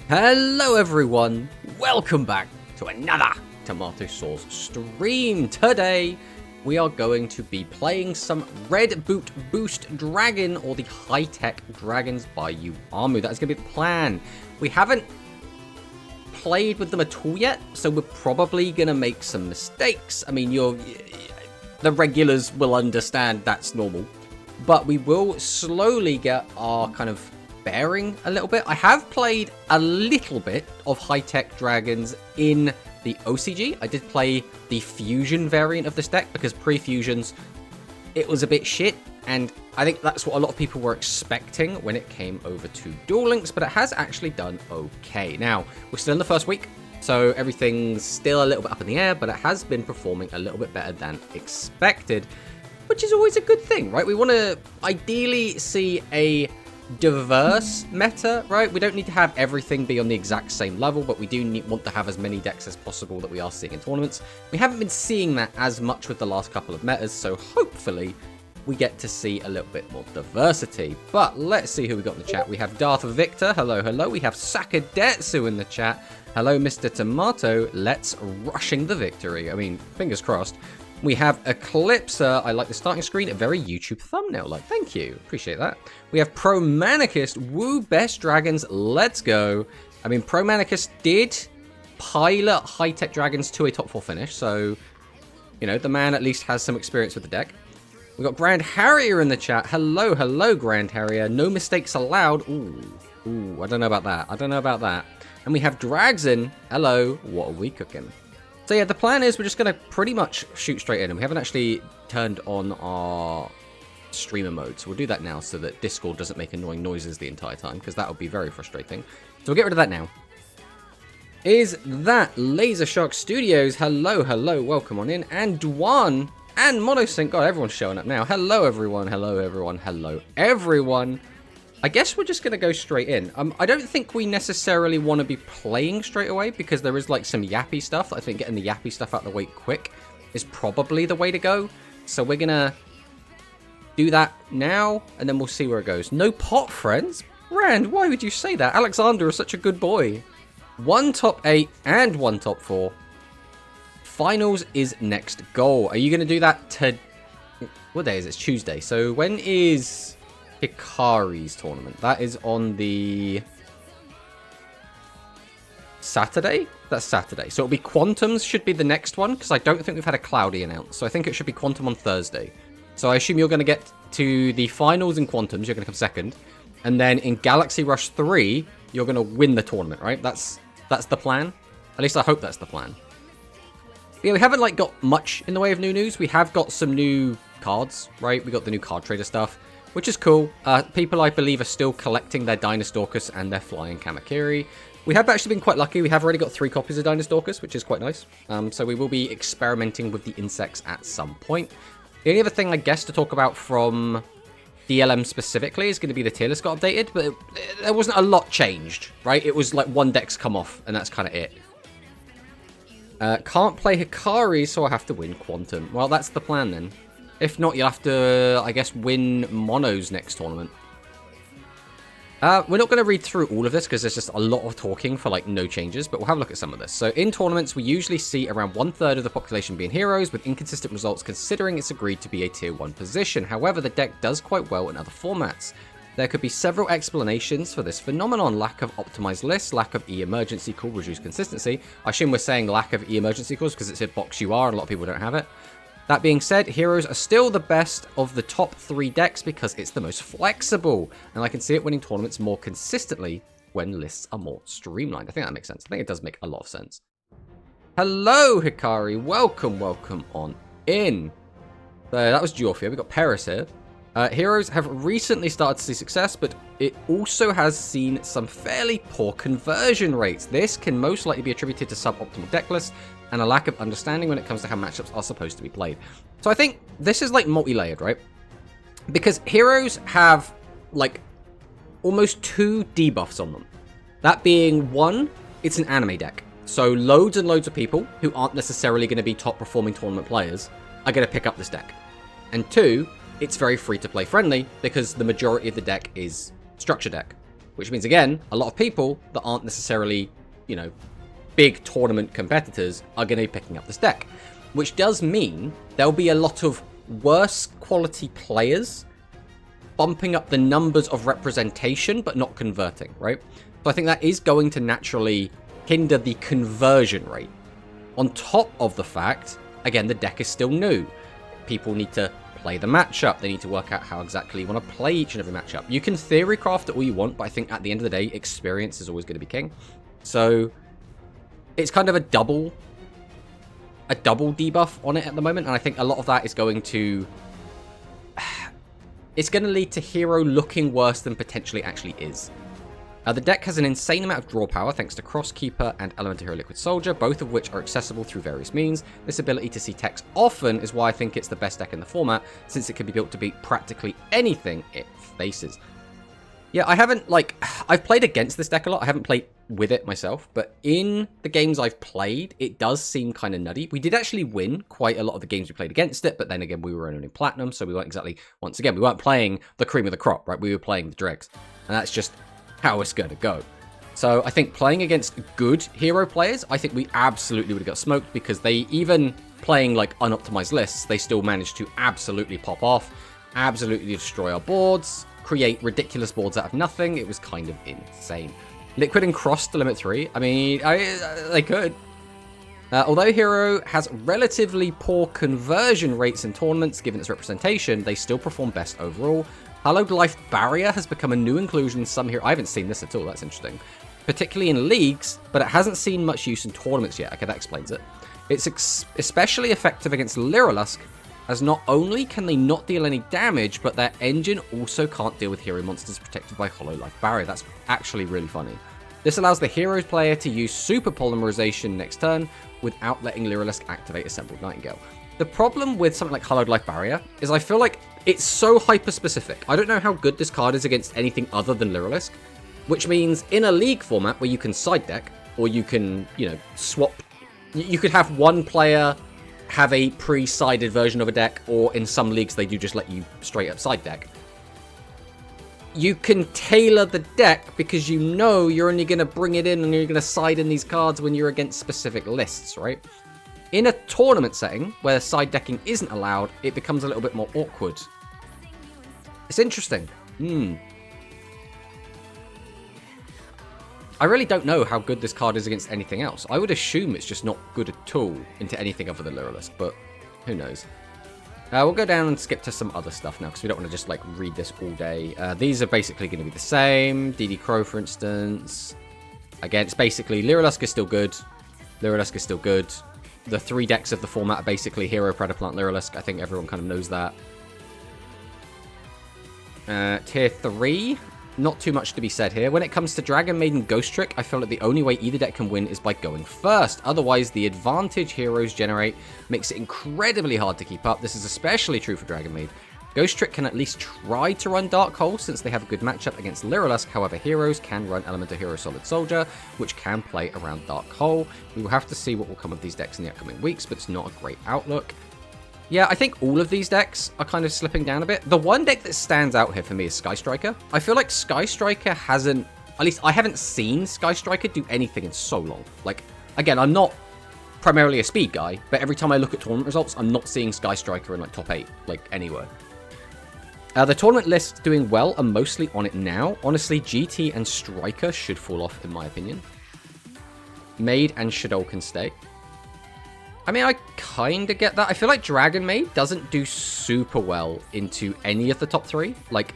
Hello everyone, welcome back to another Tomato Sauce stream. Today we are going to be playing some Red Boot Boost Dragon, or the high-tech dragons by Yuamu. That is going to be the plan. We haven't played with them at all yet, so we're probably going to make some mistakes. I mean, the regulars will understand that's normal, but we will slowly get our kind of bearing a little bit. I have played a little bit of high-tech dragons in the OCG. I did play the fusion variant of this deck because pre-fusions it was a bit shit, and I think that's what a lot of people were expecting when it came over to Duel Links, but it has actually done okay. Now, we're still in the first week, so everything's still a little bit up in the air, but it has been performing a little bit better than expected, which is always a good thing, right? We want to ideally see a diverse meta, right? We don't need to have everything be on the exact same level, but we do want to have as many decks as possible that we are seeing in tournaments. We haven't been seeing that as much with the last couple of metas, so hopefully we get to see a little bit more diversity. But let's see who we got in the chat. We have Darth Victor, hello, hello. We have Sakadetsu in the chat. Hello, Mr. Tomato. Let's rushing the victory. I mean, fingers crossed. We have Eclipser. I like the starting screen. A very YouTube thumbnail. Like, thank you. Appreciate that. We have Pro Manicist. Woo, best dragons. Let's go. I mean, Pro Manicist did pilot high-tech dragons to a top 4 finish. So, you know, the man at least has some experience with the deck. We've got Grand Harrier in the chat. Hello, hello, Grand Harrier. No mistakes allowed. Ooh, I don't know about that. I don't know about that. And we have Dragson. Hello. What are we cooking? So yeah, the plan is we're just going to pretty much shoot straight in, and we haven't actually turned on our streamer mode, so we'll do that now so that Discord doesn't make annoying noises the entire time, because that would be very frustrating. So we'll get rid of that now. Is that Laser Shark Studios? Hello, hello, welcome on in. And Dwan and Monosync. God, everyone's showing up now. Hello, everyone. Hello, everyone. Hello, everyone. I guess we're just going to go straight in. I don't think we necessarily want to be playing straight away because there is like some yappy stuff. I think getting the yappy stuff out of the way quick is probably the way to go. So we're going to do that now, and then we'll see where it goes. No pot, friends? Rand, why would you say that? Alexander is such a good boy. 1 top 8 and 1 top 4. Finals is next goal. Are you going to do that to... What day is it? It's Tuesday. So when is Hikari's tournament? That is on the Saturday? That's Saturday. So it'll be Quantum's should be the next one, because I don't think we've had a Cloudy announced. So I think it should be Quantum on Thursday. So I assume you're going to get to the finals in Quantum's. You're going to come second. And then in Galaxy Rush 3, you're going to win the tournament, right? That's the plan. At least I hope that's the plan. Yeah, we haven't like got much in the way of new news. We have got some new cards, right? We got the new card trader stuff, which is cool. People, I believe, are still collecting their Dynastorkus and their Flying Kamakiri. We have actually been quite lucky. We have already got 3 copies of Dynastorkus, which is quite nice. So we will be experimenting with the insects at some point. The only other thing, I guess, to talk about from DLM specifically is going to be the tier list got updated, but there wasn't a lot changed, right? It was like 1 deck's come off, and that's kind of it. Can't play Hikari, so I have to win Quantum. Well, that's the plan then. If not, you'll have to, I guess, win Mono's next tournament. We're not going to read through all of this because there's just a lot of talking for, like, no changes, but we'll have a look at some of this. So in tournaments, we usually see around 1/3 of the population being heroes, with inconsistent results considering it's agreed to be a tier 1 position. However, the deck does quite well in other formats. There could be several explanations for this phenomenon. Lack of optimized lists, lack of E-emergency call, reduced consistency. I assume we're saying lack of E-emergency calls because it's a box UR and a lot of people don't have it. That being said, heroes are still the best of the top 3 decks because it's the most flexible, and I can see it winning tournaments more consistently when lists are more streamlined. I think that makes sense. I think it does make a lot of sense. Hello, Hikari. Welcome, welcome on in. So that was Georgia. We've got Paris here. Heroes have recently started to see success, but it also has seen some fairly poor conversion rates. This can most likely be attributed to suboptimal deck lists and a lack of understanding when it comes to how matchups are supposed to be played. So I think this is like multi-layered, right? Because heroes have like almost 2 debuffs on them. That being 1, it's an anime deck. So loads and loads of people who aren't necessarily going to be top performing tournament players are going to pick up this deck. And 2, it's very free to play friendly because the majority of the deck is structure deck. which means, again, a lot of people that aren't necessarily, you know, big tournament competitors are going to be picking up this deck, which does mean there'll be a lot of worse quality players bumping up the numbers of representation but not converting, right? So I think that is going to naturally hinder the conversion rate. On top of the fact, again, the deck is still new. People need to play the matchup. They need to work out how exactly you want to play each and every matchup. You can theory craft it all you want, but I think at the end of the day, experience is always going to be king. So it's kind of a double debuff on it at the moment, and I think a lot of that is going to... It's going to lead to Hero looking worse than potentially actually is. The deck has an insane amount of draw power thanks to Crosskeeper and Elemental Hero Liquid Soldier, both of which are accessible through various means. This ability to see text often is why I think it's the best deck in the format, since it can be built to beat practically anything it faces. Yeah, I've played against this deck a lot. I haven't played with it myself, but in the games I've played, it does seem kind of nutty. We did actually win quite a lot of the games we played against it, but then again, we were only in Platinum, so we weren't exactly, once again, we weren't playing the cream of the crop, right? We were playing the dregs, and that's just how it's going to go. So I think playing against good hero players, I think we absolutely would have got smoked, because they, even playing like unoptimized lists, they still managed to absolutely pop off, absolutely destroy our boards, create ridiculous boards out of nothing. It was kind of insane. Liquid and Cross to limit 3. I mean, they could. Although Hero has relatively poor conversion rates in tournaments, given its representation, they still perform best overall. Hallowed Life Barrier has become a new inclusion in some hero. I haven't seen this at all. That's interesting. Particularly in leagues, but it hasn't seen much use in tournaments yet. Okay, that explains it. It's especially effective against Lyrilusk, as not only can they not deal any damage, but their engine also can't deal with hero monsters protected by Hollow Life Barrier. That's actually really funny. This allows the hero's player to use Super Polymerization next turn without letting Lyrilusk activate Assembled Nightingale. The problem with something like Hollowed Life Barrier is I feel like it's so hyper-specific. I don't know how good this card is against anything other than Lyrilusk, which means in a league format where you can side deck, or you can, you know, swap. You could have one player have a pre-sided version of a deck, or in some leagues they do just let you straight up side deck. You can tailor the deck because you know you're only going to bring it in and you're going to side in these cards when you're against specific lists, right? In a tournament setting where side decking isn't allowed, it becomes a little bit more awkward. It's interesting. I really don't know how good this card is against anything else. I would assume it's just not good at all into anything other than Lyrilusk, but who knows. We'll go down and skip to some other stuff now, because we don't want to just like read this all day. These are basically going to be the same. DD Crow, for instance. Again, it's basically Lyrilusk is still good. Lyrilusk is still good. The 3 decks of the format are basically Hero, Predaplant, Lyrilusk. I think everyone kind of knows that. Tier 3. Not too much to be said here. When it comes to Dragon Maiden Ghost Trick, I feel like the only way either deck can win is by going first. Otherwise, the advantage heroes generate makes it incredibly hard to keep up. This is especially true for Dragon Maid. Ghost Trick can at least try to run Dark Hole since they have a good matchup against Lyrilusk. However, heroes can run Elemental Hero Solid Soldier, which can play around Dark Hole. We will have to see what will come of these decks in the upcoming weeks, but it's not a great outlook. Yeah, I think all of these decks are kind of slipping down a bit. The one deck that stands out here for me is Sky Striker. I feel like Sky Striker hasn't, at least I haven't seen Sky Striker do anything in so long. Like, again, I'm not primarily a speed guy, but every time I look at tournament results, I'm not seeing Sky Striker in like top 8, like anywhere. The tournament lists doing well are mostly on it now. Honestly, GT and Striker should fall off, in my opinion. Maid and Shadow can stay. I mean, I kind of get that. I feel like Dragon Maid doesn't do super well into any of the top 3. Like,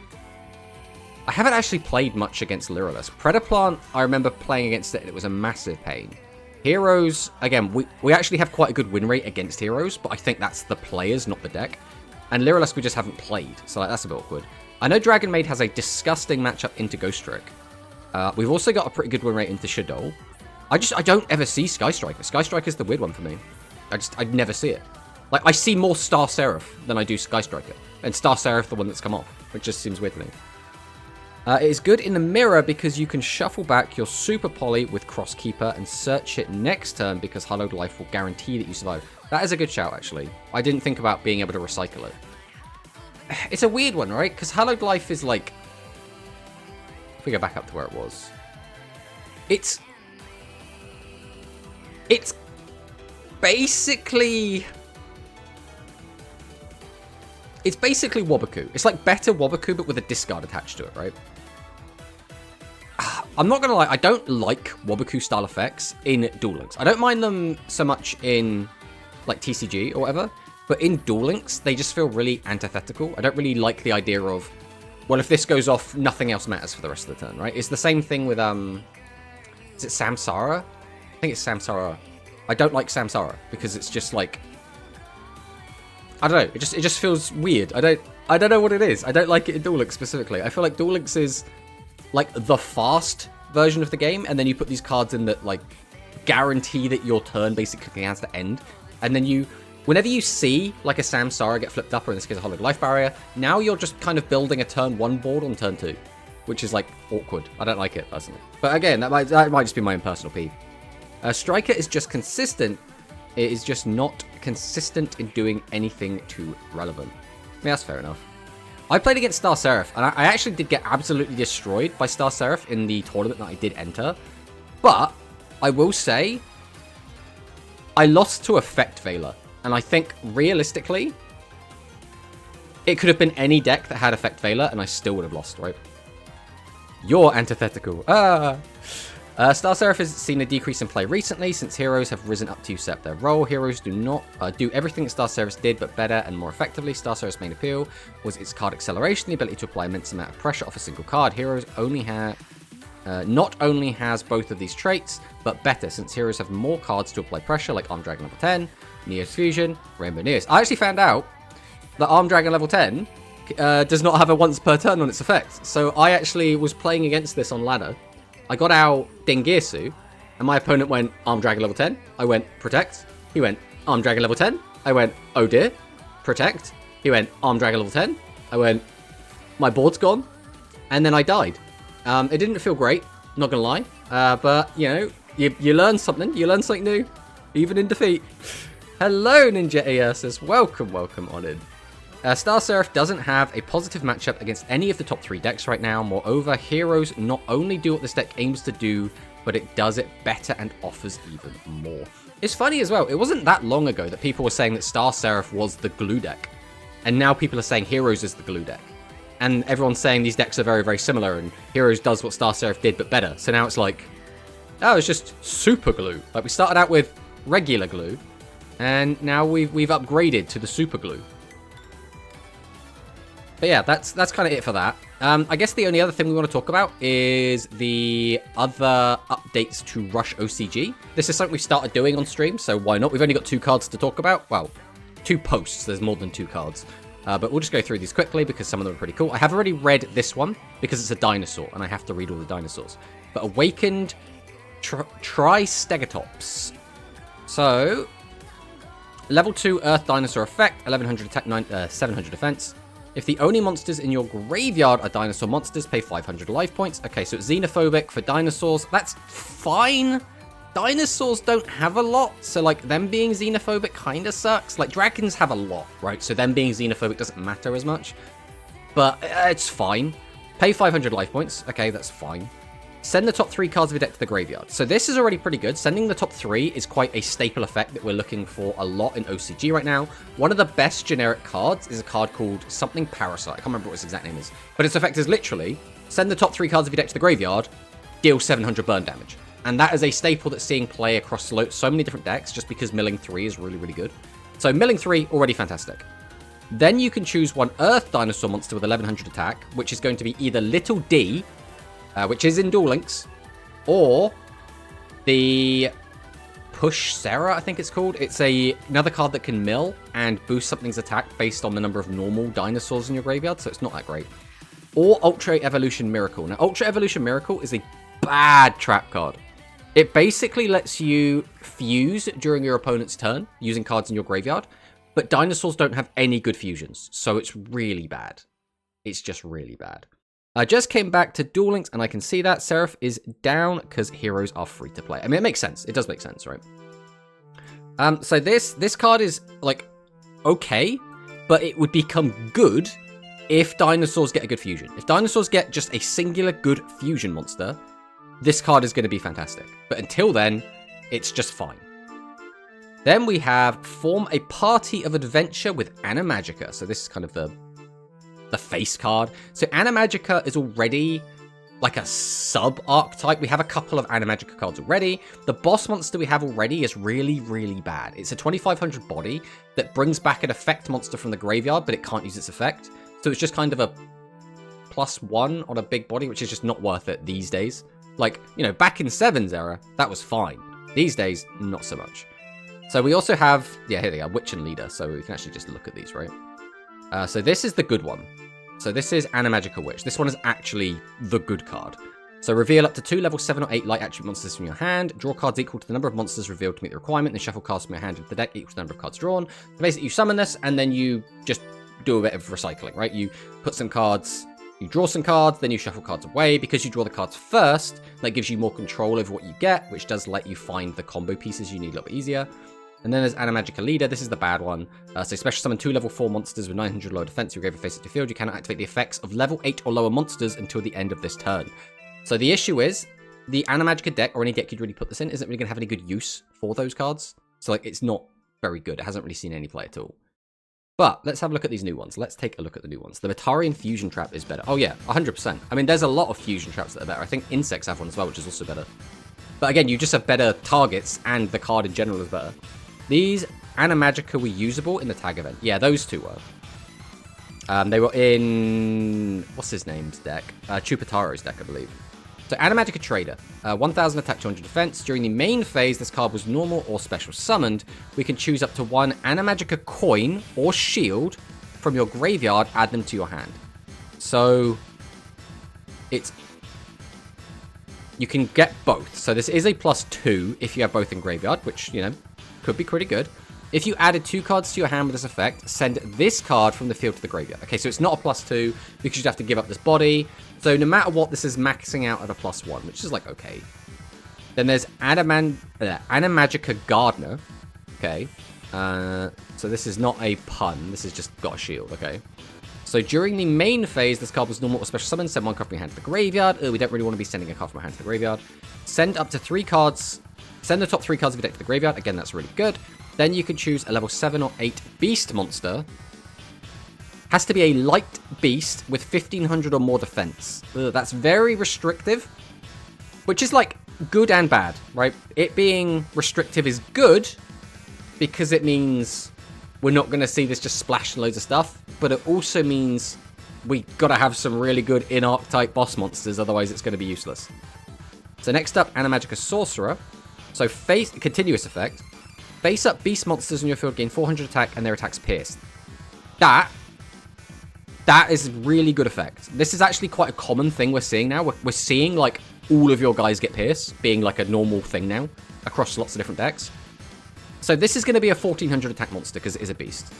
I haven't actually played much against Lyrilusk. Predaplant, I remember playing against it, and it was a massive pain. Heroes, again, we actually have quite a good win rate against heroes, but I think that's the players, not the deck. And Lyrilusk we just haven't played, so like, that's a bit awkward. I know Dragon Maid has a disgusting matchup into Ghost Trick. We've also got a pretty good win rate into Shadow. I don't ever see Sky Striker. Sky Striker's the weird one for me. I never see it. Like, I see more Star Seraph than I do Sky Striker. And Star Seraph the one that's come off, which just seems weird to me. It is good in the mirror because you can shuffle back your Super Poly with Crosskeeper and search it next turn because Hallowed Life will guarantee that you survive. That is a good shout, actually. I didn't think about being able to recycle it. It's a weird one, right? Because Hallowed Life is like... If we go back up to where it was. It's basically... It's basically Waboku. It's like better Waboku, but with a discard attached to it, right? I'm not gonna lie, I don't like Waboku style effects in Duel Links. I don't mind them so much in like TCG or whatever, but in Duel Links, they just feel really antithetical. I don't really like the idea of, well, if this goes off, nothing else matters for the rest of the turn, right? It's the same thing with, is it Samsara? I think it's Samsara. I don't like Samsara because it's just like, I don't know. It just feels weird. I don't know what it is. I don't like it in Duel Links specifically. I feel like Duel Links is like the fast version of the game, and then you put these cards in that like guarantee that your turn basically has to end. And then whenever you see like a Samsara get flipped up, or in this case a Hollowed Life Barrier, now you're just kind of building a turn 1 board on turn 2, which is like awkward. I don't like it personally. But again, that might just be my own personal peeve. Striker is just consistent. It is just not consistent in doing anything too relevant. I mean, that's fair enough. I played against Star Seraph, and I actually did get absolutely destroyed by Star Seraph in the tournament that I did enter. But I will say, I lost to Effect Veiler, and I think realistically, it could have been any deck that had Effect Veiler, and I still would have lost, right? You're antithetical. Star Seraph has seen a decrease in play recently since heroes have risen up to usurp their role. Heroes do not do everything that Star Seraph did, but better and more effectively. Star Seraph's main appeal was its card acceleration, the ability to apply immense amount of pressure off a single card. Heroes not only has both of these traits, but better, since heroes have more cards to apply pressure, like Armed Dragon level 10, Neos Fusion, Rainbow Neos. I actually found out that Armed Dragon level 10 does not have a once per turn on its effects. So I actually was playing against this on ladder. I got out Dengirsu, and my opponent went Armed Dragon level 10. I went Protect. He went Armed Dragon level 10. I went Oh dear. Protect. He went Armed Dragon level 10. I went, my board's gone. And then I died. It didn't feel great, not gonna lie. But, you know, you learn something. You learn something new, even in defeat. Hello, Ninja Aersis. Welcome on in. Star Seraph doesn't have a positive matchup against any of the top 3 decks right now. Moreover, heroes not only do what this deck aims to do, but it does it better and offers even more. It's funny as well, it wasn't that long ago that people were saying that Star Seraph was the glue deck. And now people are saying Heroes is the glue deck. And everyone's saying these decks are very, very similar, and Heroes does what Star Seraph did, but better. So now it's like, oh, it's just super glue. Like, we started out with regular glue, and now we've upgraded to the super glue. But yeah, that's kind of it for that. I guess the only other thing we want to talk about is the other updates to Rush OCG. This is something we started doing on stream, so why not? We've only got 2 cards to talk about. Well, 2 posts. There's more than 2 cards. But we'll just go through these quickly because some of them are pretty cool. I have already read this one because it's a dinosaur, and I have to read all the dinosaurs. But Awakened Tristegatops. So, level 2 Earth Dinosaur effect, 1100 attack, 700 defense. If the only monsters in your graveyard are dinosaur monsters, pay 500 life points. Okay, so it's xenophobic for dinosaurs. That's fine. Dinosaurs don't have a lot, so like them being xenophobic kind of sucks. Like dragons have a lot, right? So them being xenophobic doesn't matter as much. But it's fine. Pay 500 life points. Okay, that's fine. Send the top 3 cards of your deck to the graveyard. So this is already pretty good. Sending the top 3 is quite a staple effect that we're looking for a lot in OCG right now. One of the best generic cards is a card called something Parasite. I can't remember what its exact name is. But its effect is literally, send the top 3 cards of your deck to the graveyard, deal 700 burn damage. And that is a staple that's seeing play across so many different decks just because milling 3 is really, really good. So milling 3, already fantastic. Then you can choose one Earth Dinosaur monster with 1100 attack, which is going to be either Little D, which is in Duel Links, or the Push Sarah, I think it's called. It's another card that can mill and boost something's attack based on the number of normal dinosaurs in your graveyard, so it's not that great. Or Ultra Evolution Miracle. Now, Ultra Evolution Miracle is a bad trap card. It basically lets you fuse during your opponent's turn using cards in your graveyard, but dinosaurs don't have any good fusions, so it's really bad. It's just really bad. I just came back to Duel Links, and I can see that Seraph is down because heroes are free to play. I mean, it makes sense. It does make sense, right? So this card is, like, okay, but it would become good if dinosaurs get a good fusion. If dinosaurs get just a singular good fusion monster, this card is going to be fantastic. But until then, it's just fine. Then we have Form a Party of Adventure with Animagica. So this is kind of the face card. So Animagica is already like a sub-archetype. We have a couple of Animagica cards already. The boss monster we have already is really, really bad. It's a 2500 body that brings back an effect monster from the graveyard, but it can't use its effect. So it's just kind of a +1 on a big body, which is just not worth it these days. Like, you know, back in 7's era, that was fine. These days, not so much. So we also have, yeah, here they are, Witch and Leader. So we can actually just look at these, right? So this is the good one. So this is Animagica Witch. This one is actually the good card. So reveal up to 2 level 7 or 8 light attribute monsters from your hand. Draw cards equal to the number of monsters revealed to meet the requirement. Then shuffle cards from your hand into the deck equal to the number of cards drawn. So basically you summon this and then you just do a bit of recycling, right? You put some cards, you draw some cards, then you shuffle cards away. Because you draw the cards first, that gives you more control over what you get, which does let you find the combo pieces you need a little bit easier. And then there's Animagica Leader. This is the bad one. So special summon 2 level 4 monsters with 900 lower defense. You grave a face at your field. You cannot activate the effects of level 8 or lower monsters until the end of this turn. So the issue is, the Animagica deck, or any deck you'd really put this in, isn't really going to have any good use for those cards. So like, it's not very good. It hasn't really seen any play at all. But let's have a look at these new ones. Let's take a look at the new ones. The Metarian Fusion Trap is better. Oh yeah, 100%. I mean, there's a lot of fusion traps that are better. I think insects have one as well, which is also better. But again, you just have better targets, and the card in general is better. These Animagica were usable in the tag event. Yeah, those two were. They were in... what's his name's deck? Chupataro's deck, I believe. So Animagica Trader. 1000 attack, 200 defense. During the main phase, this card was normal or special summoned. We can choose up to 1 Animagica coin or shield from your graveyard, add them to your hand. So it's... you can get both. So this is a +2 if you have both in graveyard, which, you know, could be pretty good. If you added 2 cards to your hand with this effect, send this card from the field to the graveyard. Okay, so it's not a +2 because you'd have to give up this body. So no matter what, this is maxing out at a +1, which is like, okay. Then there's Animagica Gardener. Okay. So this is not a pun. This is just got a shield, okay. So during the main phase, this card was normal or special summon. Send 1 card from your hand to the graveyard. We don't really want to be sending a card from our hand to the graveyard. Send up to 3 cards. Send the top 3 cards of your deck to the graveyard. Again, that's really good. Then you can choose a level 7 or 8 beast monster. Has to be a light beast with 1500 or more defense. That's very restrictive, which is like good and bad, right? It being restrictive is good because it means we're not going to see this just splash loads of stuff, but it also means we got to have some really good in-archetype boss monsters, otherwise it's going to be useless. So next up, Animagica Sorcerer. So face continuous effect. Face up beast monsters in your field gain 400 attack and their attacks pierced. That is really good effect. This is actually quite a common thing we're seeing now. We're seeing like all of your guys get pierced being like a normal thing now across lots of different decks. So this is going to be a 1400 attack monster because it is a beast.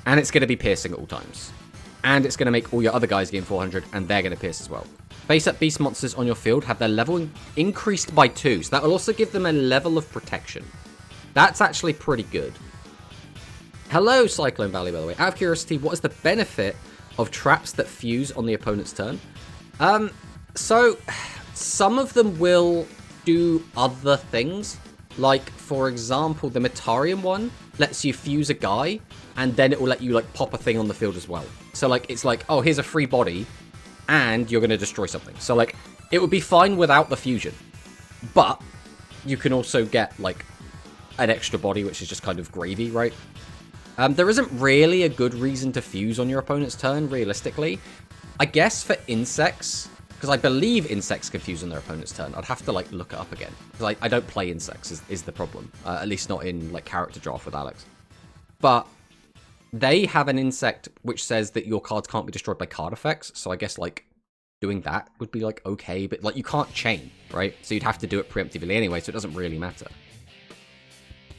And it's going to be piercing at all times. And it's going to make all your other guys gain 400 and they're going to pierce as well. Face up beast monsters on your field have their level increased by 2. So that will also give them a level of protection. That's actually pretty good. Hello, Cyclone Valley, by the way. Out of curiosity, what is the benefit of traps that fuse on the opponent's turn? So, some of them will do other things. Like, for example, the Metarian one lets you fuse a guy, and then it will let you, like, pop a thing on the field as well. So, like, it's like, oh, here's a free body, and you're going to destroy something. So, like, it would be fine without the fusion. But you can also get, like, an extra body, which is just kind of gravy, right? There isn't really a good reason to fuse on your opponent's turn, realistically. I guess for insects, because I believe insects can fuse on their opponent's turn. I'd have to, like, look it up again. Because I don't play insects, is the problem. At least not in, like, character draft with Alex. But they have an insect which says that your cards can't be destroyed by card effects. So I guess, like, doing that would be, like, okay. But, like, you can't chain, right? So you'd have to do it preemptively anyway, so it doesn't really matter.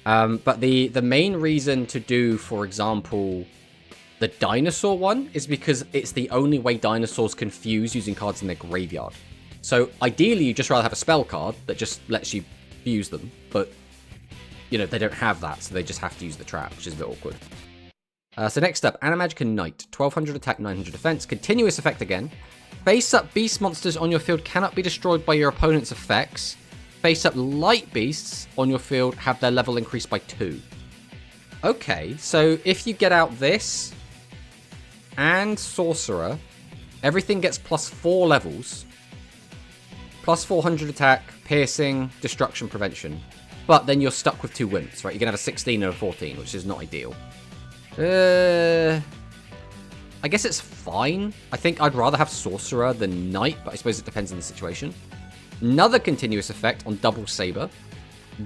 But the main reason to do, for example, the dinosaur one is because it's the only way dinosaurs can fuse using cards in their graveyard. So ideally, you'd just rather have a spell card that just lets you fuse them. But, you know, they don't have that, so they just have to use the trap, which is a bit awkward. So next up, Animagica Knight. 1200 attack, 900 defense. Continuous effect again. Face-up beast monsters on your field cannot be destroyed by your opponent's effects. Face-up light beasts on your field have their level increased by 2. Okay, so if you get out this and Sorcerer, everything gets plus 4 levels. Plus 400 attack, piercing, destruction prevention. But then you're stuck with 2 wimps, right? You're going to have a 16 and a 14, which is not ideal. I guess it's fine. I think I'd rather have Sorcerer than Knight, but I suppose it depends on the situation. Another continuous effect on Double Saber.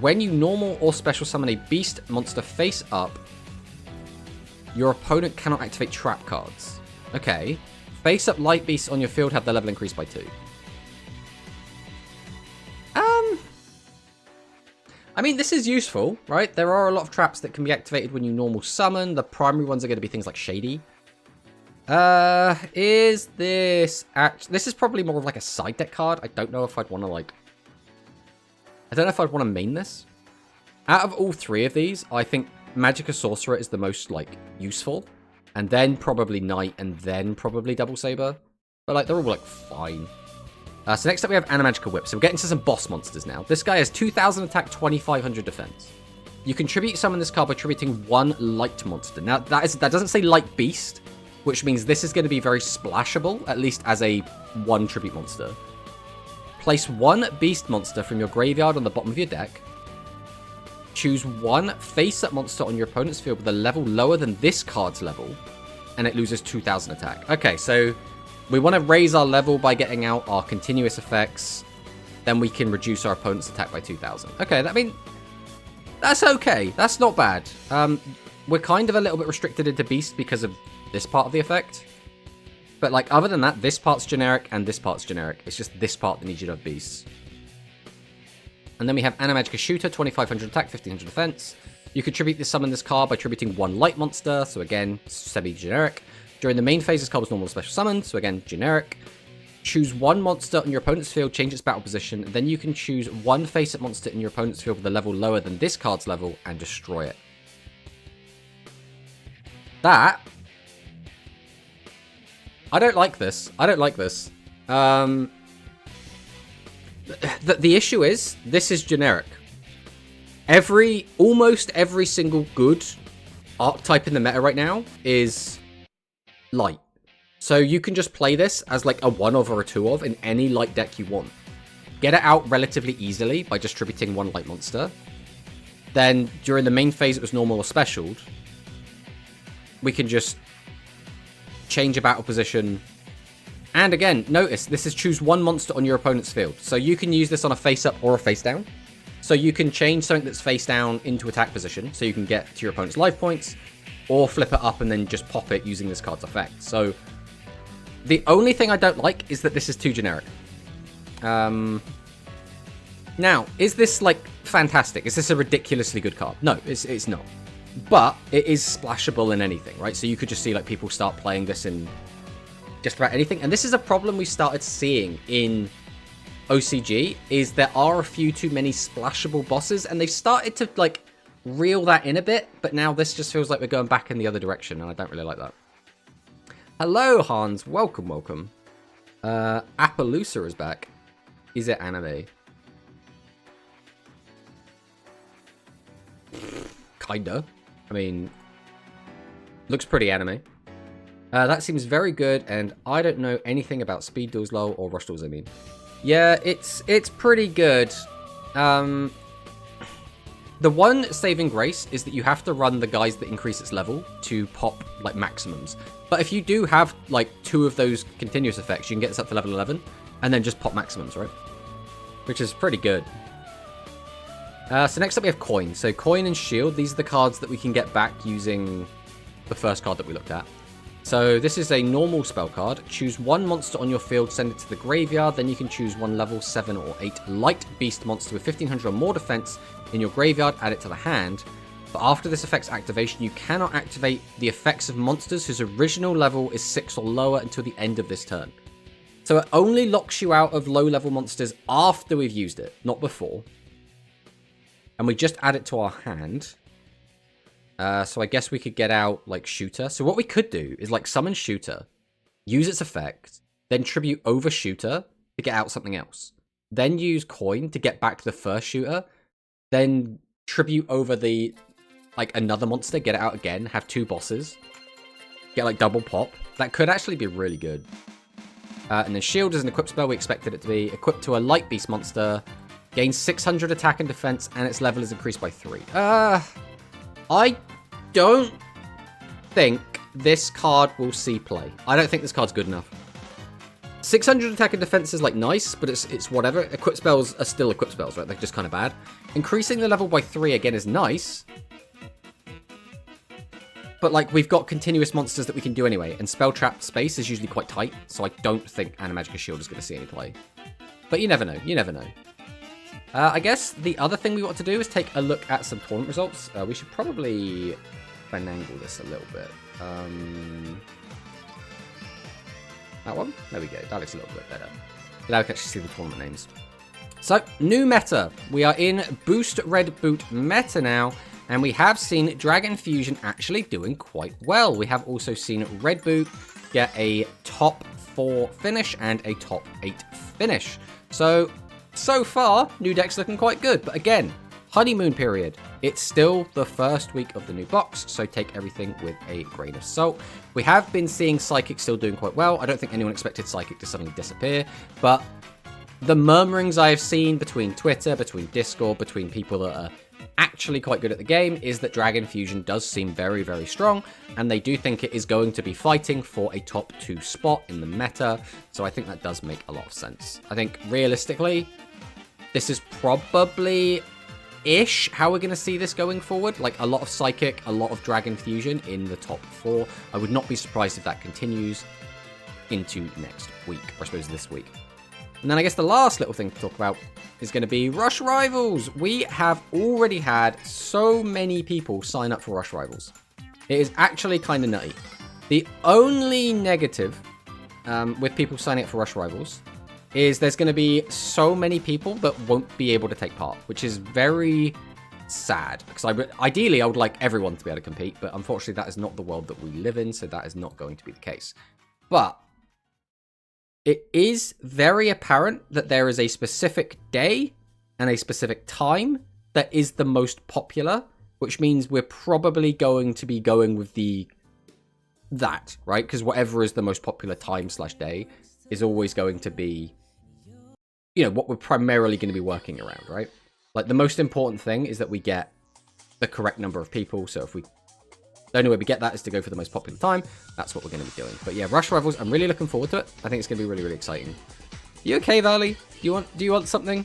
When you normal or special summon a beast monster face up, your opponent cannot activate trap cards. Okay. Face up light beasts on your field have their level increased by 2. I mean, this is useful, right? There are a lot of traps that can be activated when you normal summon. The primary ones are going to be things like Shady. Is this... This is probably more of like a side deck card. I don't know if I'd want to like... I don't know if I'd want to main this. Out of all 3 of these, I think Magica Sorcerer is the most like useful. And then probably Knight, and then probably Double Saber. But like, they're all like fine. So next up we have Animagica Whip. So we're getting to some boss monsters now. This guy has 2000 attack, 2500 defense. You can tribute summon this card by tributing 1 light monster. Now that doesn't say light beast, which means this is going to be very splashable, at least as a 1 tribute monster. Place 1 beast monster from your graveyard on the bottom of your deck. Choose 1 face-up monster on your opponent's field with a level lower than this card's level, and it loses 2000 attack. Okay, so we want to raise our level by getting out our continuous effects. Then we can reduce our opponent's attack by 2000. Okay, I mean, that's okay. That's not bad. We're kind of a little bit restricted into Beast because of this part of the effect. But, like, other than that, this part's generic and this part's generic. It's just this part that needs you to have Beasts. And then we have Animagica Shooter, 2500 attack, 1500 defense. You contribute to summon this card by tributing 1 light monster. So, again, semi-generic. During the main phase, this card was normal special summon, so again, generic. Choose 1 monster on your opponent's field, change its battle position, then you can choose 1 face-up monster in your opponent's field with a level lower than this card's level, and destroy it. That... I don't like this. I don't like this. The issue is, this is generic. Almost every single good archetype in the meta right now is... light. So you can just play this as like a 1 of or a 2 of in any light deck you want. Get it out relatively easily by distributing 1 light monster. Then during the main phase it was normal or specialed. We can just change a battle position. And again, notice this is choose 1 monster on your opponent's field. So you can use this on a face up or a face down. So you can change something that's face down into attack position so you can get to your opponent's life points. Or flip it up and then just pop it using this card's effect. So, the only thing I don't like is that this is too generic. Now, is this, like, fantastic? Is this a ridiculously good card? No, it's not. But, it is splashable in anything, right? So you could just see, like, people start playing this in just about anything. And this is a problem we started seeing in OCG, is there are a few too many splashable bosses, and they've started to, like... reel that in a bit, but now this just feels like we're going back in the other direction, and I don't really like that. Hello, Hans. Welcome, welcome. Appaloosa is back. Is it anime? Kinda. I mean, looks pretty anime. That seems very good, and I don't know anything about speed duels low or rush duels, I mean. Yeah, it's pretty good. The one saving grace is that you have to run the guys that increase its level to pop, like, maximums. But if you do have, like, 2 of those continuous effects, you can get this up to level 11, and then just pop maximums, right? Which is pretty good. So next up we have Coin. So Coin and Shield, these are the cards that we can get back using the first card that we looked at. So this is a normal spell card. Choose 1 monster on your field, send it to the graveyard, then you can choose 1 level 7 or 8 light beast monster with 1500 or more defense in your graveyard, add it to the hand. But after this effect's activation, you cannot activate the effects of monsters whose original level is 6 or lower until the end of this turn. So it only locks you out of low-level monsters after we've used it, not before. And we just add it to our hand. So I guess we could get out, like, Shooter. So what we could do is, like, summon Shooter, use its effect, then tribute over Shooter to get out something else. Then use Coin to get back to the first Shooter. Then tribute over the, like, another monster, get it out again, have 2 bosses. Get, like, double pop. That could actually be really good. And then Shield is an equip spell. We expected it to be equipped to a Light Beast monster. Gains 600 attack and defense, and its level is increased by 3. I don't think this card will see play. I don't think this card's good enough. 600 attack and defense is, like, nice, but it's whatever. Equip spells are still equip spells, right? They're just kind of bad. Increasing the level by 3, again, is nice. But, like, we've got continuous monsters that we can do anyway, and spell trap space is usually quite tight, so I don't think Animagica Shield is going to see any play. But you never know. You never know. I guess the other thing we want to do is take a look at some tournament results. We should probably finagle this a little bit. That one? There we go. That looks a little bit better. Now we can actually see the tournament names. So, new meta. We are in Boost Red Boot meta now, and we have seen Dragon Fusion actually doing quite well. We have also seen Red Boot get a top 4 finish and a top 8 finish. So far, new deck's looking quite good. But again, honeymoon period. It's still the first week of the new box, so take everything with a grain of salt. We have been seeing Psychic still doing quite well. I don't think anyone expected Psychic to suddenly disappear, but the murmurings I have seen between Twitter, between Discord, between people that are actually quite good at the game is that Dragon Fusion does seem very, very strong, and they do think it is going to be fighting for a top 2 spot in the meta, so I think that does make a lot of sense. I think realistically, this is probably ish how we're going to see this going forward. Like, a lot of Psychic, a lot of Dragon Fusion in the top 4. I would not be surprised if that continues into next week, or I suppose this week. And then I guess the last little thing to talk about is going to be Rush Rivals. We have already had so many people sign up for Rush Rivals. It is actually kind of nutty. The only negative with people signing up for Rush Rivals is there's going to be so many people that won't be able to take part, which is very sad. Because ideally, I would like everyone to be able to compete, but unfortunately, that is not the world that we live in, so that is not going to be the case. But it is very apparent that there is a specific day and a specific time that is the most popular, which means we're probably going to be going with that, right? Because whatever is the most popular time/day is always going to be, you know, what we're primarily going to be working around, right? Like, the most important thing is that we get the correct number of people. So if the only way we get that is to go for the most popular time, that's what we're going to be doing. But yeah, Rush Rivals, I'm really looking forward to it. I think it's going to be really, really exciting. You okay, Valley? Do you want something?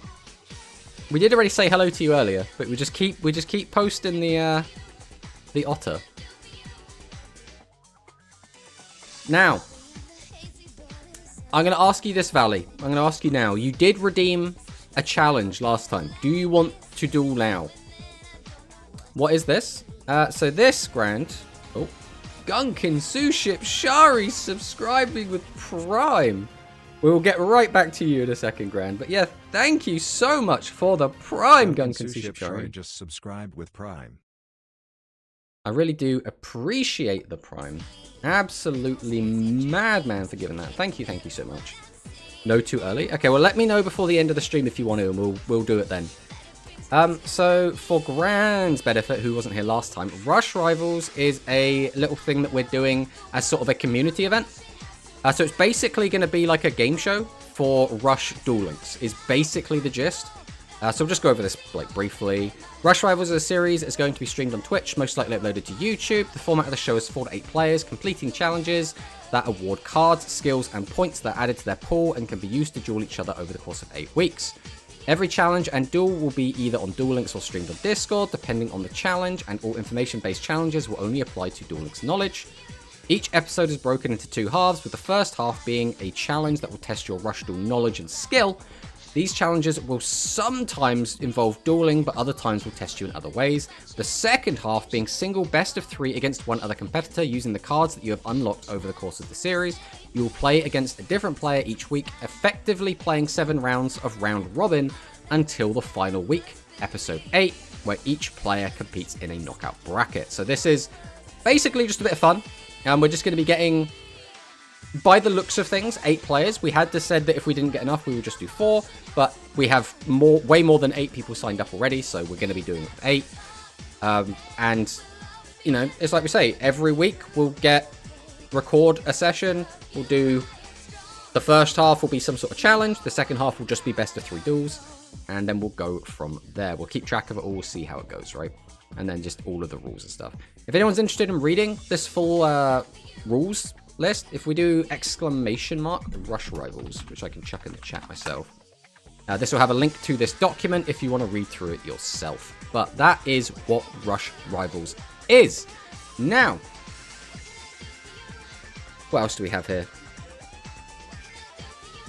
We did already say hello to you earlier, but we just keep posting the otter. Now, I'm going to ask you this, Valley. I'm going to ask you now. You did redeem a challenge last time. Do you want to duel now? What is this? So this, Grand... Oh. Gunkin, Suship, Shari subscribing with Prime. We will get right back to you in a second, Grand. But yeah, thank you so much for the Prime, Gunkin, Suship, Shari. Just subscribed with Prime. I really do appreciate the Prime. Absolutely madman for giving that. Thank you so much. No, too early? Okay, well, let me know before the end of the stream if you want to, and we'll do it then. So for Grand's benefit, who wasn't here last time, Rush Rivals is a little thing that we're doing as sort of a community event. So it's basically going to be like a game show for Rush Duel Links, is basically the gist. So we'll just go over this like briefly. Rush Rivals is a series. It's going to be streamed on Twitch, most likely uploaded to YouTube. The format of the show is 4 to 8 players completing challenges that award cards, skills, and points that are added to their pool and can be used to duel each other over the course of 8 weeks. Every challenge and duel will be either on Duel Links or streamed on Discord, depending on the challenge, and all information-based challenges will only apply to Duel Links knowledge. Each episode is broken into 2 halves, with the first half being a challenge that will test your Rush Duel knowledge and skill. These challenges will sometimes involve dueling, but other times will test you in other ways. The second half being single best of 3 against one other competitor using the cards that you have unlocked over the course of the series. You will play against a different player each week, effectively playing 7 rounds of round robin until the final week, episode 8, where each player competes in a knockout bracket. So this is basically just a bit of fun. And we're just going to be getting, by the looks of things, 8 players. We had to said that if we didn't get enough, we would just do 4. But we have way more than 8 people signed up already. So we're going to be doing it with 8. And, you know, it's like we say, every week we'll record a session. We'll do, the first half will be some sort of challenge. The second half will just be best of 3 duels. And then we'll go from there. We'll keep track of it all, see how it goes, right? And then just all of the rules and stuff. If anyone's interested in reading this full rules list, if we do !Rush Rivals, which I can chuck in the chat myself. This will have a link to this document if you want to read through it yourself. But that is what Rush Rivals is. Now, what else do we have here?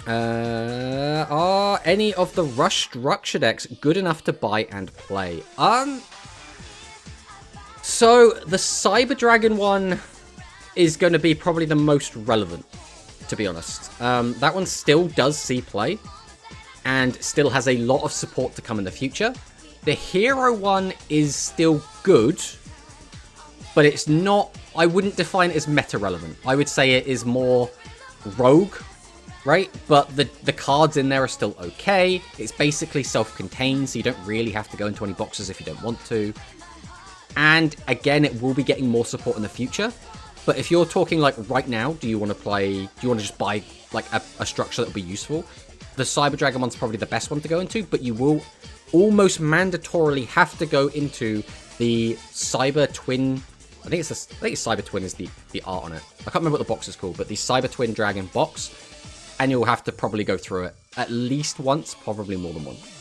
Are any of the Rush structure decks good enough to buy and play? So the Cyber Dragon one is going to be probably the most relevant, to be honest. That one still does see play and still has a lot of support to come in the future. The Hero one is still good, but it's not, I wouldn't define it as meta relevant. I would say it is more rogue, right? But the cards in there are still okay. It's basically self-contained, so you don't really have to go into any boxes if you don't want to. And again, it will be getting more support in the future. But if you're talking like right now, do you want to just buy like a structure that will be useful? The Cyber Dragon one's probably the best one to go into, but you will almost mandatorily have to go into the Cyber Twin. I think it's Cyber Twin is the art on it. I can't remember what the box is called, but the Cyber Twin Dragon box. And you'll have to probably go through it at least once, probably more than once.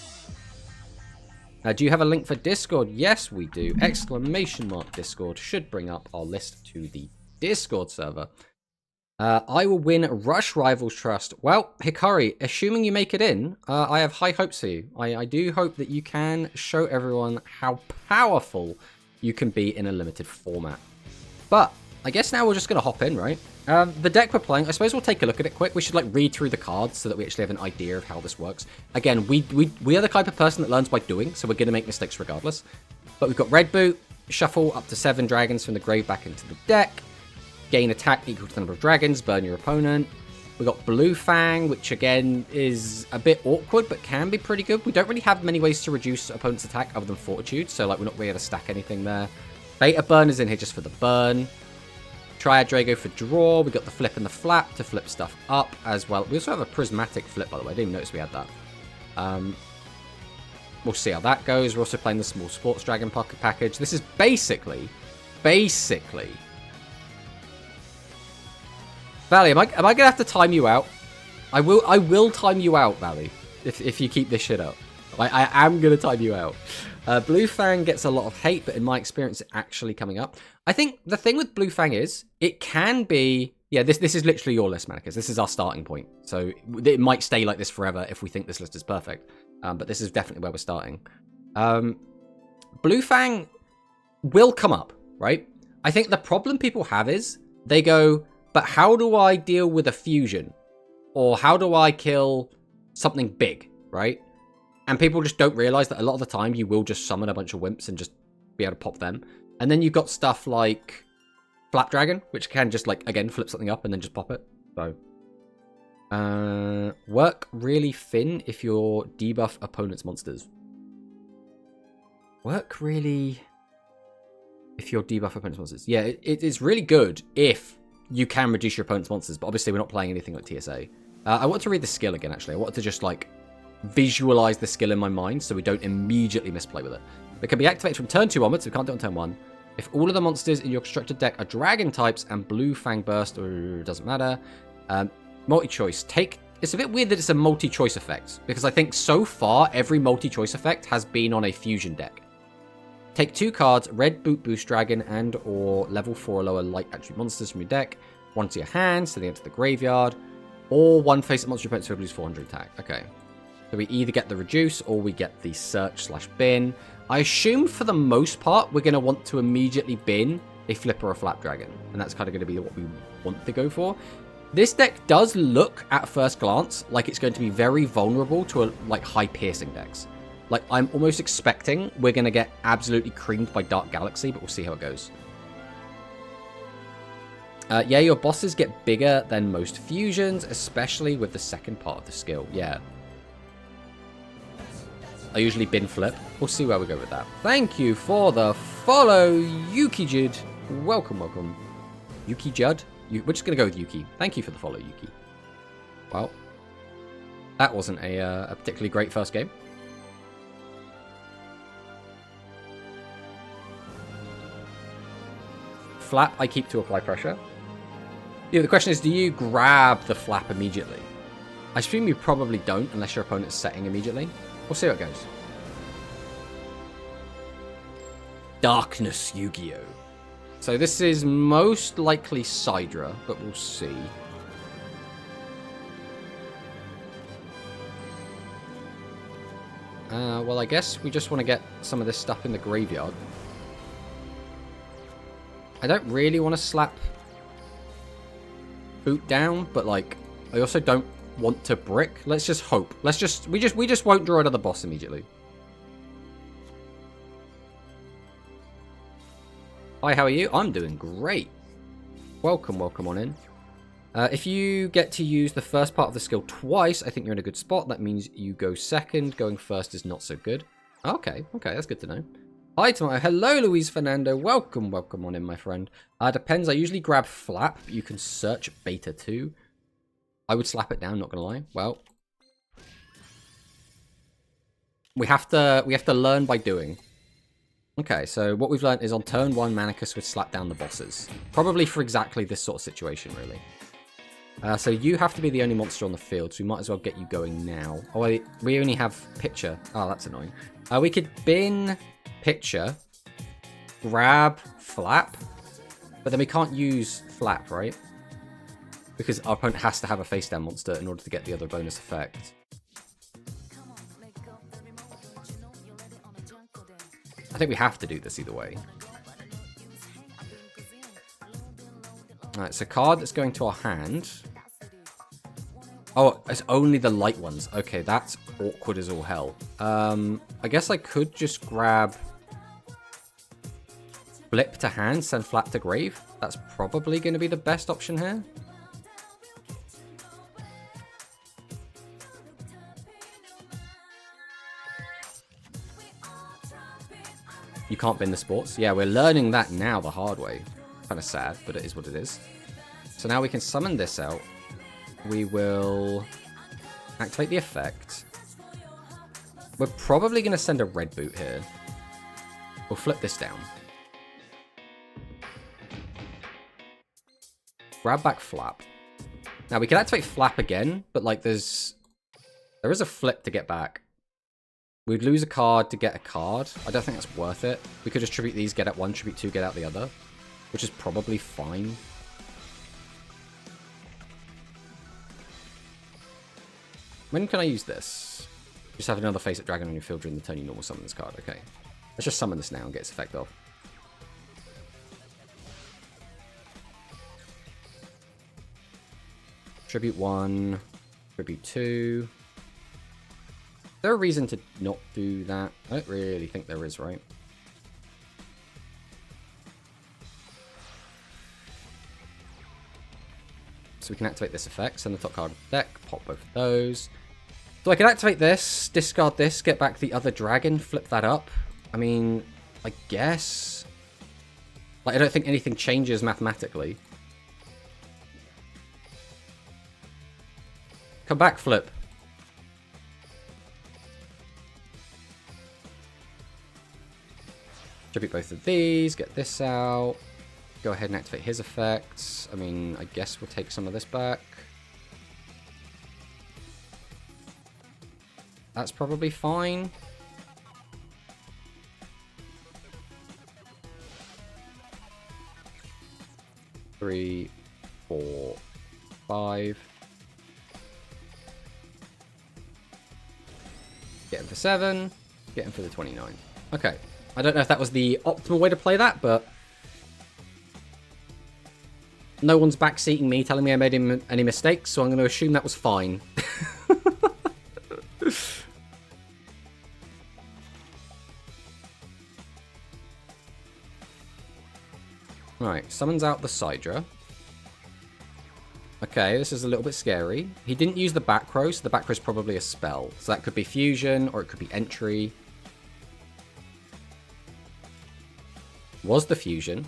Do you have a link for Discord? Yes, we do. Discord should bring up our list to the Discord server. I will win Rush Rivals Trust. Well, Hikari, assuming you make it in, I have high hopes for you. I do hope that you can show everyone how powerful you can be in a limited format. But I guess now we're just going to hop in, right? The deck we're playing, I suppose we'll take a look at it quick. We should like read through the cards so that we actually have an idea of how this works. Again, we are the type of person that learns by doing, so we're going to make mistakes regardless. But we've got Red Boot, shuffle up to 7 dragons from the grave back into the deck. Gain attack equal to the number of dragons, burn your opponent. We've got Blue Fang, which again is a bit awkward, but can be pretty good. We don't really have many ways to reduce opponent's attack other than Fortitude, so like we're not really able to stack anything there. Beta Burn is in here just for the burn. Triad Drago for draw. We got the flip and the flap to flip stuff up as well. We also have a prismatic flip, by the way. I didn't even notice we had that. We'll see how that goes. We're also playing the small sports dragon pocket package. This is basically. Valley, am I gonna have to time you out? I will time you out, Valley, if you keep this shit up. I am gonna time you out. Blue Fang gets a lot of hate, but in my experience, it's actually coming up. I think the thing with Blue Fang is, it can be... Yeah, this is literally your list, Manicus. This is our starting point. So it might stay like this forever if we think this list is perfect. But this is definitely where we're starting. Blue Fang will come up, right? I think the problem people have is, they go, but how do I deal with a fusion? Or how do I kill something big, right? And people just don't realize that a lot of the time you will just summon a bunch of wimps and just be able to pop them. And then you've got stuff like Flap Dragon, which can just, like, again, flip something up and then just pop it. So, work really thin if you debuff opponent's monsters. Work really if you debuff opponent's monsters. Yeah, it's really good if you can reduce your opponent's monsters, but obviously we're not playing anything like TSA. I want to read the skill again, actually. I wanted to just, like, visualize the skill in my mind so we don't immediately misplay with it. It can be activated from turn 2 onwards, so we can't do it on turn 1. If all of the monsters in your constructed deck are dragon types and Blue Fang Burst, or doesn't matter. Multi-choice. It's a bit weird that it's a multi-choice effect, because I think so far every multi-choice effect has been on a fusion deck. Take 2 cards, Red Boot Boost Dragon and or level 4 or lower light attribute monsters from your deck. 1 to your hand, so they enter the graveyard. Or 1 face at monster opponent so we lose 400 attack. Okay. So we either get the reduce or we get the search/bin. I assume for the most part we're going to want to immediately bin a flip or a flap dragon. And that's kind of going to be what we want to go for. This deck does look at first glance like it's going to be very vulnerable to like high piercing decks. Like, I'm almost expecting we're going to get absolutely creamed by Dark Galaxy, but we'll see how it goes. Yeah, your bosses get bigger than most fusions, especially with the second part of the skill. Yeah. I usually bin flip. We'll see where we go with that. Thank you for the follow, Yuki Judd. Welcome, welcome. Yuki Judd? We're just going to go with Yuki. Thank you for the follow, Yuki. Well, that wasn't a particularly great first game. Flap, I keep to apply pressure. Yeah, the question is, do you grab the flap immediately? I assume you probably don't, unless your opponent's setting immediately. We'll see how it goes. Darkness Yu-Gi-Oh! So this is most likely Sidra, but we'll see. Well, I guess we just want to get some of this stuff in the graveyard. I don't really want to slap boot down, but like I also don't want to brick. Let's just hope. We just won't draw another boss immediately. Hi, how are you? I'm doing great. Welcome, welcome on in. If you get to use the first part of the skill twice, I think you're in a good spot. That means you go second. Going first is not so good. Okay, that's good to know. Hi, Tomato. Hello, Luis Fernando. Welcome, welcome on in, my friend. Depends. I usually grab flap. You can search beta 2. I would slap it down, not gonna lie. Well, we have to learn by doing. Okay, so what we've learned is on turn 1, Manicus would slap down the bosses. Probably for exactly this sort of situation, really. So you have to be the only monster on the field, so we might as well get you going now. Oh, we only have Pitcher. Oh, that's annoying. We could bin Pitcher, grab Flap, but then we can't use Flap, right? Because our opponent has to have a face-down monster in order to get the other bonus effect. I think we have to do this either way. Alright, so card that's going to our hand. Oh, it's only the light ones. Okay, that's awkward as all hell. I guess I could just grab flip to hand, send flap to grave. That's probably going to be the best option here. You can't bin the sports. Yeah, we're learning that now the hard way. Kind of sad, but it is what it is. So now we can summon this out. We will activate the effect. We're probably going to send a red boot here. We'll flip this down. Grab back flap. Now we can activate flap again, but like there is a flip to get back. We'd lose a card to get a card. I don't think that's worth it. We could just tribute these, get out one, tribute two, get out the other. Which is probably fine. When can I use this? Just have another face-up dragon on your field during the turn you normal summon this card. Okay. Let's just summon this now and get its effect off. Tribute 1. Tribute 2. Is there a reason to not do that? I don't really think there is, right? So we can activate this effect, send the top card of the deck, pop both of those. So I can activate this, discard this, get back the other dragon, flip that up. I mean, I guess. Like, I don't think anything changes mathematically. Come back, flip. Tribute both of these, get this out. Go ahead and activate his effects. I mean, I guess we'll take some of this back. That's probably fine. Three, 4, 5. Get him for 7. Get him for the 29. Okay. I don't know if that was the optimal way to play that, but no one's backseating me, telling me I made any mistakes, so I'm going to assume that was fine. Right, summons out the Sidra. Okay, this is a little bit scary. He didn't use the back row, so the back row is probably a spell. So that could be fusion, or it could be entry. Was the fusion.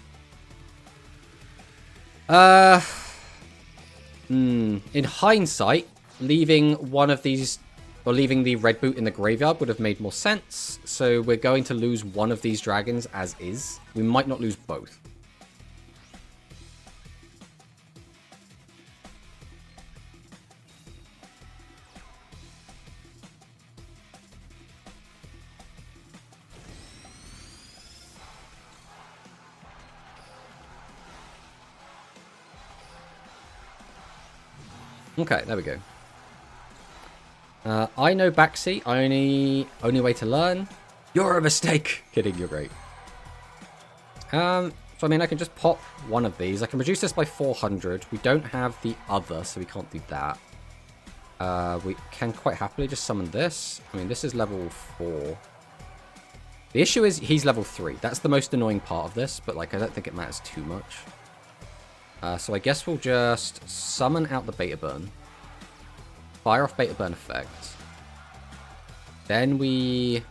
In hindsight, leaving one of these, or leaving the red boot in the graveyard would have made more sense. So we're going to lose one of these dragons as is. We might not lose both. Okay, there we go. I know backseat. Only way to learn. You're a mistake. Kidding, you're great. So I mean, I can just pop one of these. I can reduce this by 400. We don't have the other, so we can't do that. We can quite happily just summon this. I mean, this is level 4. The issue is he's level 3. That's the most annoying part of this, but like I don't think it matters too much. So I guess we'll just summon out the Beta Burn. Fire off Beta Burn effect. Then we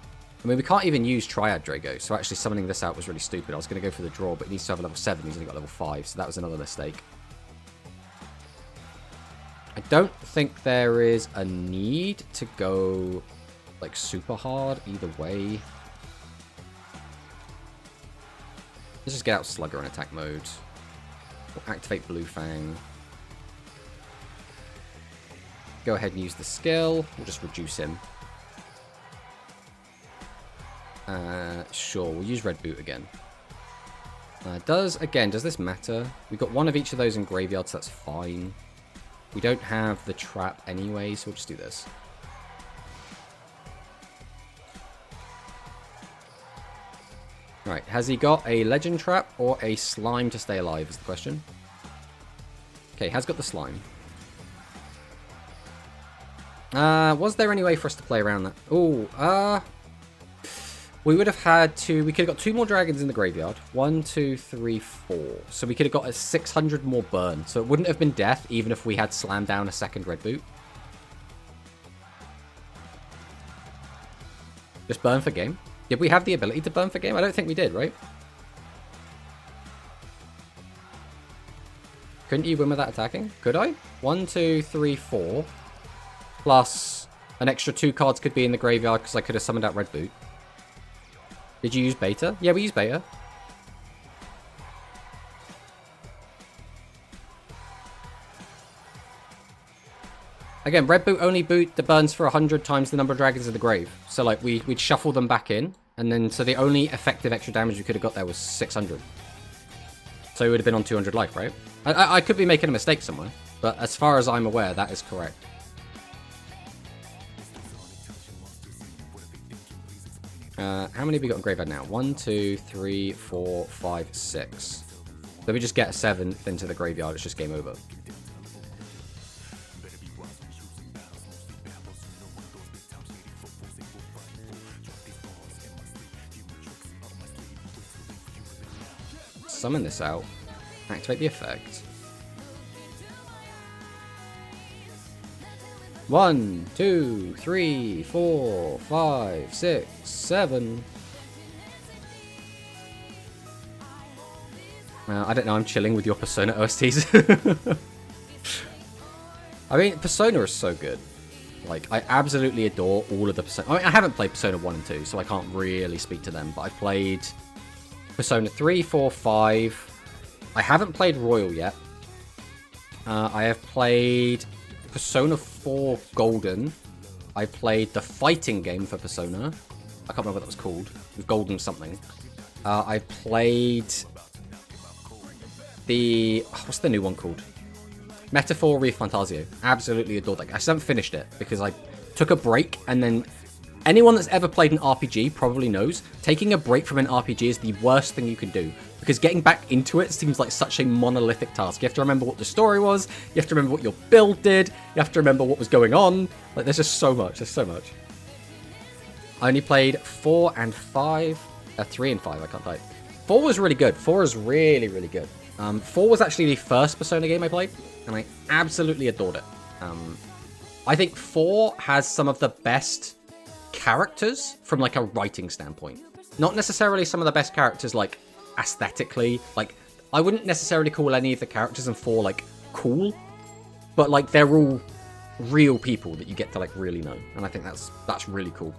can't even use Triad Drago, so actually summoning this out was really stupid. I was going to go for the draw, but he needs to have a level 7. He's only got level 5, so that was another mistake. I don't think there is a need to go like super hard either way. Let's just get out Slugger in attack mode. We'll activate Blue Fang. Go ahead and use the skill. We'll just reduce him. Sure, we'll use Red Boot again. Does this matter? We've got one of each of those in graveyard, so that's fine. We don't have the trap anyway, so we'll just do this. Right, has he got a legend trap or a slime to stay alive is the question. Okay, has got the slime. Was there any way for us to play around that? Oh, we would have had to... We could have got 2 more dragons in the graveyard. 1, 2, 3, 4. So we could have got a 600 more burn. So it wouldn't have been death, even if we had slammed down a second red boot. Just burn for game. Did we have the ability to burn for game? I don't think we did, right? Couldn't you win without attacking? Could I? 1, 2, 3, 4. Plus an extra 2 cards could be in the graveyard because I could have summoned out red boot. Did you use beta? Yeah, we used beta. Again, red boot only boot the burns for 100 times the number of dragons in the grave. So like we'd shuffle them back in, and then so the only effective extra damage we could have got there was 600. So it would have been on 200 life, right? I could be making a mistake somewhere, but as far as I'm aware, that is correct. How many have we got in graveyard now? 1, 2, 3, 4, 5, 6. So we just get a 7th into the graveyard, it's just game over. Summon this out. Activate the effect. 1, 2, 3, 4, 5, 6, 7. I don't know, I'm chilling with your Persona OSTs. I mean, Persona is so good. Like, I absolutely adore all of the Persona. I mean, I haven't played Persona 1 and 2, so I can't really speak to them, but I've played Persona 3, 4, 5. I haven't played Royal yet. I have played Persona 4 Golden. I played the fighting game for Persona. I can't remember what that was called. It was Golden something. I played the... what's the new one called? Metaphor ReFantasio. Absolutely adored that game. I still haven't finished it because I took a break, and then anyone that's ever played an RPG probably knows taking a break from an RPG is the worst thing you can do, because getting back into it seems like such a monolithic task. You have to remember what the story was, you have to remember what your build did, you have to remember what was going on. Like, there's just so much, there's so much. I only played 4 and 5, 3 and 5, I can't type. 4 was really good. 4 is really, really good. 4 was actually the first Persona game I played, and I absolutely adored it. I think 4 has some of the best characters from like a writing standpoint. Not necessarily some of the best characters like aesthetically. Like, I wouldn't necessarily call any of the characters in 4 like cool, but like they're all real people that you get to like really know, and I think that's really cool.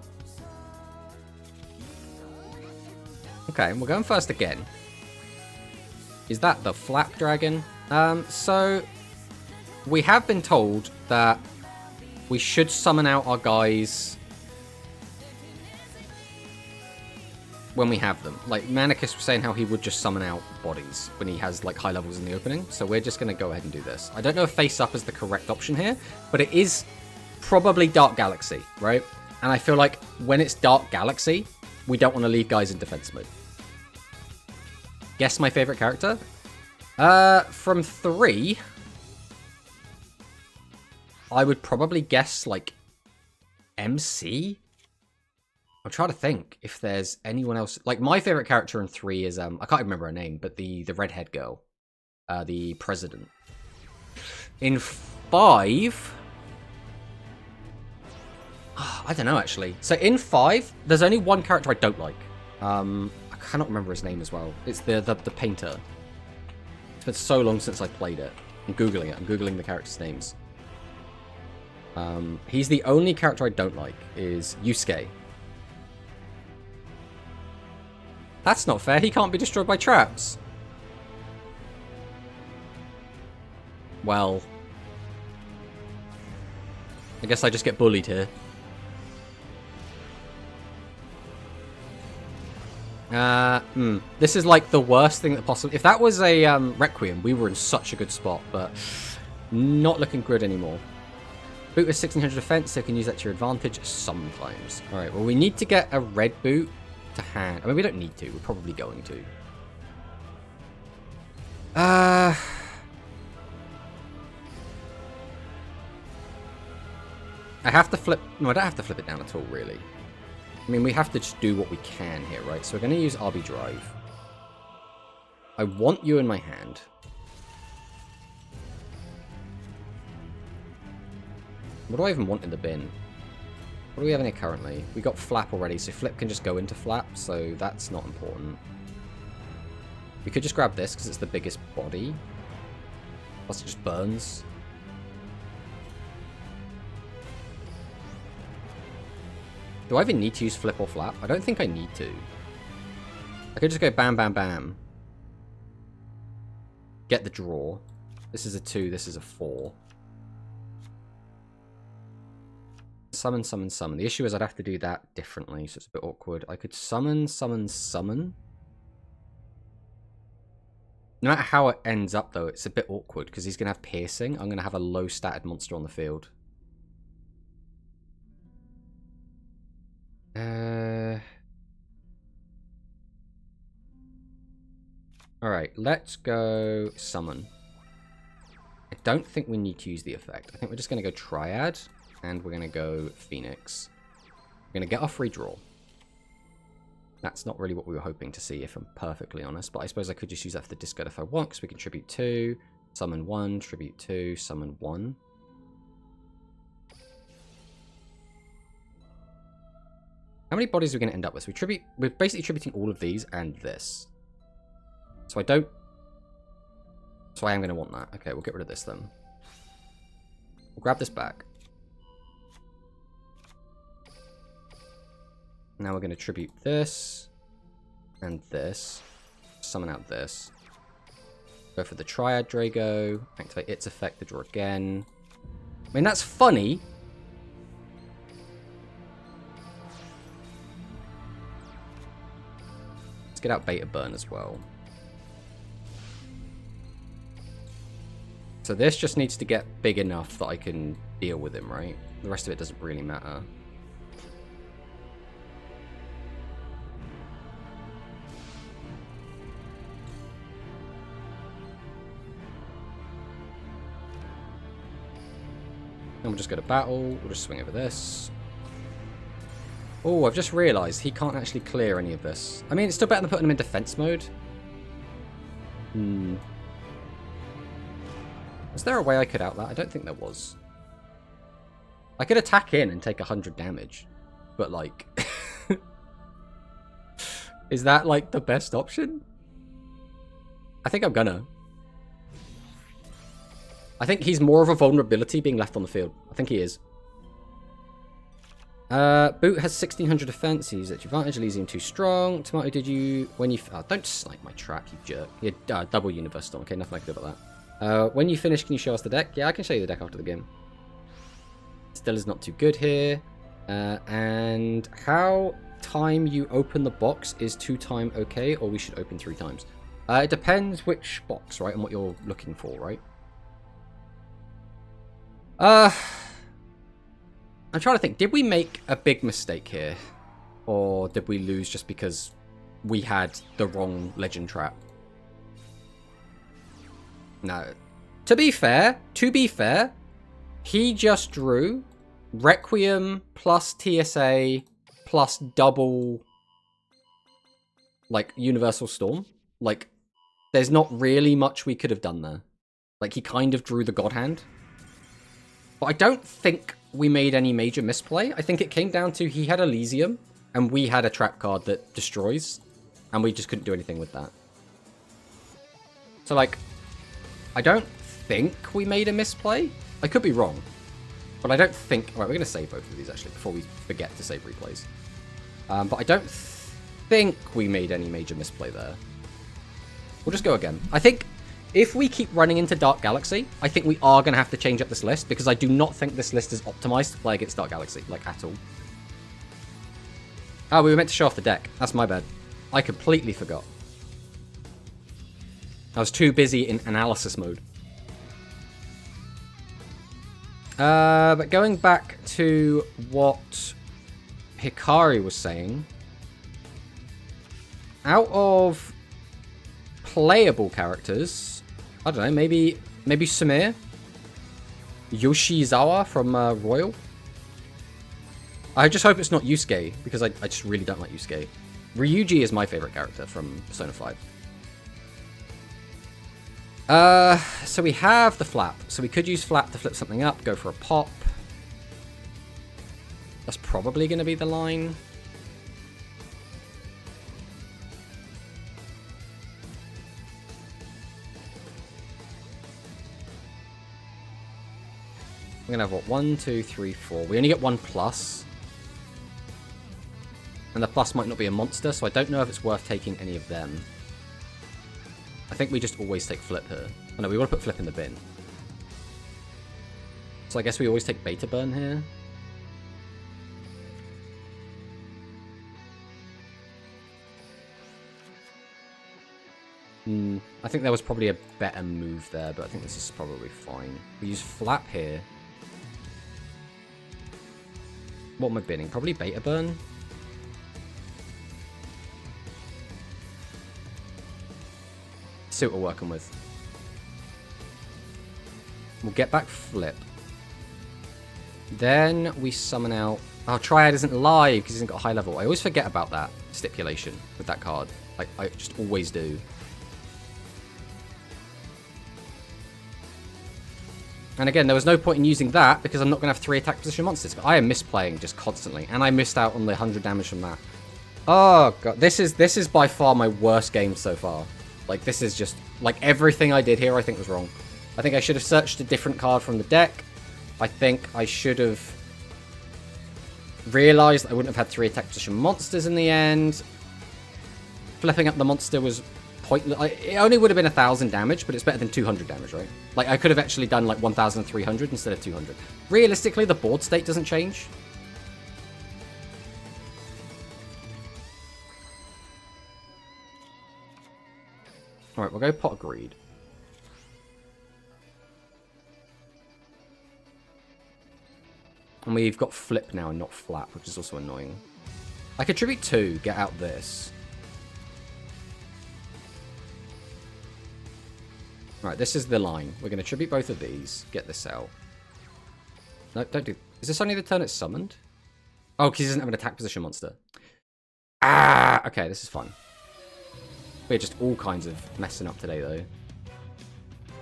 Okay, we're going first again. Is that the Flap Dragon? So we have been told that we should summon out our guys when we have them. Like, Manicus was saying how he would just summon out bodies when he has like high levels in the opening, so we're just going to go ahead and do this. I don't know if face up is the correct option here, but it is probably Dark Galaxy, right? And I feel like when it's Dark Galaxy, we don't want to leave guys in defense mode. Guess my favorite character? From 3, I would probably guess like MC. I'm trying to think if there's anyone else. Like, my favorite character in 3 is I can't remember her name, but the redhead girl, the president. In 5, I don't know actually. So in 5, there's only one character I don't like. I cannot remember his name as well. It's the painter. It's been so long since I played it. I'm googling it. I'm googling the characters' names. He's the only character I don't like. Is Yusuke. That's not fair. He can't be destroyed by traps. Well, I guess I just get bullied here. This is like the worst thing that possibly... If that was a Requiem, we were in such a good spot, but not looking good anymore. Boot with 1600 defense, so you can use that to your advantage sometimes. Alright, well, we need to get a red boot to hand. I mean, we don't need to. We're probably going to. I have to flip... No, I don't have to flip it down at all, really. I mean, we have to just do what we can here, right? So we're going to use RB Drive. I want you in my hand. What do I even want in the bin? What do we have in here currently? We got Flap already, so Flip can just go into Flap, so that's not important. We could just grab this, because it's the biggest body. Plus it just burns. Do I even need to use Flip or Flap? I don't think I need to. I could just go bam, bam, bam. Get the draw. This is a 2, this is a 4. Summon, summon, summon. The issue is I'd have to do that differently, so it's a bit awkward. I could summon, summon, summon. No matter how it ends up, though, it's a bit awkward, because he's going to have piercing. I'm going to have a low-statted monster on the field. Alright, let's go summon. I don't think we need to use the effect. I think we're just going to go Triad, and we're going to go Phoenix. We're going to get our free draw. That's not really what we were hoping to see, if I'm perfectly honest, but I suppose I could just use that for the discard if I want, because we can tribute 2, summon 1, tribute 2, summon 1. How many bodies are we going to end up with? So we're basically tributing all of these and this. So I don't... So I am going to want that. Okay, we'll get rid of this then. We'll grab this back. Now we're going to tribute this. And this. Summon out this. Go for the Triad Drago. Activate its effect to draw again. I mean, that's funny. Let's get out Beta Burn as well. So this just needs to get big enough that I can deal with him, right? The rest of it doesn't really matter. And we'll just go to battle. We'll just swing over this. Oh, I've just realised he can't actually clear any of this. I mean, it's still better than putting him in defense mode. Was there a way I could out that? I don't think there was. I could attack in and take 100 damage. But, like... is that, like, the best option? I think I'm gonna. I think he's more of a vulnerability being left on the field. I think he is. Boot has 1600 defense. He's at advantage. Elysium too strong. Tomato, did you... When you... Oh, don't snipe my trap, you jerk. Yeah, double Universe Storm. Okay, nothing I can do about that. When you finish, can you show us the deck? Yeah, I can show you the deck after the game. Still is not too good here. And how time you open the box is 2 time okay, or we should open 3 times? It depends which box, right, and what you're looking for, right? I'm trying to think. Did we make a big mistake here? Or did we lose just because we had the wrong legend trap? No. To be fair, he just drew Requiem plus TSA plus double, like, Universal Storm. Like, there's not really much we could have done there. Like, he kind of drew the God Hand. But I don't think we made any major misplay. I think it came down to he had Elysium, and we had a trap card that destroys, and we just couldn't do anything with that. So, like, I don't think we made a misplay. I could be wrong, but I don't think... Alright, we're going to save both of these, actually, before we forget to save replays. But I don't think we made any major misplay there. We'll just go again. I think... if we keep running into Dark Galaxy, I think we are going to have to change up this list, because I do not think this list is optimized to play against Dark Galaxy, like, at all. Oh, we were meant to show off the deck. That's my bad. I completely forgot. I was too busy in analysis mode. But going back to what Hikari was saying, out of playable characters... I don't know, maybe Samir? Yoshizawa from Royal? I just hope it's not Yusuke, because I just really don't like Yusuke. Ryuji is my favorite character from Persona 5. So we have the flap. So we could use flap to flip something up, go for a pop. That's probably going to be the line. We're going to have, what, 1, 2, 3, 4. We only get 1 plus. And the plus might not be a monster, so I don't know if it's worth taking any of them. I think we just always take flip here. Oh no, we want to put flip in the bin. So I guess we always take beta burn here. I think there was probably a better move there, but I think this is probably fine. We use flap here. What am I binning? Probably beta burn. See what we're working with. We'll get back flip. Then we summon out... Oh, Triad isn't live because he hasn't got a high level. I always forget about that stipulation with that card. Like, I just always do. And again, there was no point in using that because I'm not going to have 3 attack position monsters. I am misplaying just constantly, and I missed out on the 100 damage from that. Oh god, this is by far my worst game so far. Like, this is just... Like, everything I did here I think was wrong. I think I should have searched a different card from the deck. I think I should have realised I wouldn't have had 3 attack position monsters in the end. Flipping up the monster was pointless. It only would have been 1,000 damage, but it's better than 200 damage, right? Like, I could have actually done, like, 1,300 instead of 200. Realistically, the board state doesn't change. Alright, we'll go Pot of Greed. And we've got flip now and not flap, which is also annoying. I could tribute 2, get out this. Right, this is the line. We're going to tribute both of these, get this out. No, don't do... Is this only the turn it's summoned? Oh, because he doesn't have an attack position monster. Ah, okay, this is fun. We're just all kinds of messing up today, though.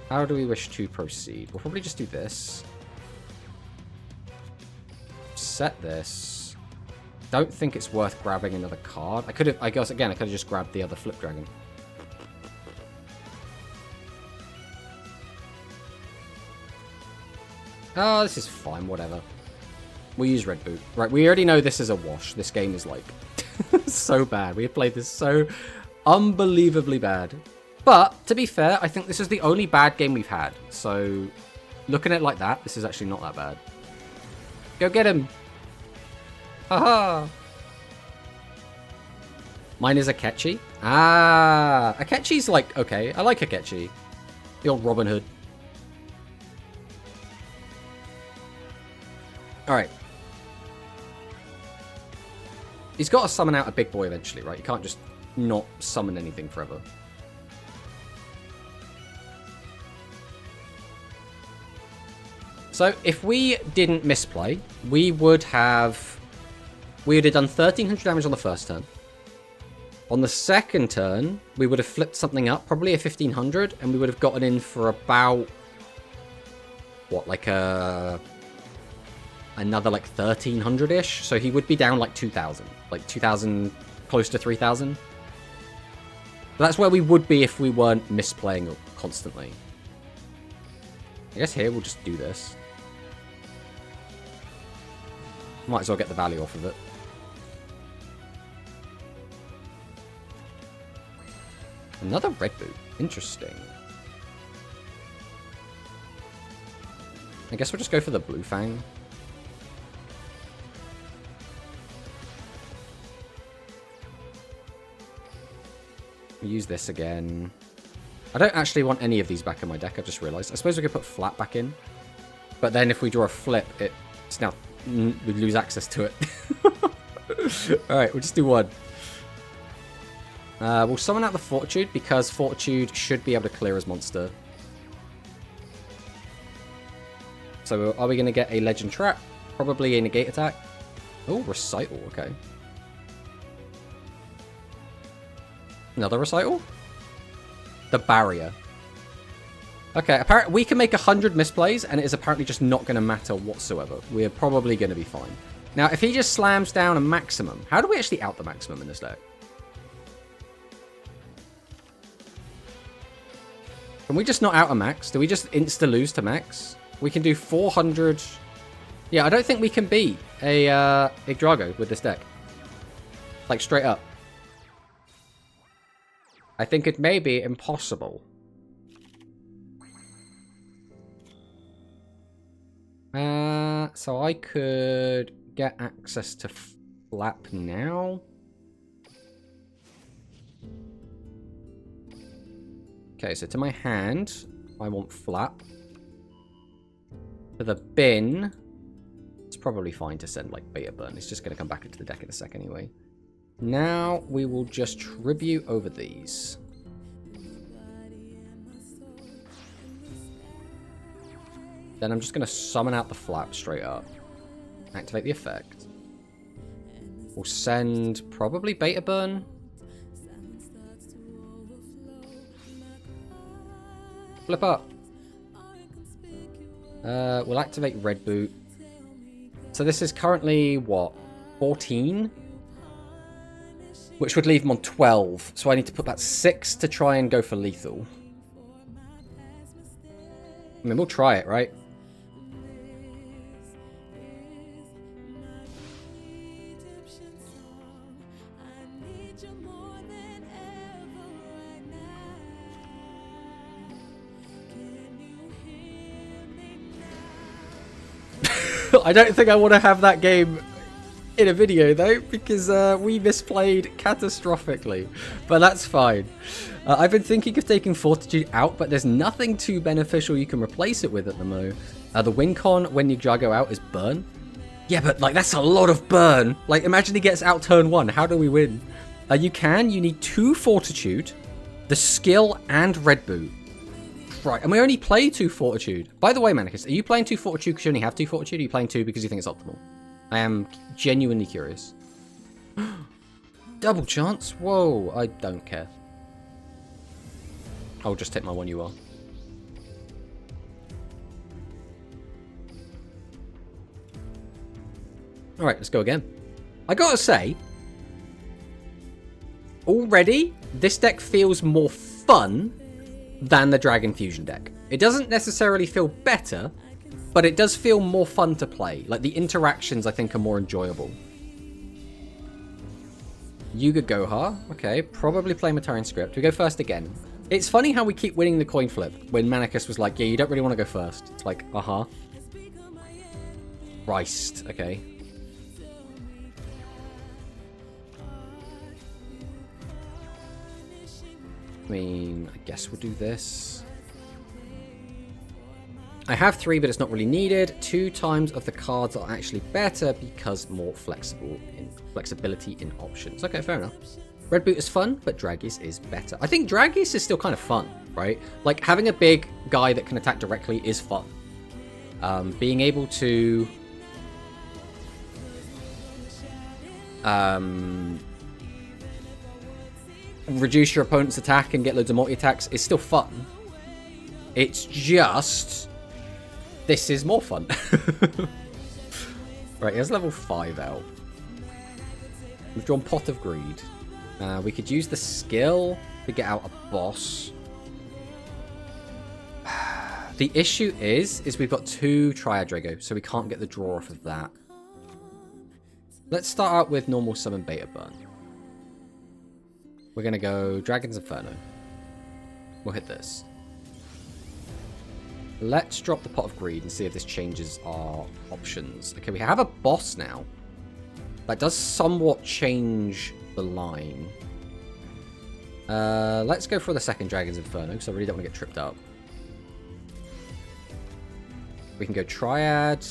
How do we wish to proceed? We'll probably just do this. Set this. Don't think it's worth grabbing another card. I guess, again, I could have just grabbed the other Flip Dragon. Oh, this is fine, whatever. We'll use Red Boot. Right, we already know this is a wash. This game is, like, so bad. We have played this so unbelievably bad. But, to be fair, I think this is the only bad game we've had. So, looking at it like that, this is actually not that bad. Go get him! Haha! Mine is Akechi. Ah! Akechi's like, okay. I like Akechi. The old Robin Hood. Alright. He's got to summon out a big boy eventually, right? You can't just not summon anything forever. So, if we didn't misplay, we would have done 1300 damage on the first turn. On the second turn, we would have flipped something up, probably a 1500, and we would have gotten in for about, what, like another like 1300-ish? So he would be down like 2000. Like 2000, close to 3000. That's where we would be if we weren't misplaying constantly. I guess here we'll just do this. Might as well get the value off of it. Another Red Boot. Interesting. I guess we'll just go for the Blue Fang. We'll use this again. I don't actually want any of these back in my deck, I've just realised. I suppose we could put Flat back in. But then if we draw a flip, it's now... we lose access to it. Alright, we'll just do one. We'll summon out the Fortitude, because Fortitude should be able to clear his monster. So are we going to get a Legend Trap? Probably a Negate attack. Oh, Recital, okay. Another Recital? The Barrier. Okay, apparently we can make 100 misplays, and it is apparently just not going to matter whatsoever. We're probably going to be fine. Now, if he just slams down a maximum, how do we actually out the maximum in this deck? Can we just not out a max? Do we just insta-lose to max? We can do 400... Yeah, I don't think we can beat a Yggdrago with this deck. Like, straight up. I think it may be impossible. So I could get access to Flap now. Okay, so to my hand, I want Flap. For the bin, it's probably fine to send like Beta Burn. It's just going to come back into the deck in a sec anyway. Now we will just tribute over these. Then I'm just going to summon out the Flap straight up. Activate the effect. We'll send probably Beta Burn. Flip up. We'll activate Red Boot. So this is currently, what, 14? Which would leave him on 12. So I need to put that 6 to try and go for lethal. I mean, we'll try it, right? I don't think I want to have that game in a video though, because we misplayed catastrophically, but that's fine. I've been thinking of taking Fortitude out, but there's nothing too beneficial you can replace it with at the moment. The win con when Yggdrago out is burn. Yeah, but like that's a lot of burn. Like imagine he gets out turn 1. How do we win? You need 2 Fortitude, the skill, and Red Boot. Right, and we only play 2 Fortitude. By the way, Manicus, are you playing 2 Fortitude because you only have 2 Fortitude, or are you playing 2 because you think it's optimal? I am genuinely curious. Double chance? Whoa, I don't care. I'll just take my 1 UR. Alright, let's go again. I gotta say, already, this deck feels more fun than the Dragon Fusion deck. It doesn't necessarily feel better, but it does feel more fun to play. Like, the interactions, I think, are more enjoyable. Yuga Gohar. Okay, probably play Matarian Script. We go first again. It's funny how we keep winning the coin flip when Manicus was like, yeah, you don't really want to go first. It's like, uh-huh. Christ. Okay. I mean, I guess we'll do this. I have 3, but it's not really needed. 2 times of the cards are actually better because more flexibility in options. Okay, fair enough. Red Boot is fun, but Dragis is better. I think Dragis is still kind of fun, right? Like, having a big guy that can attack directly is fun. Being able to... reduce your opponent's attack and get loads of multi-attacks is still fun. It's just... this is more fun. Right, here's level 5 out. We've drawn Pot of Greed. We could use the skill to get out a boss. The issue is we've got 2 Triad Drago, so we can't get the draw off of that. Let's start out with normal summon Beta Burn. We're going to go Dragon's Inferno. We'll hit this. Let's drop the Pot of Greed and see if this changes our options. Okay, we have a boss now. That does somewhat change the line. Let's go for the second Dragon's Inferno, because I really don't want to get tripped up. We can go Triad.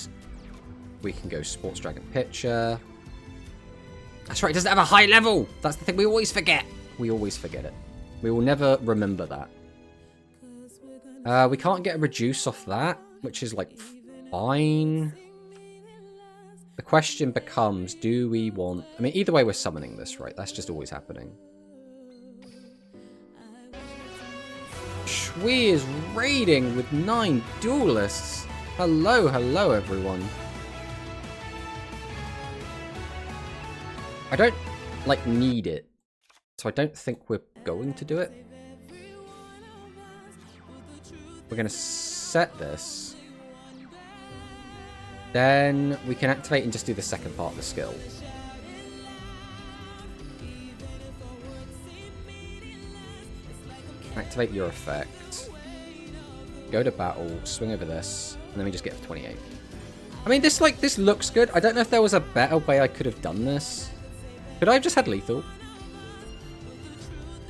We can go Sports Dragon Pitcher. That's right, it doesn't have a high level! That's the thing we always forget. We always forget it. We will never remember that. We can't get a reduce off that, which is, like, fine. The question becomes, do we want... I mean, either way, we're summoning this, right? That's just always happening. Shui is raiding with 9 duelists. Hello, hello, everyone. I don't, like, need it. So I don't think we're going to do it. We're going to set this. Then we can activate and just do the second part of the skill. Activate your effect. Go to battle, swing over this, and then we just get to 28. I mean, this looks good. I don't know if there was a better way I could have done this. Could I have just had lethal?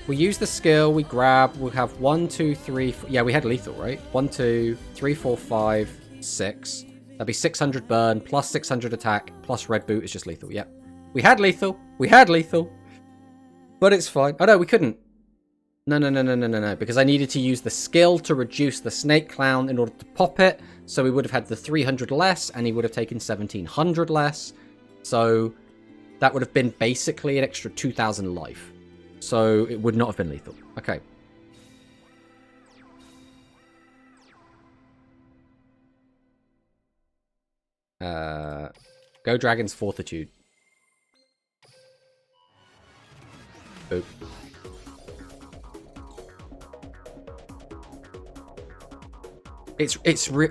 We use the skill, we grab, we'll have 1, 2, 3, 4, yeah, we had lethal, right? 1, 2, 3, 4, 5, 6. That'd be 600 burn, plus 600 attack, plus red boot is just lethal, yep. We had lethal, but it's fine. Oh no, we couldn't. No, because I needed to use the skill to reduce the snake clown in order to pop it, so we would have had the 300 less, and he would have taken 1700 less, so that would have been basically an extra 2000 life. So it would not have been lethal. Okay. Go Dragon's Fortitude. Boop.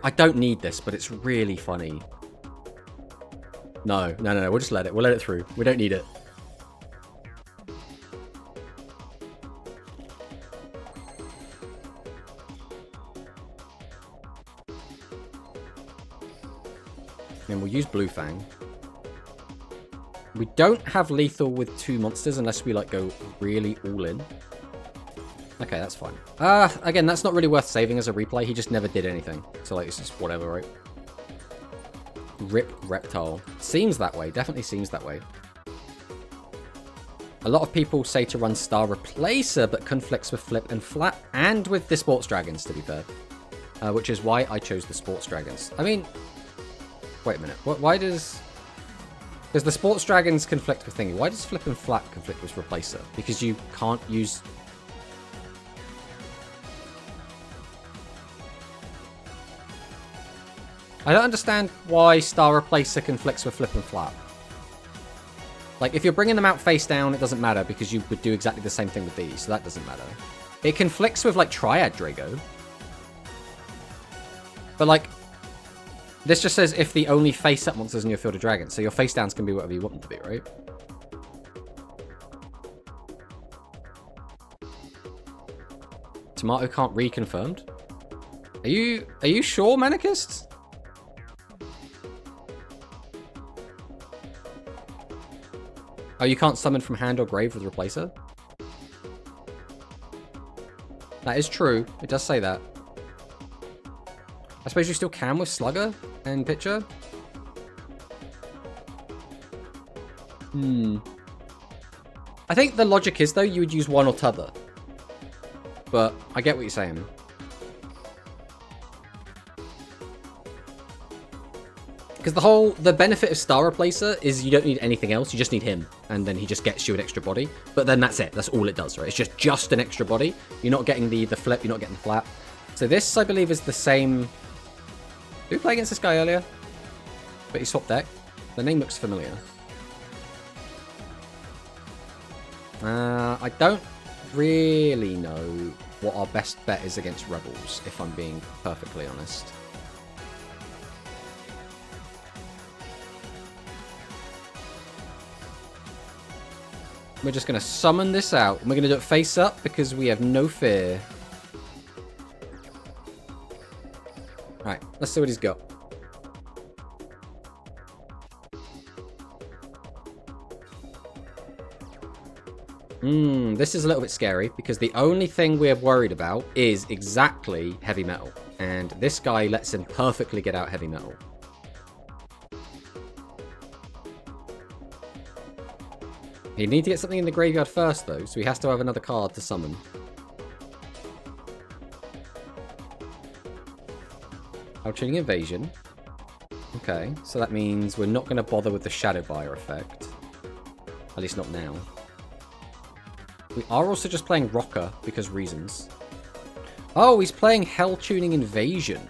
I don't need this, but it's really funny. No. We'll just let it. We'll let it through. We don't need it. And we'll use Blue Fang. We don't have lethal with 2 monsters unless we like go really all in. Okay, that's fine. Again, that's not really worth saving as a replay. He just never did anything. So like, it's just whatever, right? Rip Reptile. Seems that way. Definitely seems that way. A lot of people say to run Star Replacer, but conflicts with Flip and Flat and with the Sports Dragons, to be fair. Which is why I chose the Sports Dragons. I mean... Wait a minute. Why does... Because the sports dragons conflict with thingy. Why does flip and flap conflict with replacer? Because you can't use... I don't understand why star replacer conflicts with flip and flap. Like, if you're bringing them out face down, it doesn't matter because you would do exactly the same thing with these, so that doesn't matter. It conflicts with, like, Triad Drago. But, like, this just says if the only face-up monsters in your field of dragons, so your face downs can be whatever you want them to be, right? Tomato can't reconfirmed. Are you sure, Manicist? Oh, you can't summon from hand or grave with Replacer? That is true. It does say that. I suppose you still can with Slugger and Pitcher? I think the logic is, though, you would use one or t'other. But I get what you're saying. Because the benefit of Star Replacer is you don't need anything else, you just need him. And then he just gets you an extra body. But then that's it, that's all it does, right? It's just an extra body. You're not getting the flip, you're not getting the flap. So this, I believe, is the same... Did we play against this guy earlier? But he swapped deck. The name looks familiar. I don't really know what our best bet is against Rebels, if I'm being perfectly honest. We're just going to summon this out. And we're going to do it face up because we have no fear. Right, let's see what he's got. This is a little bit scary because the only thing we're worried about is exactly heavy metal. And this guy lets him perfectly get out heavy metal. You need to get something in the graveyard first, though, so he has to have another card to summon. Outrunning Invasion. Okay, so that means we're not going to bother with the Shadow Buyer effect. At least not now. We are also just playing Rocker, because reasons. Oh, he's playing Hell Tuning Invasion.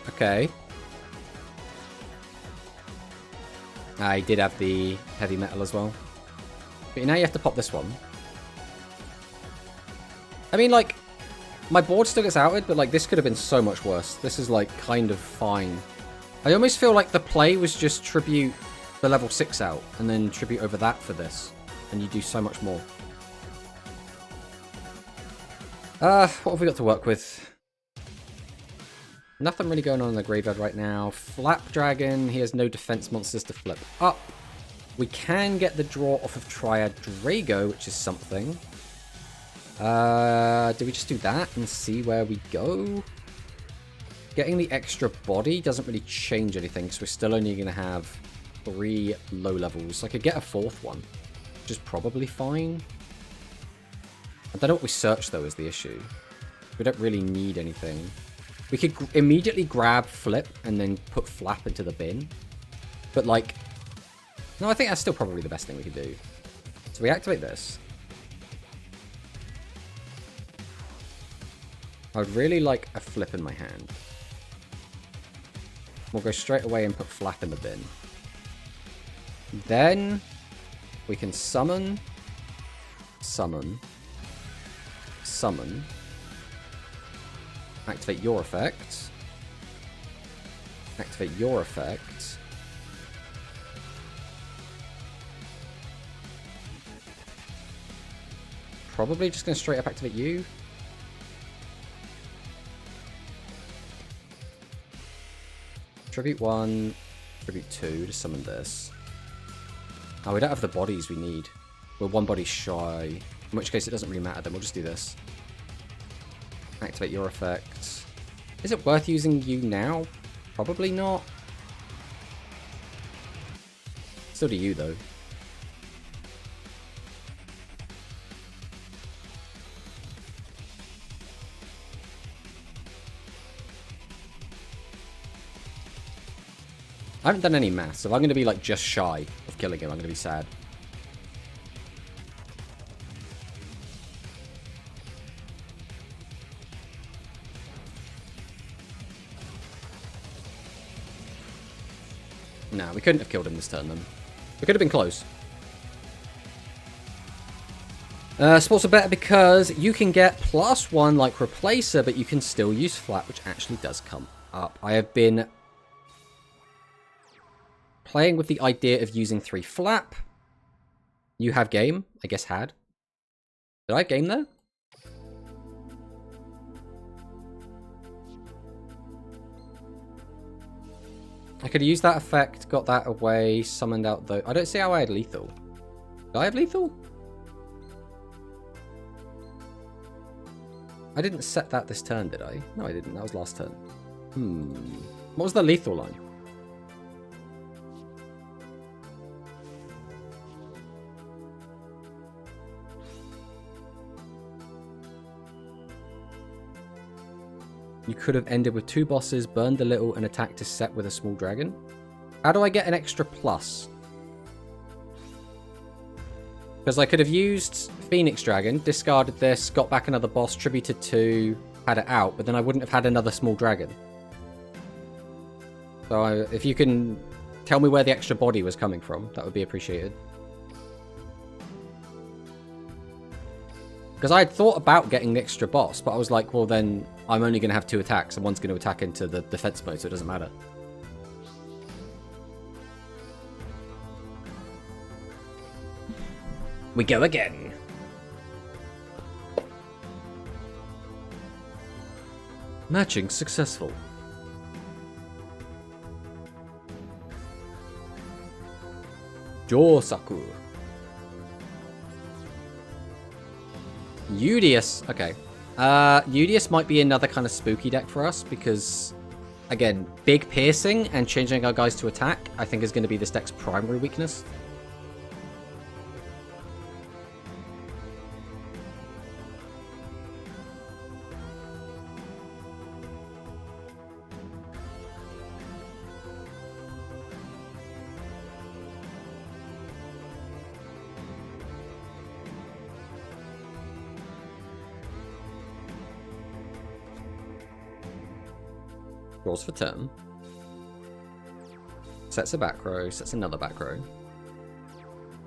Okay. I did have the heavy metal as well. But now you have to pop this one. I mean, like, my board still gets outed, but, like, this could have been so much worse. This is, like, kind of fine. I almost feel like the play was just tribute the level 6 out, and then tribute over that for this. And you do so much more. What have we got to work with? Nothing really going on in the graveyard right now. Flap Dragon, he has no defense monsters to flip up. We can get the draw off of Triad Drago, which is something. Do we just do that and see where we go? Getting the extra body doesn't really change anything, so we're still only going to have 3 low levels. I could get a 4th one, which is probably fine. I don't know what we search, though, is the issue. We don't really need anything. We could immediately grab Flip and then put Flap into the bin. But, like... No, I think that's still probably the best thing we could do. So we activate this. I would really like a Flip in my hand. We'll go straight away and put Flap in the bin. Then we can summon, summon, summon, activate your effect, activate your effect, probably just going to straight up activate you. Tribute 1, Tribute 2 to summon this. Oh, we don't have the bodies we need. We're 1 body shy. In which case it doesn't really matter, then we'll just do this. Activate your effect. Is it worth using you now? Probably not. Still do you, though. I haven't done any maths, so if I'm going to be like just shy of killing him, I'm going to be sad. Nah, we couldn't have killed him this turn, then. We could have been close. Sports are better because you can get +1 like Replacer, but you can still use Flat, which actually does come up. I have been playing with the idea of using 3 Flap. You have game. I guess had. Did I have game there? I could have used that effect, got that away, summoned out though. I don't see how I had lethal. Did I have lethal? I didn't set that this turn, did I? No, I didn't. That was last turn. What was the lethal line? You could have ended with 2 bosses, burned a little, and attacked to set with a small dragon. How do I get an extra plus? Because I could have used Phoenix Dragon, discarded this, got back another boss, tributed 2, had it out, but then I wouldn't have had another small dragon. So if you can tell me where the extra body was coming from, that would be appreciated. Because I had thought about getting the extra boss, but I was like, well then, I'm only going to have 2 attacks, and one's going to attack into the defense mode, so it doesn't matter. We go again. Matching successful. Josaku. Udius. Okay. Udius might be another kind of spooky deck for us because, again, big piercing and changing our guys to attack, I think is going to be this deck's primary weakness. Draws for turn. Sets a back row. Sets another back row.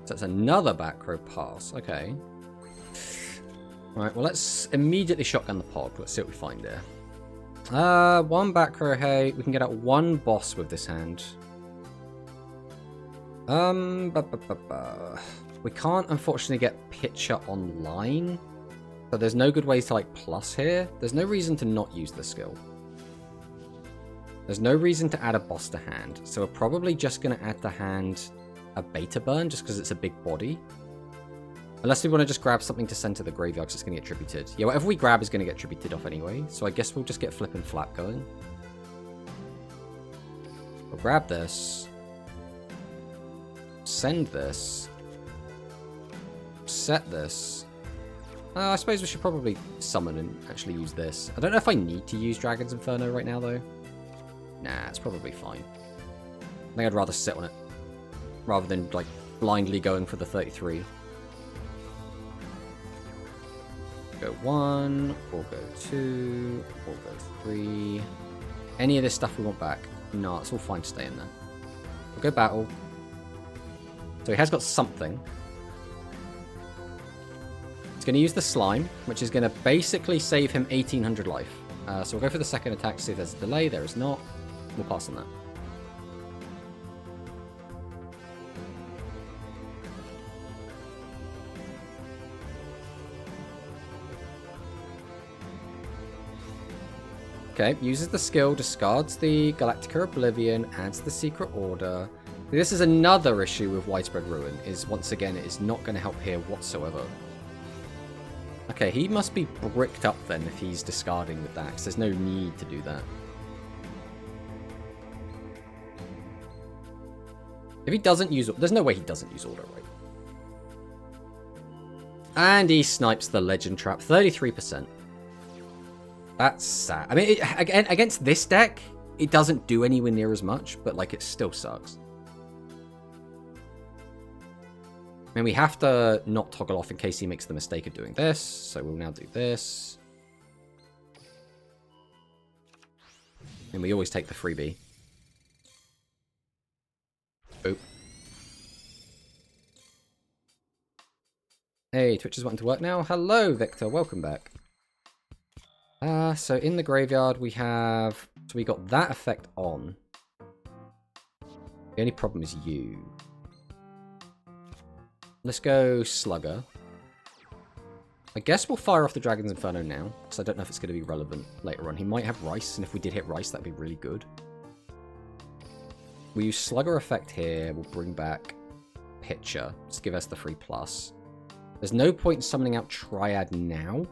Sets another back row pass. Okay. Alright, well let's immediately shotgun the pod. Let's see what we find there. 1 back row, hey. We can get out 1 boss with this hand. We can't unfortunately get Pitcher online. So there's no good ways to like plus here. There's no reason to not use the skill. There's no reason to add a boss to hand, so we're probably just going to add to hand a beta burn, just because it's a big body. Unless we want to just grab something to send to the graveyard, because it's going to get tributed. Yeah, whatever we grab is going to get tributed off anyway, so I guess we'll just get Flip and Flap going. We'll grab this. Send this. Set this. I suppose we should probably summon and actually use this. I don't know if I need to use Dragon's Inferno right now, though. Nah, it's probably fine. I think I'd rather sit on it rather than like blindly going for the 33. Go 1, or go 2, or go 3. Any of this stuff we want back? No, it's all fine to stay in there. We'll go battle. So he has got something. He's going to use the slime, which is going to basically save him 1800 life. So we'll go for the second attack to see if there's a delay. There is not. We'll pass on that. Okay, uses the skill, discards the Galactica Oblivion, adds the Secret Order. This is another issue with Widespread Ruin, is once again it is not going to help here whatsoever. Okay, he must be bricked up then if he's discarding with that, because there's no need to do that. If he doesn't use... There's no way he doesn't use Order, right? And he snipes the Legend Trap. 33%. That's sad. I mean, again, against this deck, it doesn't do anywhere near as much, but like it still sucks. And we have to not toggle off in case he makes the mistake of doing this. So we'll now do this. And we always take the freebie. Boop. Hey, Twitch is wanting to work now. Hello, Victor. Welcome back. So in the graveyard we have... So we got that effect on. The only problem is you. Let's go Slugger. I guess we'll fire off the Dragon's Inferno now, because I don't know if it's going to be relevant later on. He might have Rice, and if we did hit Rice, that'd be really good. We'll use Slugger effect here. We'll bring back Pitcher. Just give us the 3+. There's no point in summoning out Triad now.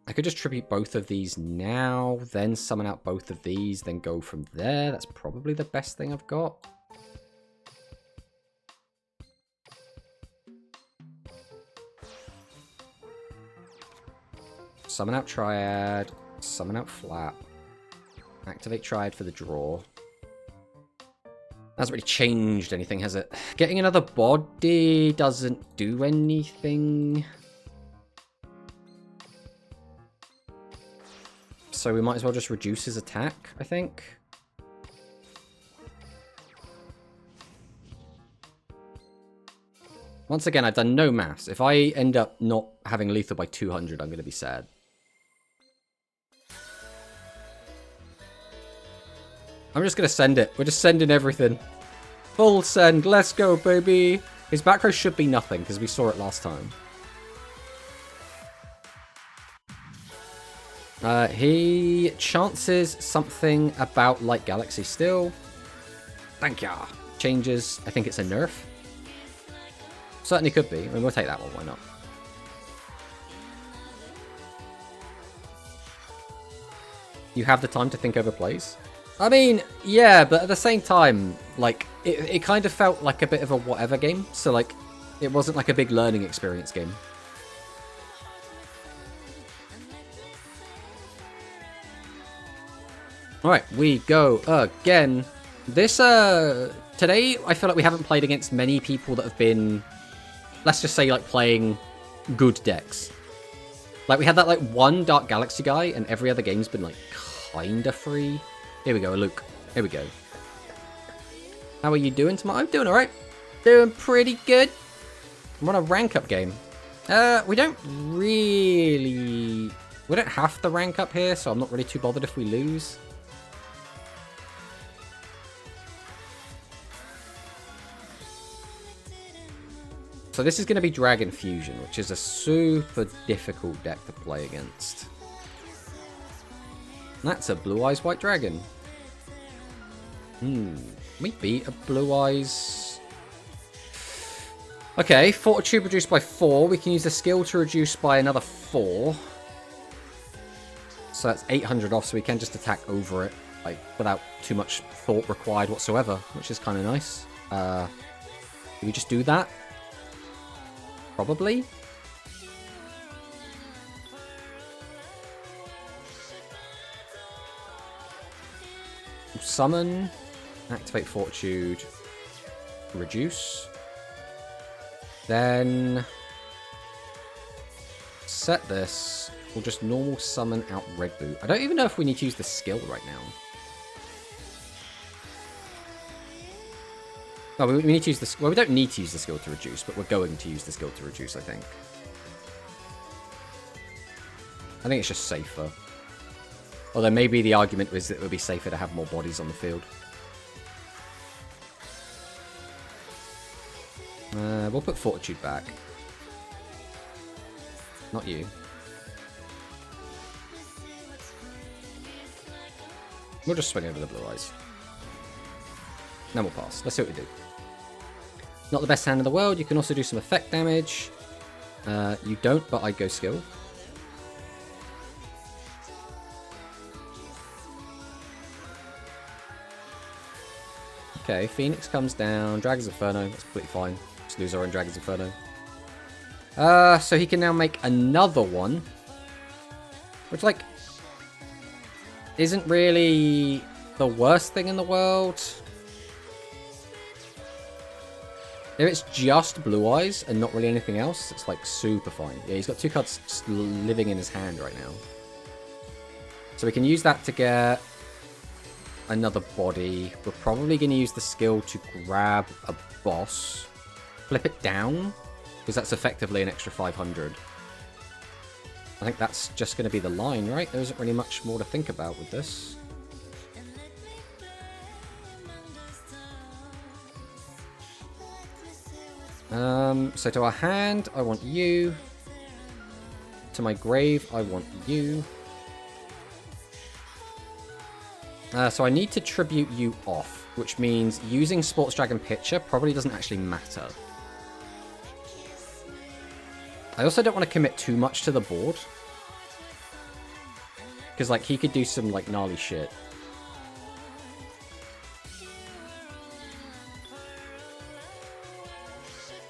I could just tribute both of these now, then summon out both of these, then go from there. That's probably the best thing I've got. Summon out Triad, summon out Flap, activate Triad for the draw. Hasn't really changed anything, has it? Getting another body doesn't do anything. So we might as well just reduce his attack, I think. Once again, I've done no maths. If I end up not having lethal by 200, I'm going to be sad. I'm just going to send it. We're just sending everything. Full send. Let's go, baby. His back row should be nothing, because we saw it last time. He chances something about Light Galaxy still. Thank ya. Changes. I think it's a nerf. Certainly could be. I mean, we'll take that one. Why not? You have the time to think over plays? I mean, yeah, but at the same time, like, it kind of felt like a bit of a whatever game. So, like, it wasn't like a big learning experience game. Alright, we go again. This, today, I feel like we haven't played against many people that have been, let's just say, like, playing good decks. Like, we had that, like, one Dark Galaxy guy, and every other game's been, like, kinda free. Here we go, Luke. Here we go. How are you doing tomorrow? I'm doing alright. Doing pretty good. I'm on a rank up game. We don't really... We don't have to rank up here, so I'm not really too bothered if we lose. So this is going to be Dragon Fusion, which is a super difficult deck to play against. That's a Blue Eyes White Dragon. We beat a Blue Eyes... Okay, Fortitude reduced by 4. We can use the skill to reduce by another 4. So that's 800 off, so we can just attack over it, like, without too much thought required whatsoever, which is kind of nice. Do we just do that? Probably. Summon, activate Fortitude, reduce. Then set this. We'll just normal summon out Red Boot. I don't even know if we need to use the skill right now. No, we need to use the... Well, we don't need to use the skill to reduce, but we're going to use the skill to reduce, I think. I think it's just safer. Although maybe the argument was that it would be safer to have more bodies on the field. We'll put Fortitude back. Not you. We'll just swing over the Blue Eyes. Then we'll pass. Let's see what we do. Not the best hand in the world. You can also do some effect damage. You don't, but I go skill. Okay, Phoenix comes down. Dragon's Inferno. That's completely fine. Just lose our own Dragon's Inferno. So he can now make another one. Which, like, isn't really the worst thing in the world. If it's just Blue Eyes and not really anything else, it's, like, super fine. Yeah, he's got 2 cards just living in his hand right now. So we can use that to get another body. We're probably going to use the skill to grab a boss. Flip it down, because that's effectively an extra 500. I think that's just going to be the line, right? There isn't really much more to think about with this. So to our hand, I want you. To my grave, I want you. So I need to tribute you off, which means using Sports Dragon Pitcher probably doesn't actually matter. I also don't want to commit too much to the board. Because, like, he could do some, like, gnarly shit.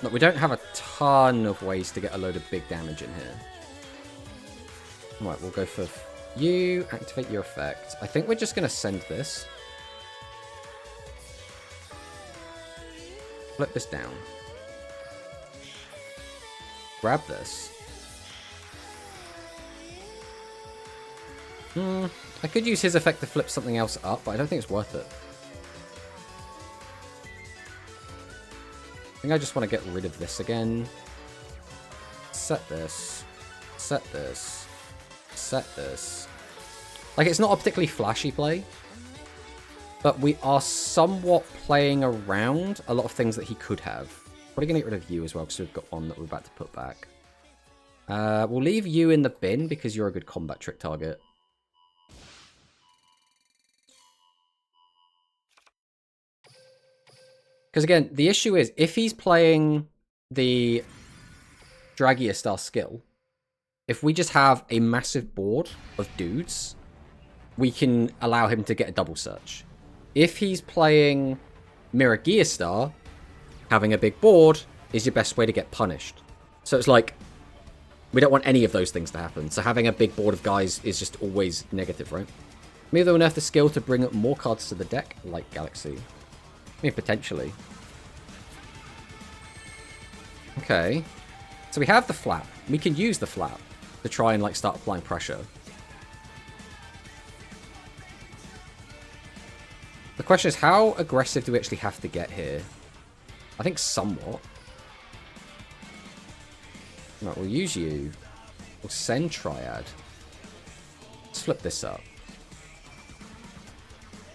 Look, we don't have a ton of ways to get a load of big damage in here. Right, we'll go for you. Activate your effect. I think we're just going to send this. Flip this down. Grab this. I could use his effect to flip something else up, but I don't think it's worth it. I think I just want to get rid of this again. Set this. Set this. Set this. Like, it's not a particularly flashy play, but we are somewhat playing around a lot of things that he could have. Probably going to get rid of you as well, because we've got one that we're about to put back. We'll leave you in the bin, because you're a good combat trick target. Because again, the issue is, if he's playing the Dragia Star skill, if we just have a massive board of dudes, we can allow him to get a double search. If he's playing Mirror Gear Star, having a big board is your best way to get punished. So it's like, we don't want any of those things to happen. So having a big board of guys is just always negative, right? Maybe they'll nerf the skill to bring up more cards to the deck, like Galaxy. I mean, potentially. Okay. So we have the flap. We can use the flap to try and, like, start applying pressure. The question is, how aggressive do we actually have to get here? I think somewhat. Right, we'll use you. We'll send Triad. Let's flip this up.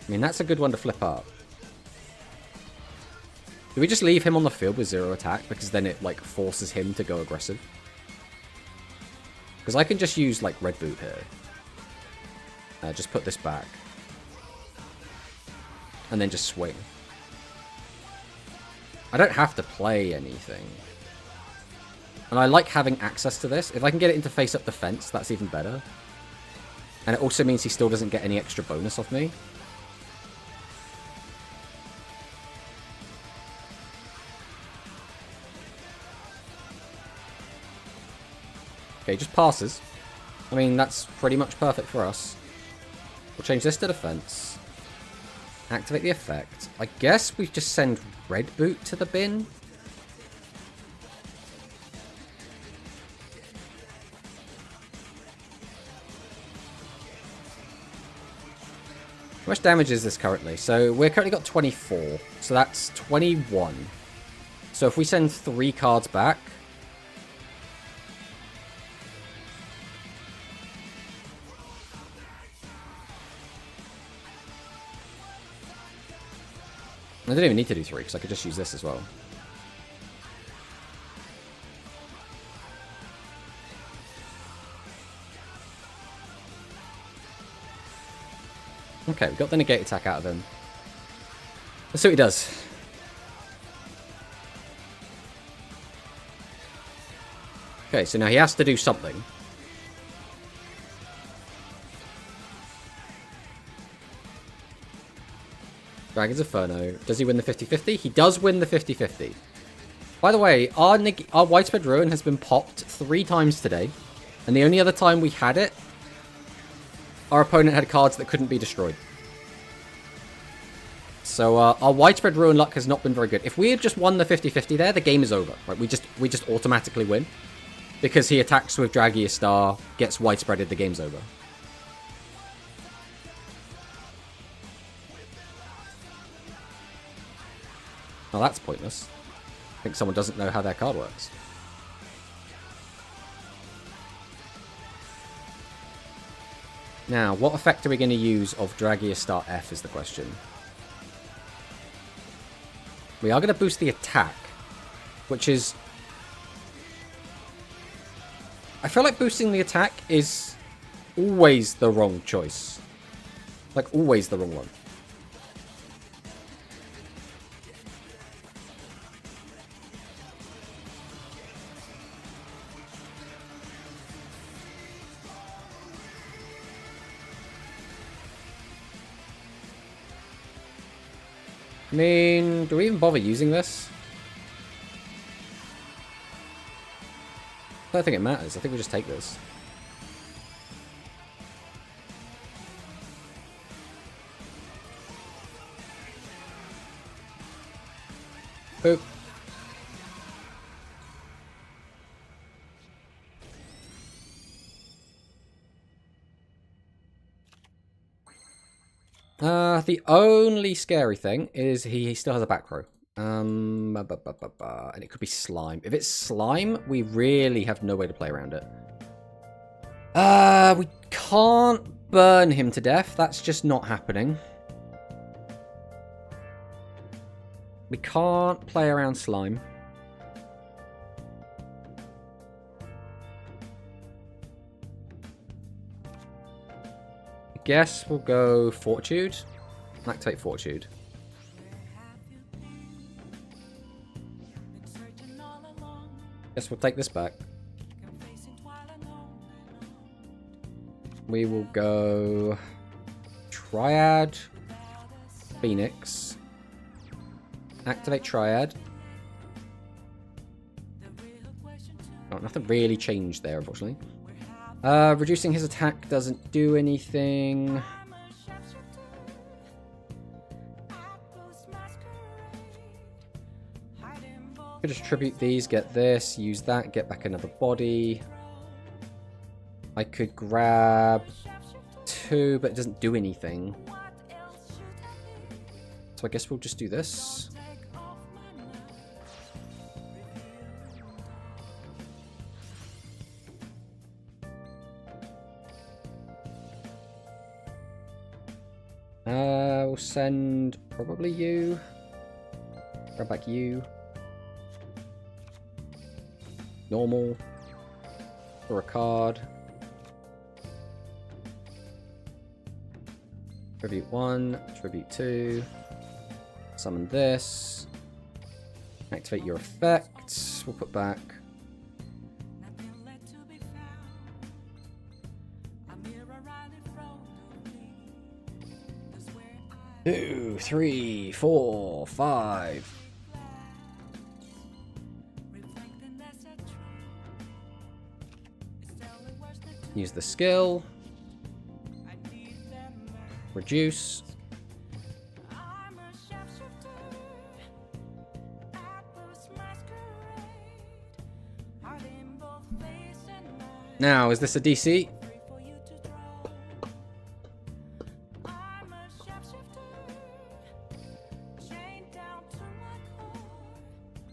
I mean, that's a good one to flip up. Do we just leave him on the field with 0 attack? Because then it, like, forces him to go aggressive. Because I can just use, like, Red Boot here. Just put this back. And then just swing. I don't have to play anything. And I like having access to this. If I can get it into face-up defense, that's even better. And it also means he still doesn't get any extra bonus off me. Okay, just passes. I mean, that's pretty much perfect for us. We'll change this to defense. Activate the effect. I guess we just send Red Boot to the bin. How much damage is this currently? So we're currently got 24. So that's 21. So if we send 3 cards back... I don't even need to do 3, because I could just use this as well. Okay, we got the negate attack out of him. Let's see what he does. Okay, so now he has to do something. Dragon's Inferno. Does he win the 50-50? He does win the 50-50. By the way, our Widespread Ruin has been popped 3 times today. And the only other time we had it, our opponent had cards that couldn't be destroyed. So our Widespread Ruin luck has not been very good. If we had just won the 50-50 there, the game is over. Right? We just automatically win. Because he attacks with Dragia Star, gets Widespreaded, the game's over. Well, that's pointless. I think someone doesn't know how their card works. Now, what effect are we going to use of Dragia Star F is the question. We are going to boost the attack, which is... I feel like boosting the attack is always the wrong choice. Like, always the wrong one. I mean, do we even bother using this? I don't think it matters. I think we just take this. Boop. The only scary thing is he still has a back row. And it could be slime. If it's slime, we really have no way to play around it. We can't burn him to death. That's just not happening. We can't play around slime. I guess we'll go Fortitude. Activate Fortitude. Guess we'll take this back. We will go Triad, Phoenix, activate Triad. Oh, nothing really changed there, unfortunately. Reducing his attack doesn't do anything. Could just tribute these, get this, use that, get back another body. I could grab 2, but it doesn't do anything. So I guess we'll just do this. We'll send probably you. Grab back you. Normal. Or a card. Tribute 1, tribute 2. Summon this. Activate your effects. We'll put back. 2, 3, 4, 5. Use the skill. Reduce. Now, is this a DC?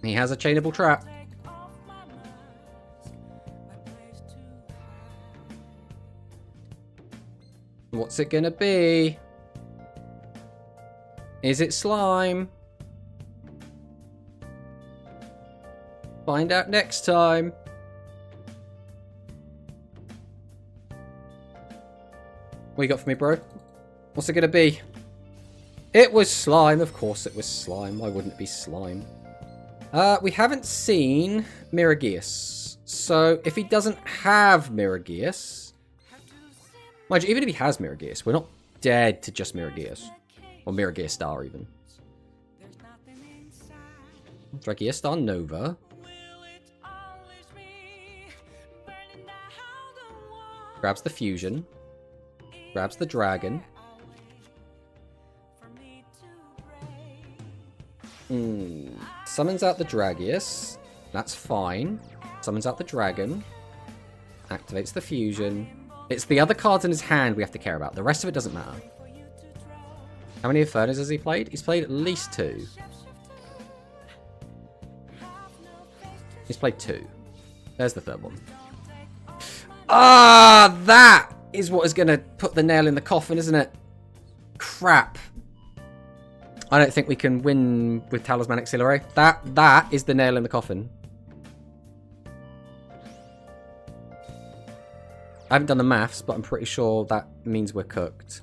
He has a chainable trap. What's it gonna be? Is it slime? Find out next time. What you got for me, bro? What's it gonna be? It was slime. Of course it was slime. Why wouldn't it be slime? We haven't seen Mirageus. So if he doesn't have Mirageus... Mind you, even if he has Mirageus, we're not dead to just Mirageus. Or Mirageus Star, even. Dragiostar Nova. Grabs the fusion. Grabs the dragon. Summons out the Dragius. That's fine. Summons out the dragon. Activates the fusion. It's the other cards in his hand we have to care about. The rest of it doesn't matter. How many Infernos has he played? He's played at least 2. He's played 2. There's the third one. Ah, that is what is going to put the nail in the coffin, isn't it? Crap. I don't think we can win with Talismanic Sealer. That is the nail in the coffin. I haven't done the maths, but I'm pretty sure that means we're cooked.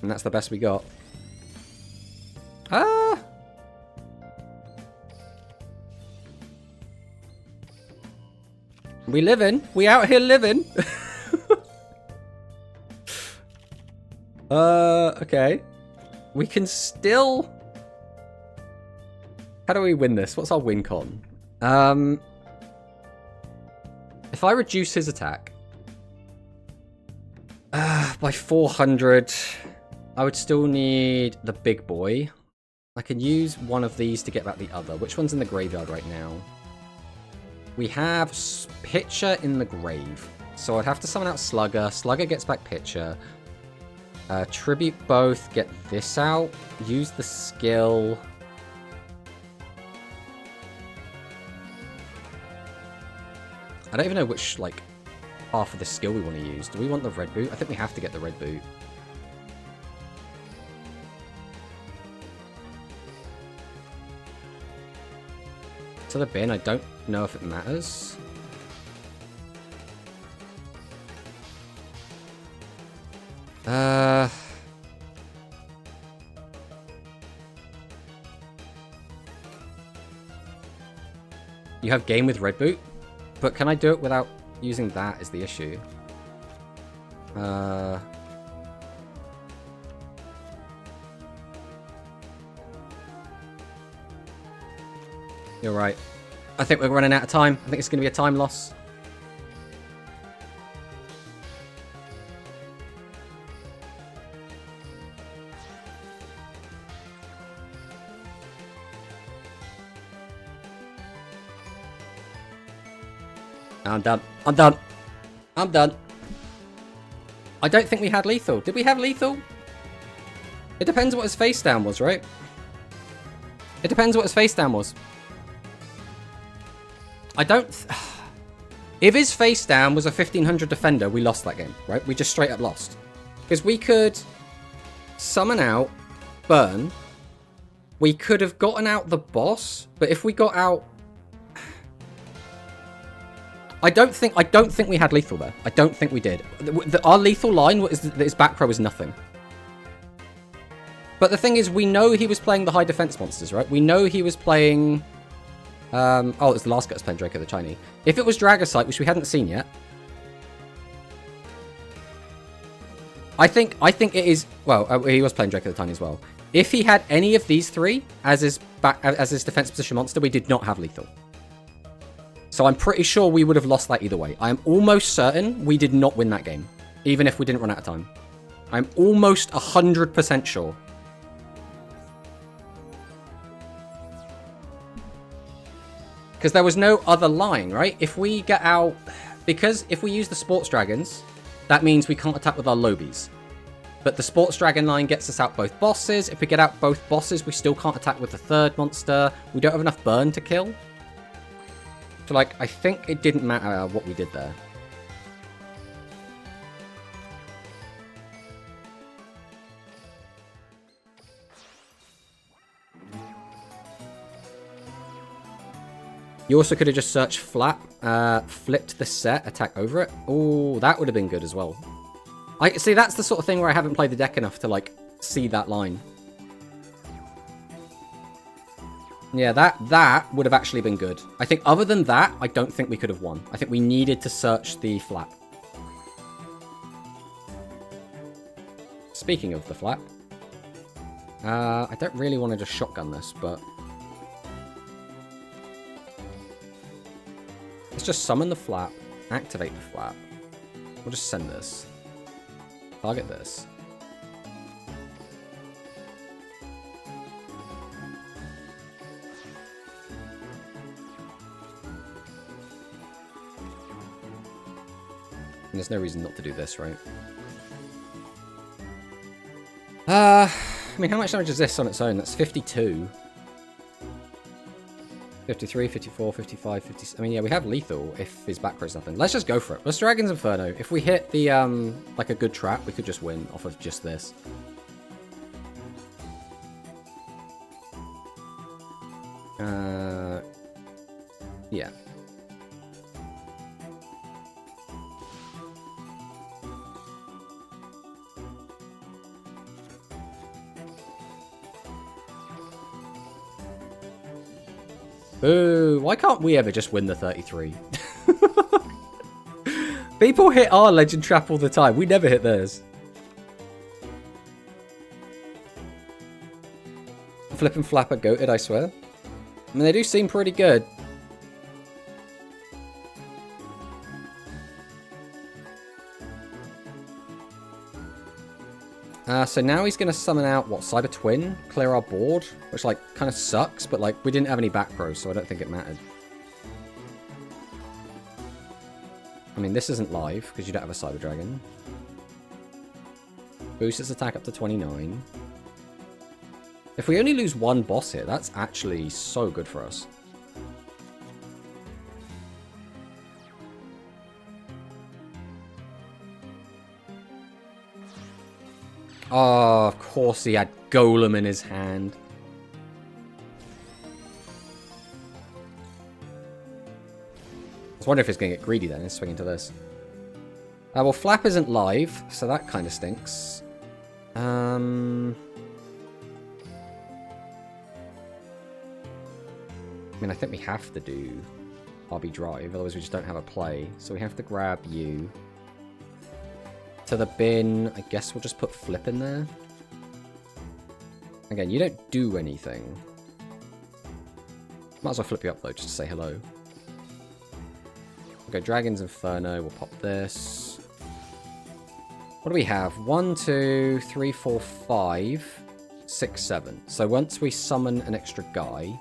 And that's the best we got. Ah! We living. We out here living. Okay. We can still... How do we win this? What's our win con? If I reduce his attack by 400, I would still need the big boy. I can use one of these to get back the other. Which one's in the graveyard right now? We have Pitcher in the grave. So I'd have to summon out Slugger. Slugger gets back Pitcher. Tribute both. Get this out. Use the skill. I don't even know which, like, half of the skill we want to use. Do we want the red boot? I think we have to get the red boot. To the bin, I don't know if it matters. You have game with red boot? But can I do it without using that is the issue. You're right. I think we're running out of time. I think it's going to be a time loss. I'm done. I'm done. I'm done. I don't think we had lethal. Did we have lethal? It depends what his face down was, right? It depends what his face down was. I don't... If his face down was a 1500 defender, we lost that game, right? We just straight up lost. Because we could summon out, burn. We could have gotten out the boss, but if we got out... I don't think we had lethal there. I don't think we did. Our lethal line was that his back row is nothing. But the thing is, we know he was playing the high defense monsters, right? We know he was playing... oh, it's the last guy that's playing Draco the Tiny. If it was Dragosite, which we hadn't seen yet... I think it is... Well, he was playing Draco the Tiny as well. If he had any of these three as his defense position monster, we did not have lethal. So I'm pretty sure we would have lost that either way. I am almost certain we did not win that game, even if we didn't run out of time. I'm almost 100% sure. Because there was no other line, right? If we get out... Because if we use the Sports Dragons, that means we can't attack with our Lobies. But the Sports Dragon line gets us out both bosses. If we get out both bosses, we still can't attack with the third monster. We don't have enough burn to kill. So, like, I think it didn't matter what we did there. You also could have just searched flap, flipped the set, attack over it. Oh, that would have been good as well. I see, that's the sort of thing where I haven't played the deck enough to, like, see that line. Yeah, that would have actually been good. I think other than that, I don't think we could have won. I think we needed to search the flap. Speaking of the flap, I don't really want to just shotgun this, but... let's just summon the flap, activate the flap. We'll just send this. Target this. And there's no reason not to do this, right? I mean, how much damage is this on its own? That's 52. 53, 54, 55, 50... I mean, yeah, we have lethal if his back throw's nothing. Let's just go for it. Let's Dragon's Inferno. If we hit the, like a good trap, we could just win off of just this. Yeah. Ooh, why can't we ever just win the 33? People hit our legend trap all the time. We never hit theirs. Flip and flap are goated, I swear. I mean, they do seem pretty good. So now he's going to summon out, what, Cyber Twin? Clear our board? Which, like, kind of sucks, but, like, we didn't have any back throws, so I don't think it mattered. I mean, this isn't live, because you don't have a Cyber Dragon. Boost its attack up to 29. If we only lose one boss here, that's actually so good for us. Oh, of course he had Golem in his hand. I was wondering if he's going to get greedy then and swing into this. Well, Flap isn't live, so that kind of stinks. I mean, I think we have to do RB Drive, otherwise we just don't have a play. So we have to grab you. To the bin, I guess we'll just put Flip in there. Again, you don't do anything. Might as well flip you up though, just to say hello. Okay, Dragon's Inferno, we'll pop this. What do we have? 1, 2, 3, 4, 5, 6, 7. So once we summon an extra guy...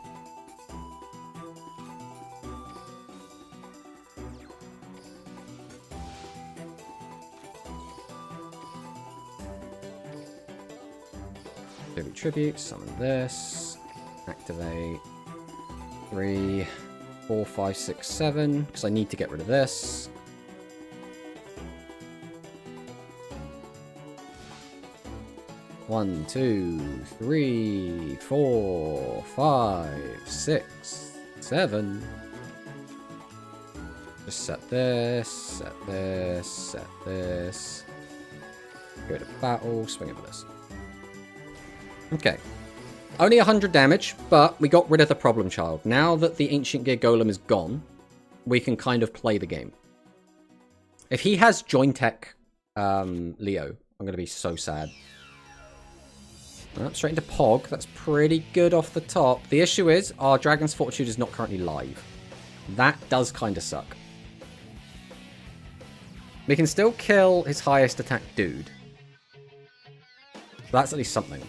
Tribute, summon this, activate 3, 4, 5, 6, 7, because I need to get rid of this. One, 2, 3, 4, 5, 6, 7. Just set this, set this, set this. Go to battle, swing over this. Okay. Only 100 damage, but we got rid of the problem child. Now that the Ancient Gear Golem is gone, we can kind of play the game. If he has Jointech Leo, I'm going to be so sad. Straight into Pog. That's pretty good off the top. The issue is, our Dragon's Fortitude is not currently live. That does kind of suck. We can still kill his highest attack dude. That's at least something.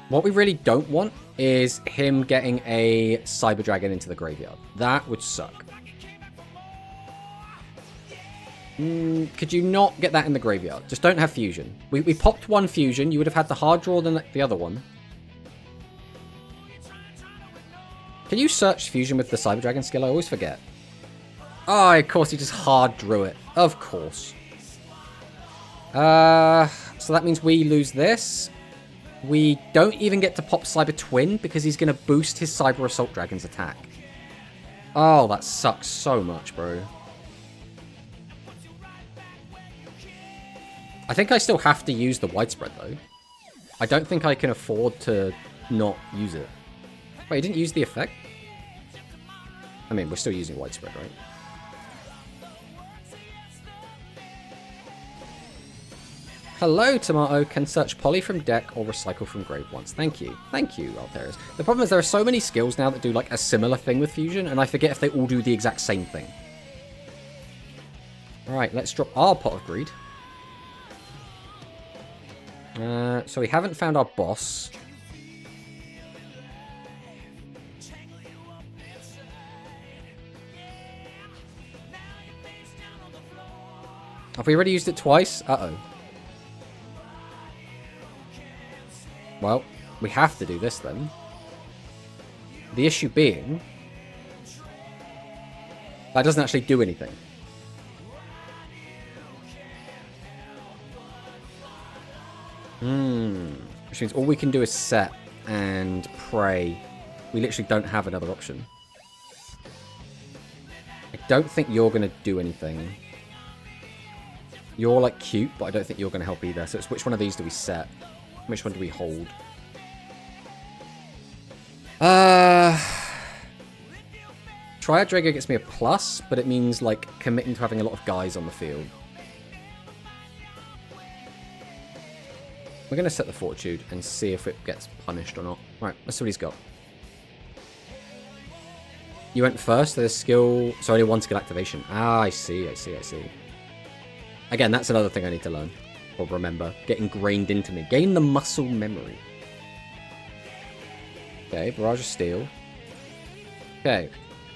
What we really don't want is him getting a Cyber Dragon into the graveyard. That would suck. Could you not get that in the graveyard? Just don't have fusion. We popped one fusion. You would have had the hard draw than the other one. Can you search fusion with the Cyber Dragon skill? I always forget. Oh, of course he just hard drew it. Of course. So that means we lose this. We don't even get to pop Cyber Twin because he's going to boost his Cyber Assault Dragon's attack. Oh, that sucks so much, bro. I think I still have to use the widespread, though. I don't think I can afford to not use it. Wait, he didn't use the effect? I mean, we're still using widespread, right? Hello, Tomato. Can search poly from deck or recycle from grave once. Thank you. Thank you, Alteris. The problem is there are so many skills now that do like a similar thing with fusion, and I forget if they all do the exact same thing. Alright, let's drop our Pot of Greed. So we haven't found our boss. Have we already used it twice? Uh-oh. Well, we have to do this then. The issue being... that doesn't actually do anything. Which means all we can do is set and pray. We literally don't have another option. I don't think you're going to do anything. You're, like, cute, but I don't think you're going to help either. So it's which one of these do we set? Which one do we hold? Triad Drago gets me a plus, but it means, like, committing to having a lot of guys on the field. We're going to set the Fortitude and see if it gets punished or not. Right, let's see what he's got. You went first. There's skill... so only one skill activation. Ah, I see. Again, that's another thing I need to learn. Or remember. Get ingrained into me. Gain the muscle memory. Okay, Barrage of Steel. Okay.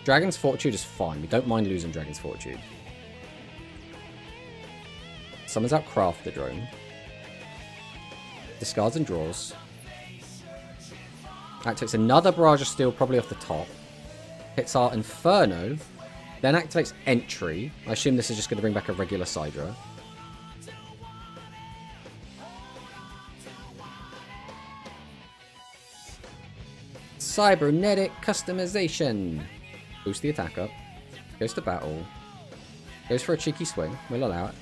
Dragon's Fortitude is fine. We don't mind losing Dragon's Fortitude. Summons out Craft the Drone. Discards and draws. Activates another Barrage of Steel, probably off the top. Hits our Inferno. Then activates Entry. I assume this is just going to bring back a regular Sidra. Cybernetic Customization. Boost the attack up. Goes to battle. Goes for a cheeky swing. We'll allow it.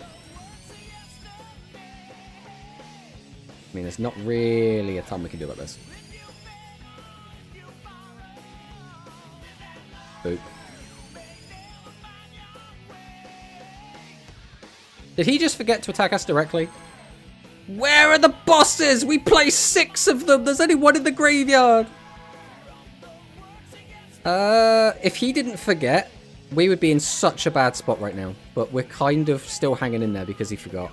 I mean, there's not really a ton we can do about this. Boop. Did he just forget to attack us directly? Where are the bosses? We play 6 of them. There's only one in the graveyard. If he didn't forget, we would be in such a bad spot right now. But we're kind of still hanging in there because he forgot.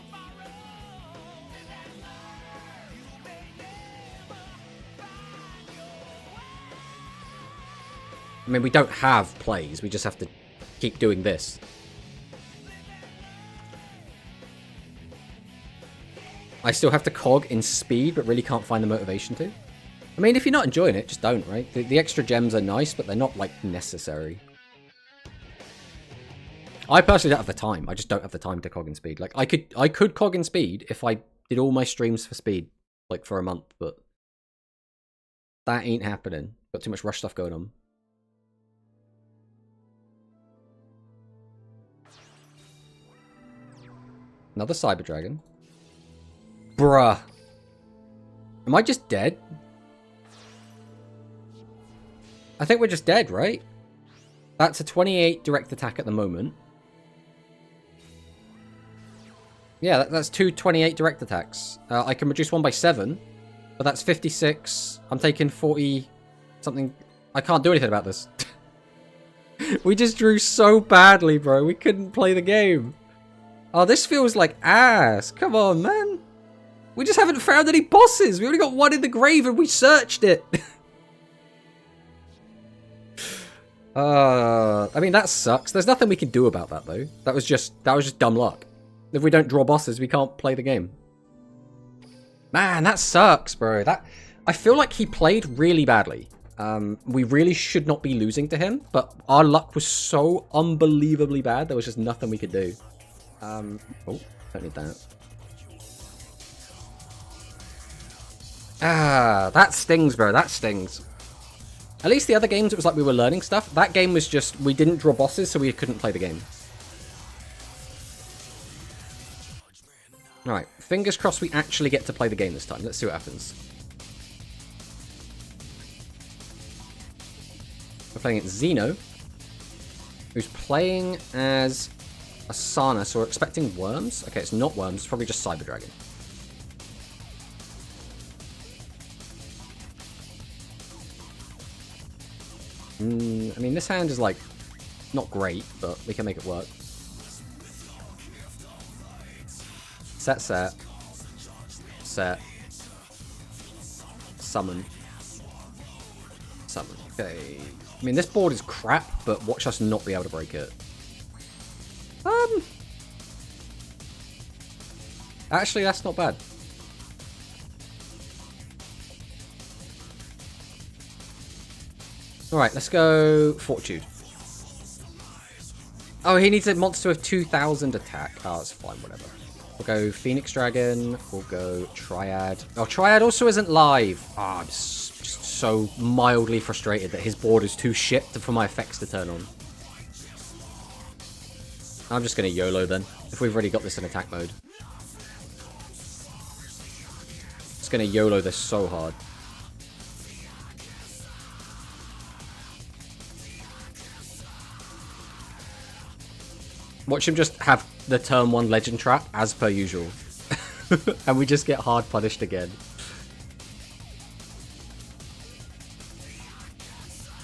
I mean, we don't have plays. We just have to keep doing this. I still have to cog in speed, but really can't find the motivation to. I mean, if you're not enjoying it, just don't, right? The extra gems are nice, but they're not, like, necessary. I personally don't have the time. I just don't have the time to cog in speed. Like, I could cog in speed if I did all my streams for speed, like, for a month, but that ain't happening. Got too much rush stuff going on. Another Cyber Dragon. Bruh. Am I just dead? I think we're just dead, right? That's a 28 direct attack at the moment. Yeah, that's 2 28 direct attacks. I can reduce one by 7, but that's 56. I'm taking 40 something. I can't do anything about this. We just drew so badly, bro. We couldn't play the game. Oh, this feels like ass. Come on, man. We just haven't found any bosses. We only got one in the grave and we searched it. I mean, that sucks. There's nothing we can do about that, though. That was just dumb luck. If we don't draw bosses, we can't play the game. Man, that sucks, bro. I feel like he played really badly. We really should not be losing to him, but our luck was so unbelievably bad, there was just nothing we could do. Oh, don't need that. Ah, that stings, bro. That stings. At least the other games, it was like we were learning stuff. That game was just, we didn't draw bosses, so we couldn't play the game. Alright, fingers crossed we actually get to play the game this time. Let's see what happens. We're playing at Xeno, who's playing as Asana, so we're expecting worms. Okay, it's not worms, it's probably just Cyber Dragon. I mean, this hand is, like, not great, but we can make it work. Set, set. Set. Summon. Summon. Okay. I mean, this board is crap, but watch us not be able to break it. Actually, that's not bad. Alright, let's go Fortitude. Oh, he needs a monster with 2,000 attack. Oh, that's fine, whatever. We'll go Phoenix Dragon. We'll go Triad. Oh, Triad also isn't live. Ah, I'm just so mildly frustrated that his board is too shit for my effects to turn on. I'm just going to YOLO then, if we've already got this in attack mode. Just going to YOLO this so hard. Watch him just have the turn 1 legend trap as per usual. And we just get hard punished again.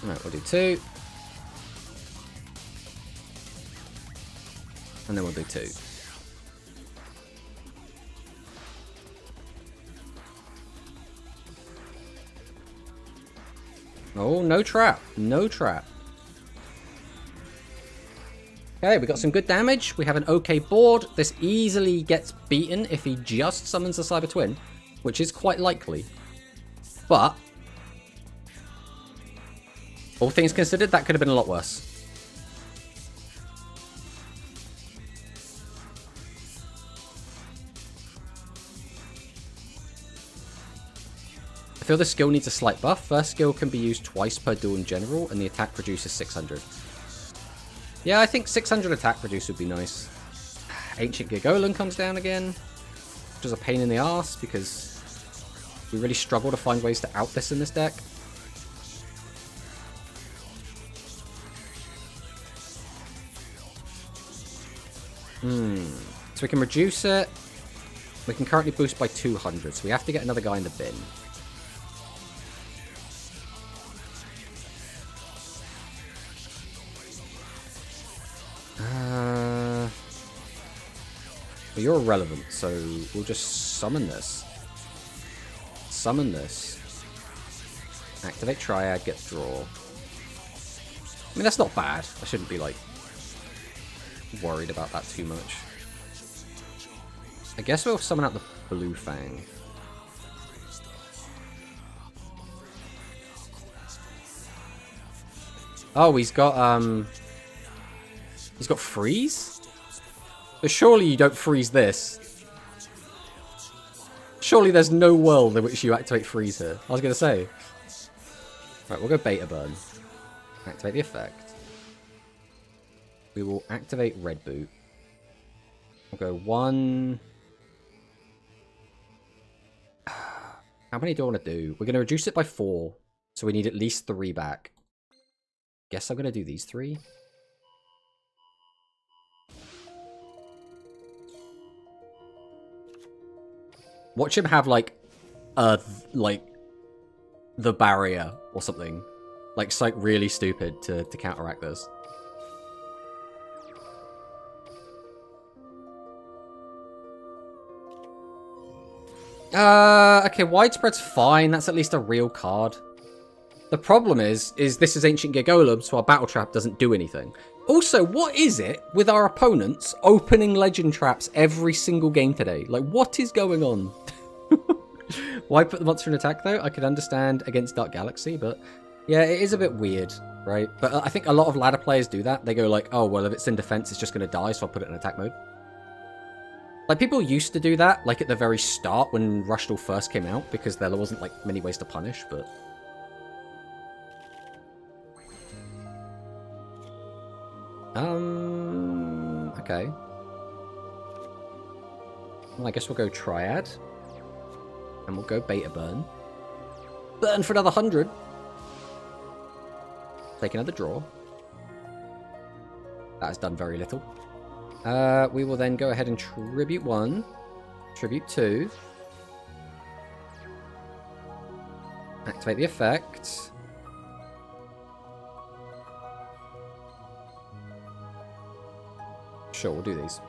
Alright, we'll do 2. And then we'll do 2. Oh, no trap. No trap. Okay, we got some good damage. We have an okay board. This easily gets beaten if he just summons a Cyber Twin, which is quite likely. But, all things considered, that could have been a lot worse. I feel the skill needs a slight buff. First skill can be used twice per duel in general, and the attack produces 600. Yeah, I think 600 attack produce would be nice. Ancient Gigolan comes down again, which is a pain in the ass because we really struggle to find ways to out this in this deck. So we can reduce it. We can currently boost by 200, so we have to get another guy in the bin. But you're irrelevant, so we'll just summon this. Summon this. Activate Triad, get draw. I mean, that's not bad. I shouldn't be, like, worried about that too much. I guess we'll summon out the Blue Fang. Oh, he's got freeze? But surely you don't freeze this. Surely there's no world in which you activate freeze here. I was going to say. Right, we'll go Beta Burn. Activate the effect. We will activate Red Boot. We'll go 1. How many do I want to do? We're going to reduce it by 4. So we need at least 3 back. Guess I'm going to do these 3. Watch him have, like, the barrier or something. Like, something really stupid to counteract this. Okay, Widespread's fine. That's at least a real card. The problem is this is Ancient Gigolan, so our Battle Trap doesn't do anything. Also, what is it with our opponents opening Legend Traps every single game today? Like, what is going on? Why put the monster in attack, though? I could understand against Dark Galaxy, but yeah, it is a bit weird, right? But I think a lot of ladder players do that. They go like, oh, well, if it's in defense, it's just going to die, so I'll put it in attack mode. Like, people used to do that, like, at the very start when Rush Duel first came out, because there wasn't, like, many ways to punish, but... Okay. Well, I guess we'll go Triad. And we'll go Beta Burn. Burn for another 100. Take another draw. That has done very little. We will then go ahead and Tribute 1. Tribute 2. Activate the effect. Sure, we'll do these.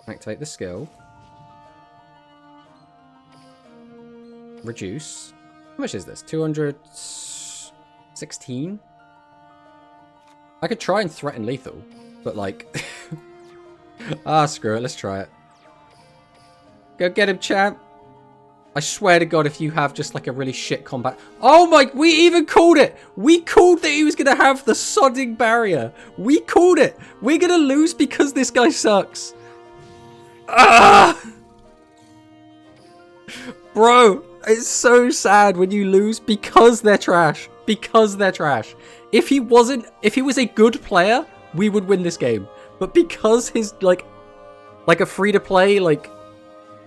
Activate the skill. Reduce. How much is this? 216? I could try and threaten lethal, but like... ah, screw it. Let's try it. Go get him, champ. I swear to God, if you have just like a really shit combat... Oh my... We even called it! We called that he was going to have the sodding barrier. We called it. We're going to lose because this guy sucks. Ah! Bro, it's so sad when you lose because they're trash. Because they're trash. If he was a good player, we would win this game. But because he's like a free-to-play, like,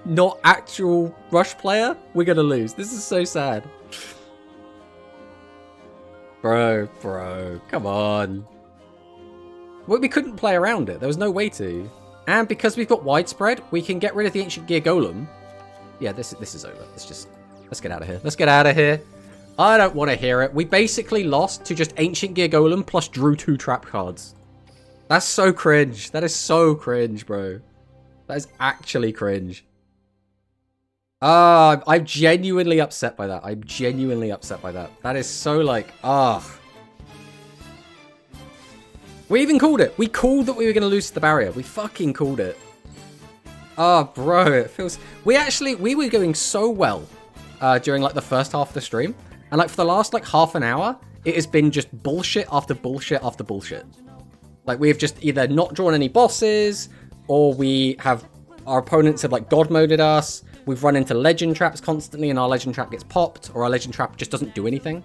not actual Rush player, we're gonna lose. This is so sad. Bro, come on. Well, we couldn't play around it. There was no way to. And because we've got widespread, we can get rid of the Ancient Gear Golem. Yeah, this is over. Let's get out of here. Let's get out of here. I don't want to hear it. We basically lost to just Ancient Gear Golem plus drew 2 trap cards. That's so cringe. That is so cringe, bro. That is actually cringe. I'm genuinely upset by that. I'm genuinely upset by that. That is so like, We even called it. We called that we were going to lose to the barrier. We fucking called it. Oh, bro, it feels... We were going so well during like the first half of the stream. And like for the last like half an hour, it has been just bullshit after bullshit after bullshit. Like we've just either not drawn any bosses, or our opponents have like god moded us. We've run into legend traps constantly and our legend trap gets popped, or our legend trap just doesn't do anything.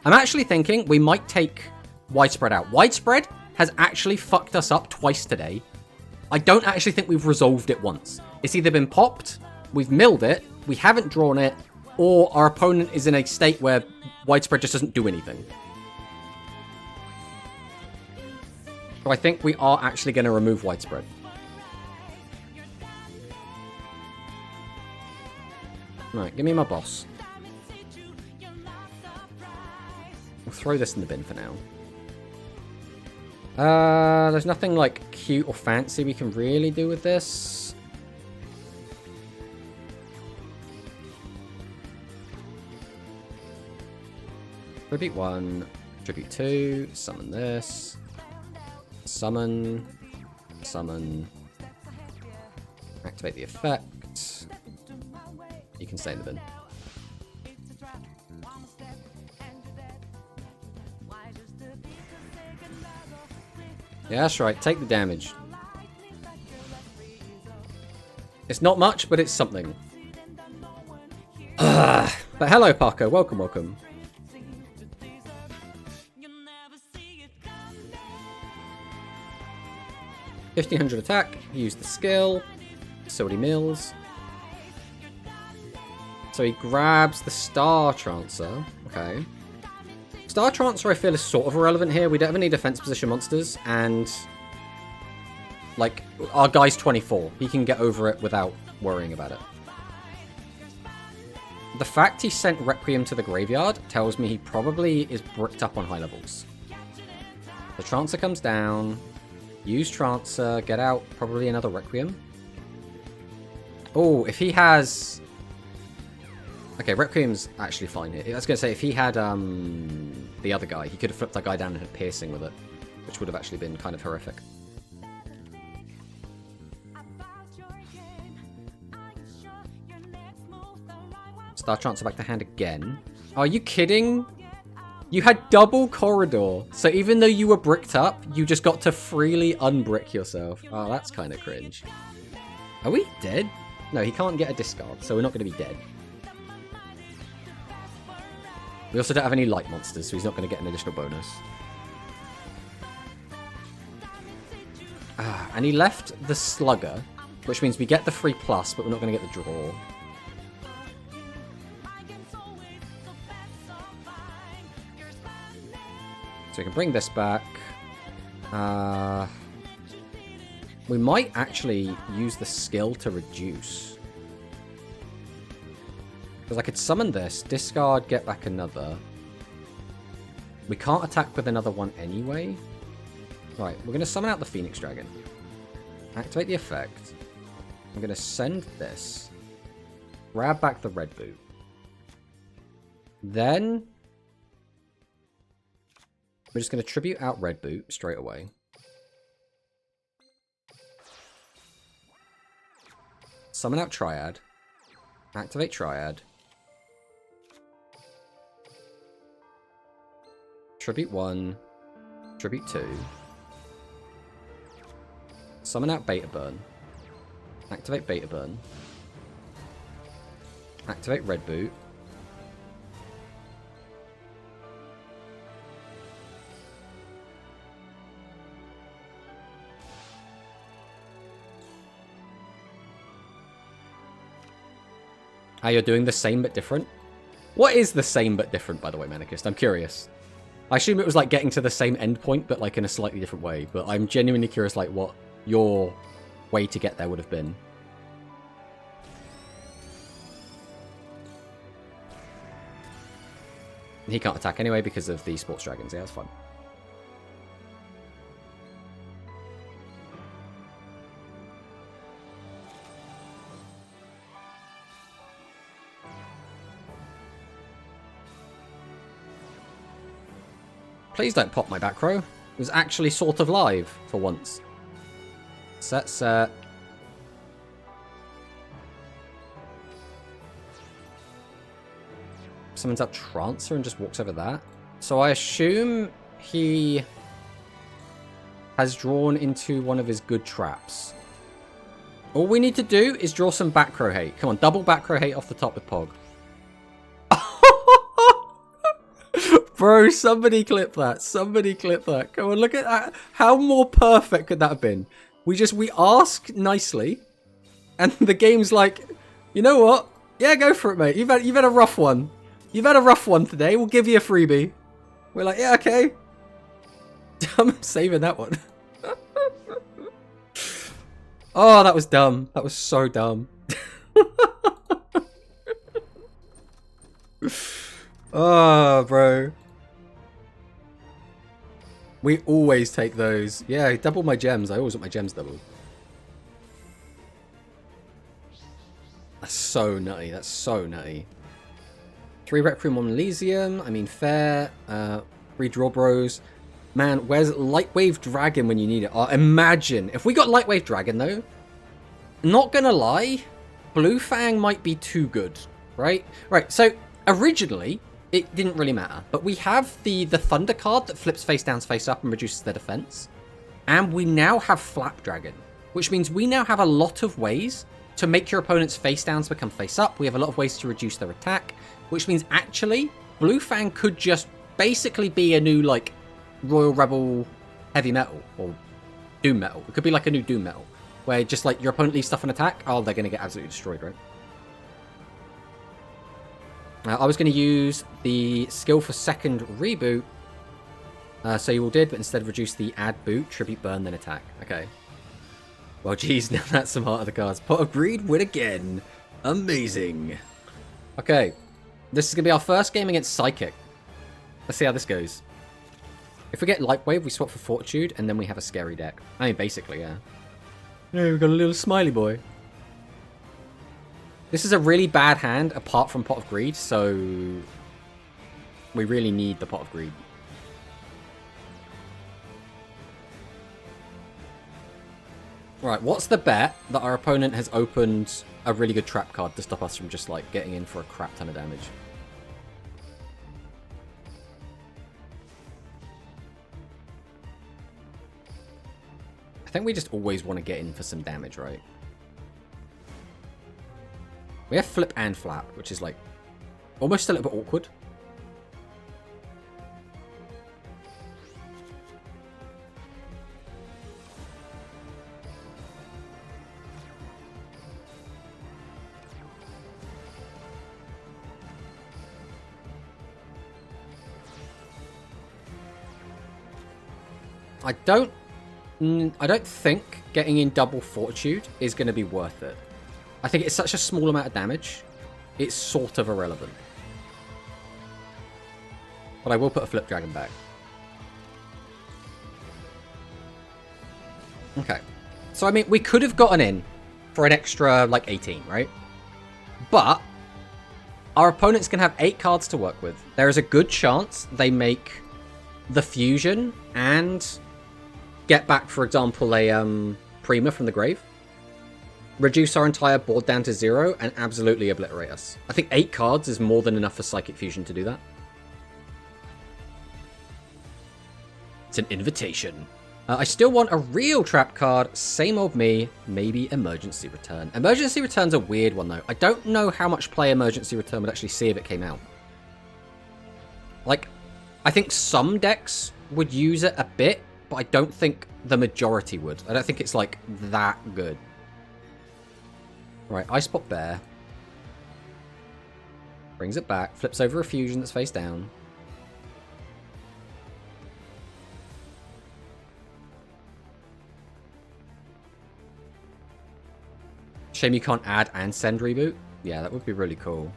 I'm actually thinking we might take widespread out. Widespread has actually fucked us up twice today. I don't actually think we've resolved it once. It's either been popped, we've milled it, we haven't drawn it, or our opponent is in a state where widespread just doesn't do anything. So I think we are actually going to remove widespread. Right, give me my boss. We'll throw this in the bin for now. There's nothing like cute or fancy we can really do with this. Tribute 1, Tribute 2, summon this. Summon. Activate the effect. You can stay in the bin. Yeah, that's right. Take the damage. It's not much, but it's something. But hello, Parker. Welcome, welcome. $1,500 attack. Use the skill. So he mills. So he grabs the Star Trancer. Okay. Star Trancer, I feel, is sort of irrelevant here. We don't have any defense position monsters, and like our guy's 24. He can get over it without worrying about it. The fact he sent Requiem to the graveyard tells me he probably is bricked up on high levels. The Trancer comes down. Use Trancer. Get out probably another Requiem. Oh, if he has... Okay, Requiem's actually fine here. I was going to say, if he had the other guy, he could have flipped that guy down and had piercing with it, which would have actually been kind of horrific. Star Trancer back to hand again. Are you kidding? You had double corridor, so even though you were bricked up, you just got to freely unbrick yourself. Oh, that's kind of cringe. Are we dead? No, he can't get a discard, so we're not going to be dead. We also don't have any light monsters, so he's not going to get an additional bonus. And he left the Slugger, which means we get the free plus, but we're not going to get the draw. So we can bring this back. We might actually use the skill to reduce. Because I could summon this, discard, get back another. We can't attack with another one anyway. Right, we're going to summon out the Phoenix Dragon. Activate the effect. I'm going to send this. Grab back the red boot. Then we're just going to tribute out red boot straight away. Summon out Triad. Activate Triad. Tribute 1. Tribute 2. Summon out Beta Burn. Activate Beta Burn. Activate Red Boot. You're doing the same but different? What is the same but different, by the way, Manicist? I'm curious. I assume it was like getting to the same endpoint, but like in a slightly different way. But I'm genuinely curious, like, what your way to get there would have been. He can't attack anyway because of the sports dragons. Yeah, that's fun. Please don't pop my back row. It was actually sort of live for once. Set. Summons up Trancer and just walks over that. So I assume he has drawn into one of his good traps. All we need to do is draw some back row hate. Come on, double back row hate off the top with Pog. Bro, somebody clip that. Somebody clip that. Come on, look at that. How more perfect could that have been? We ask nicely, and the game's like, you know what? Yeah, go for it, mate. You've had a rough one. You've had a rough one today. We'll give you a freebie. We're like, yeah, okay. I'm saving that one. Oh, that was dumb. That was so dumb. Oh, bro. We always take those. Yeah, double my gems. I always want my gems doubled. That's so nutty. That's so nutty. 3 Requiem, 1 Elysium. I mean, fair. 3 Draw Bros. Man, where's Lightwave Dragon when you need it? Oh, imagine. If we got Lightwave Dragon, though, not gonna lie, Blue Fang might be too good, right? Right, so originally, it didn't really matter. But we have the Thunder card that flips face down, face up, and reduces their defense. And we now have Flap Dragon, which means we now have a lot of ways to make your opponent's face downs become face up. We have a lot of ways to reduce their attack, which means actually, Blue Fang could just basically be a new, like, Royal Rebel Heavy Metal, or Doom Metal. It could be like a new Doom Metal, where just, like, your opponent leaves stuff on attack, oh, they're going to get absolutely destroyed, right? I was going to use the skill for second reboot, so you all did, but instead reduce the add boot, tribute burn, then attack. Okay. Well, geez, now that's some heart of the cards. Pot of Greed, win again. Amazing. Okay. This is going to be our first game against Psychic. Let's see how this goes. If we get Light Wave, we swap for Fortitude, and then we have a scary deck. I mean, basically, yeah. Yeah, we've got a little smiley boy. This is a really bad hand, apart from Pot of Greed, so we really need the Pot of Greed. Right, what's the bet that our opponent has opened a really good trap card to stop us from just, like, getting in for a crap ton of damage? I think we just always want to get in for some damage, right? We have Flip and Flap, which is, like, almost a little bit awkward. I don't think getting in double Fortitude is going to be worth it. I think it's such a small amount of damage it's sort of irrelevant. But I will put a Flip Dragon back. Okay. So, I mean, we could have gotten in for an extra, like, 18, right? But our opponents can have 8 cards to work with. There is a good chance they make the fusion and get back, for example, a Prima from the grave. Reduce our entire board down to 0 and absolutely obliterate us. I think 8 cards is more than enough for Psychic Fusion to do that. It's an invitation. I still want a real trap card. Same old me. Maybe Emergency Return. Emergency Return's a weird one, though. I don't know how much play Emergency Return would actually see if it came out. Like, I think some decks would use it a bit, but I don't think the majority would. I don't think it's, like, that good. Right, Ice Pop Bear. Brings it back. Flips over a fusion that's face down. Shame you can't add and send reboot. Yeah, that would be really cool.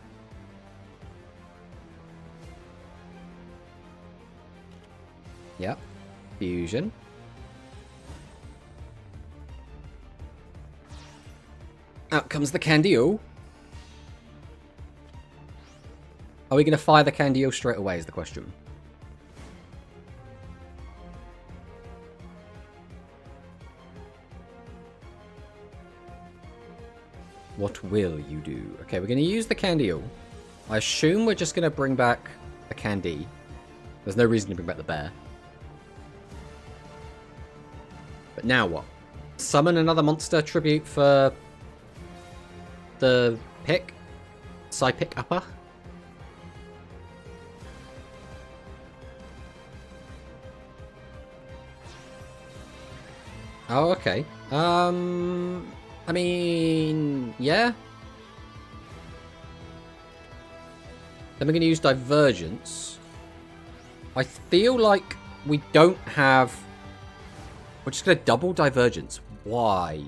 Yep. Fusion. Out comes the Candy-O. Are we going to fire the Candy-O straight away is the question. What will you do? Okay, we're going to use the Candy-O. I assume we're just going to bring back the Candy. There's no reason to bring back the bear. But now what? Summon another monster tribute for the pick? Psy-pick upper? Oh, okay. I mean, yeah. Then we're going to use Divergence. I feel like we don't have... We're just going to double Divergence. Why?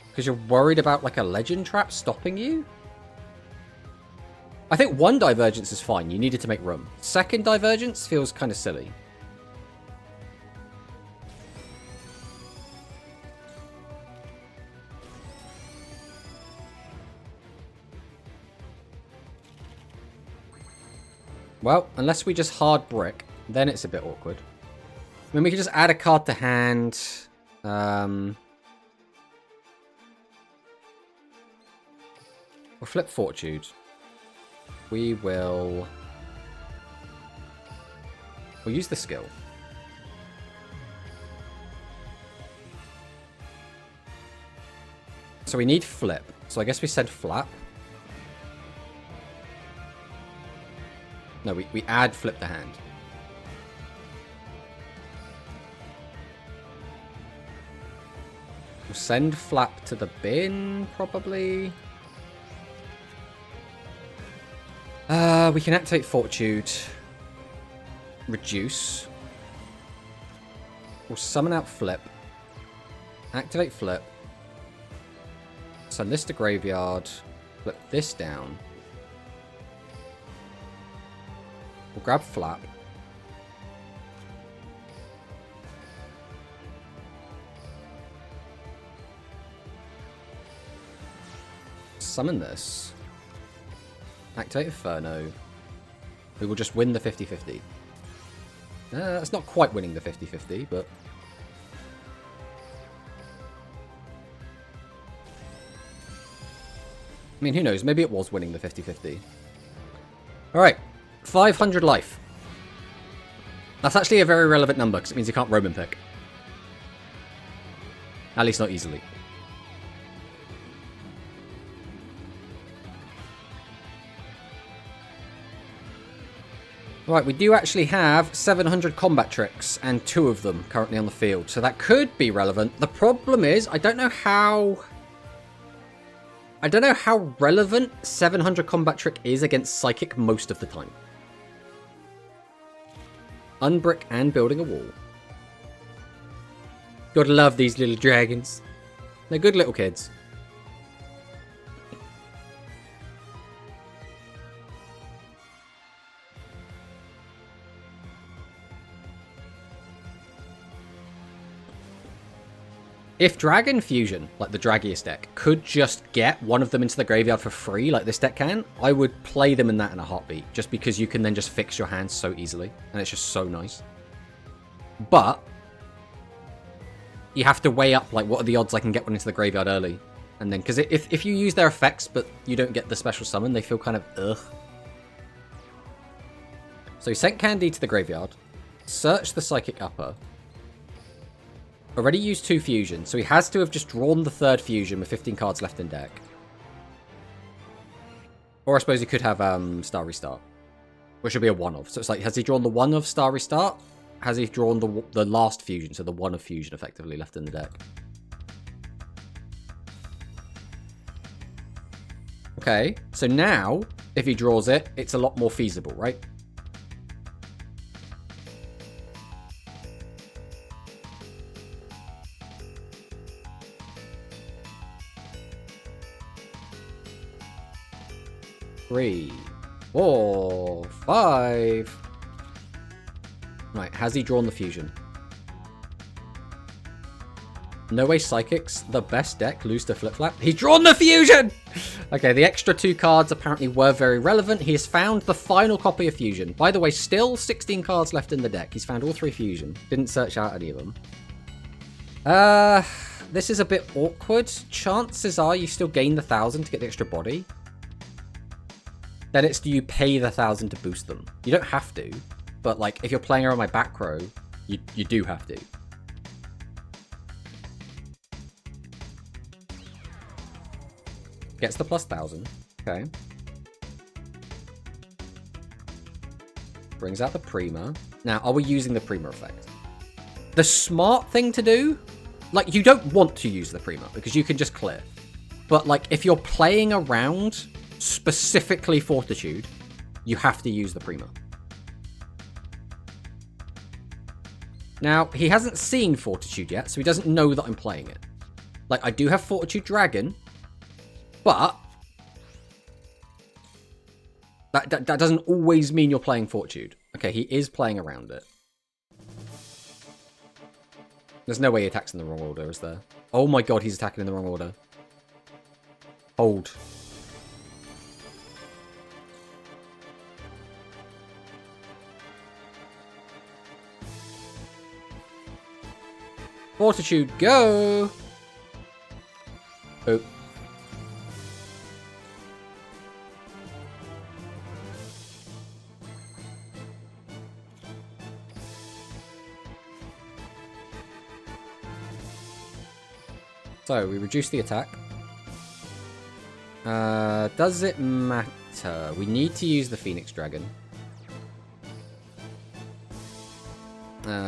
Because you're worried about, like, a Legend Trap stopping you? I think one Divergence is fine. You needed to make room. Second Divergence feels kind of silly. Well, unless we just hard brick, then it's a bit awkward. I mean, we can just add a card to hand. We'll flip Fortitude. We'll use the skill. So we need flip. So I guess we said flap. No, we add flip the hand. We'll send flap to the bin, probably. We can activate Fortitude. Reduce. We'll summon out flip. Activate flip. Send this to graveyard. Flip this down. We'll grab flap. Summon this. Activate Inferno. We will just win the 50-50. That's not quite winning the 50-50, but... I mean, who knows? Maybe it was winning the 50-50. Alright. 500 life. That's actually a very relevant number, because it means you can't Roman pick. At least not easily. Right, we do actually have 700 combat tricks, and 2 of them currently on the field, so that could be relevant. The problem is, I don't know how relevant 700 combat trick is against Psychic most of the time. Unbrick and building a wall. Gotta love these little dragons. They're good little kids. If Dragon Fusion, like the Dragius deck, could just get one of them into the graveyard for free, like this deck can, I would play them in that in a heartbeat, just because you can then just fix your hands so easily, and it's just so nice. But you have to weigh up, like, what are the odds I can get one into the graveyard early? And then, because if you use their effects, but you don't get the special summon, they feel kind of ugh. So he sent Candy to the graveyard, searched the Psychic Upper, already used 2 fusion, so he has to have just drawn the 3rd fusion with 15 cards left in deck. Or I suppose he could have Star Restart, which would be a 1-of. So it's like, has he drawn the 1 of Star Restart? Has he drawn the last fusion, so the 1 of fusion effectively left in the deck? Okay, so now, if he draws it, it's a lot more feasible, right? Three, 4, 5. Right, has he drawn the fusion? No way Psychics, the best deck, lose to Flip Flap. He's drawn the fusion! Okay, the extra 2 cards apparently were very relevant. He has found the final copy of fusion. By the way, still 16 cards left in the deck. He's found all 3 fusion. Didn't search out any of them. This is a bit awkward. Chances are you still gain the 1,000 to get the extra body. Then it's, do you pay the 1,000 to boost them? You don't have to, but like if you're playing around my back row, you do have to. Gets the plus 1,000. Okay. Brings out the Prima. Now, are we using the Prima effect? The smart thing to do, like, you don't want to use the Prima because you can just clear. But like, if you're playing around specifically Fortitude, you have to use the Prima. Now, he hasn't seen Fortitude yet, so he doesn't know that I'm playing it. Like, I do have Fortitude Dragon, but that doesn't always mean you're playing Fortitude. Okay, he is playing around it. There's no way he attacks in the wrong order, is there? Oh my god, he's attacking in the wrong order. Hold. Fortitude, go! Oh. So, we reduce the attack. Does it matter? We need to use the Phoenix Dragon.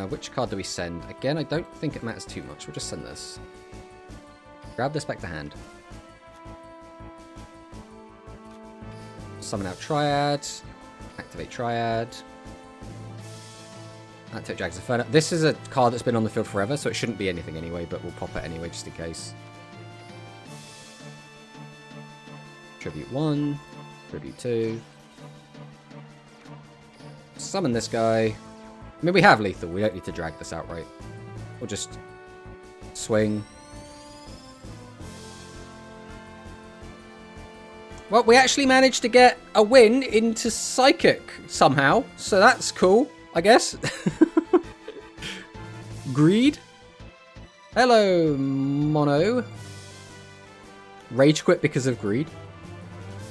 Which card do we send? Again, I don't think it matters too much. We'll just send this. Grab this back to hand. Summon out Triad. Activate Triad. Activate Jags Inferno. This is a card that's been on the field forever, so it shouldn't be anything anyway, but we'll pop it anyway just in case. Tribute 1. Tribute 2. Summon this guy. I mean, we have lethal. We don't need to drag this out, right? We'll just swing. Well, we actually managed to get a win into Psychic somehow, so that's cool, I guess. Greed. Hello, Mono. Rage quit because of greed.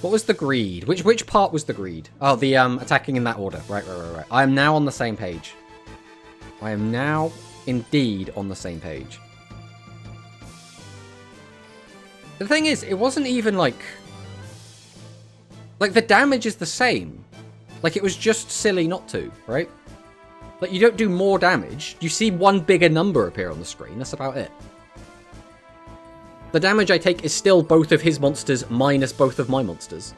What was the greed? Which part was the greed? Oh, the attacking in that order. Right. I am now on the same page. I am now indeed on the same page. The thing is, it wasn't even like the damage is the same. Like, it was just silly not to, right? Like, you don't do more damage. You see one bigger number appear on the screen. That's about it. The damage I take is still both of his monsters minus both of my monsters.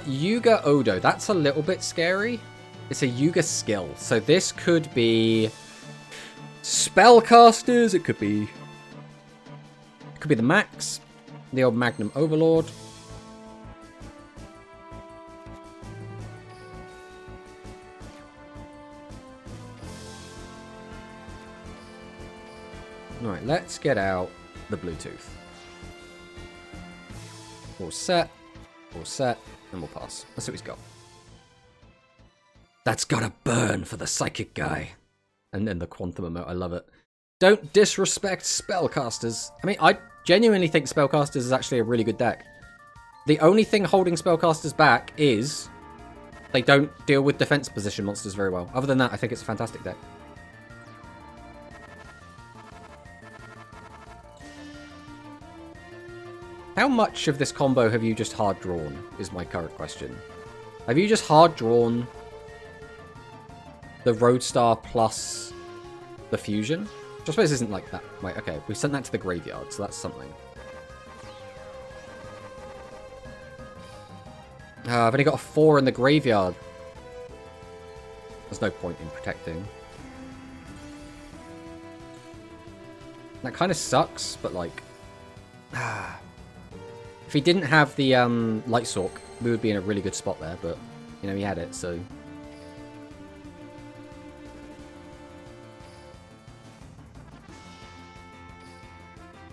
Yuga Odo. That's a little bit scary. It's a Yuga skill. So this could be spellcasters. It could be the Max. The old Magnum Overlord. Alright, let's get out the Bluetooth. All set, and we'll pass. Let's see what he's got. That's gotta burn for the psychic guy. And then the quantum emote, I love it. Don't disrespect spellcasters. I mean, I genuinely think spellcasters is actually a really good deck. The only thing holding spellcasters back is they don't deal with defense position monsters very well. Other than that, I think it's a fantastic deck. How much of this combo have you just hard drawn, is my current question. Have you just hard drawn the Roadstar plus the fusion? Which I suppose isn't like that. Right, okay, we sent that to the graveyard, so that's something. I've only got a 4 in the graveyard. There's no point in protecting. That kind of sucks, but like... If he didn't have the Light Sork, we would be in a really good spot there, but, you know, he had it, so...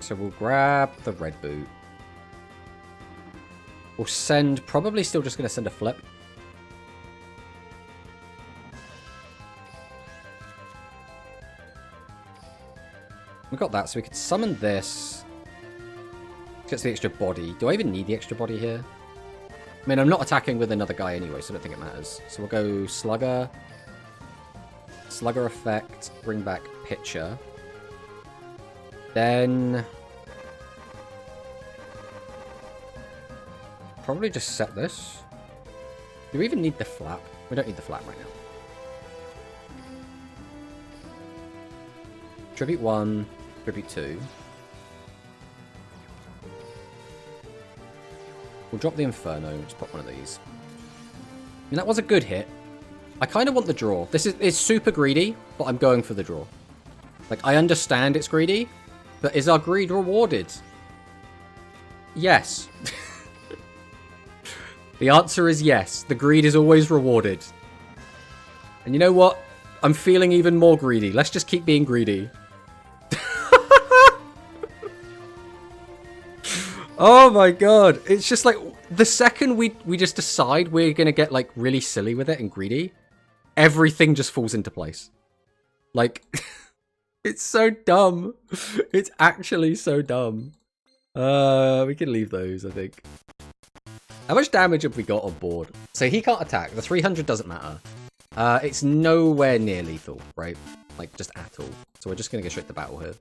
So we'll grab the red boot. We'll send... Probably still just going to send a flip. We got that, so we could summon this. Gets the extra body. Do I even need the extra body here? I mean, I'm not attacking with another guy anyway, so I don't think it matters. So we'll go Slugger. Slugger effect. Bring back Pitcher. Then... Probably just set this. Do we even need the flap? We don't need the flap right now. Tribute 1, Tribute 2. We'll drop the Inferno, just pop one of these. I mean, that was a good hit. I kind of want the draw. This is super greedy, but I'm going for the draw. Like, I understand it's greedy, but is our greed rewarded? Yes. The answer is yes. The greed is always rewarded. And you know what? I'm feeling even more greedy. Let's just keep being greedy. Oh my god. It's just like, the second we just decide we're going to get like really silly with it and greedy, everything just falls into place. Like, it's so dumb. It's actually so dumb. We can leave those, I think. How much damage have we got on board? So he can't attack. The 300 doesn't matter. It's nowhere near lethal, right? Like, just at all. So we're just going to go straight to battle here.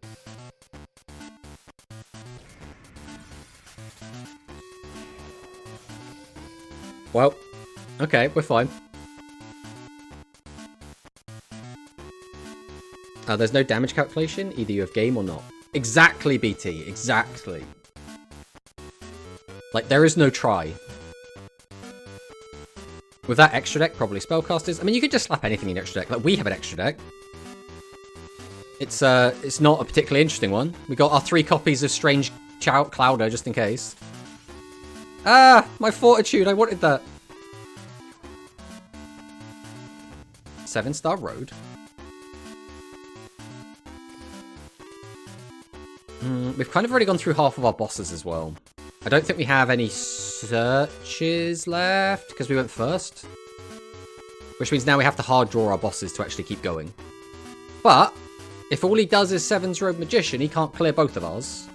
Well, okay, we're fine. There's no damage calculation. Either you have game or not. Exactly, BT. Exactly. Like, there is no try. With that extra deck, probably spellcasters. I mean, you could just slap anything in your extra deck. Like, we have an extra deck. It's not a particularly interesting one. We got our 3 copies of Strange Clouder, just in case. Ah! My Fortitude, I wanted that. 7-star Road. We've kind of already gone through half of our bosses as well. I don't think we have any searches left, because we went first. Which means now we have to hard draw our bosses to actually keep going. But, if all he does is 7's Road Magician, he can't clear both of ours.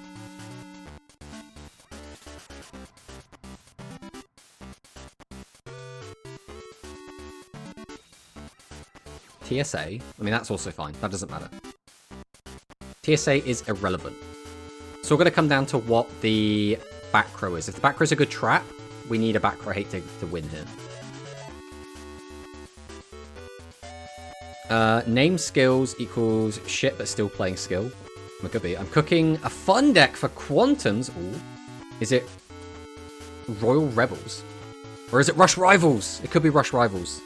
TSA? I mean, that's also fine. That doesn't matter. TSA is irrelevant. So we're going to come down to what the back row is. If the back row is a good trap, we need a back row hate to win here. Name skills equals shit but still playing skill. It could be. I'm cooking a fun deck for Quantums. Ooh. Is it Royal Rebels? Or is it Rush Rivals? It could be Rush Rivals.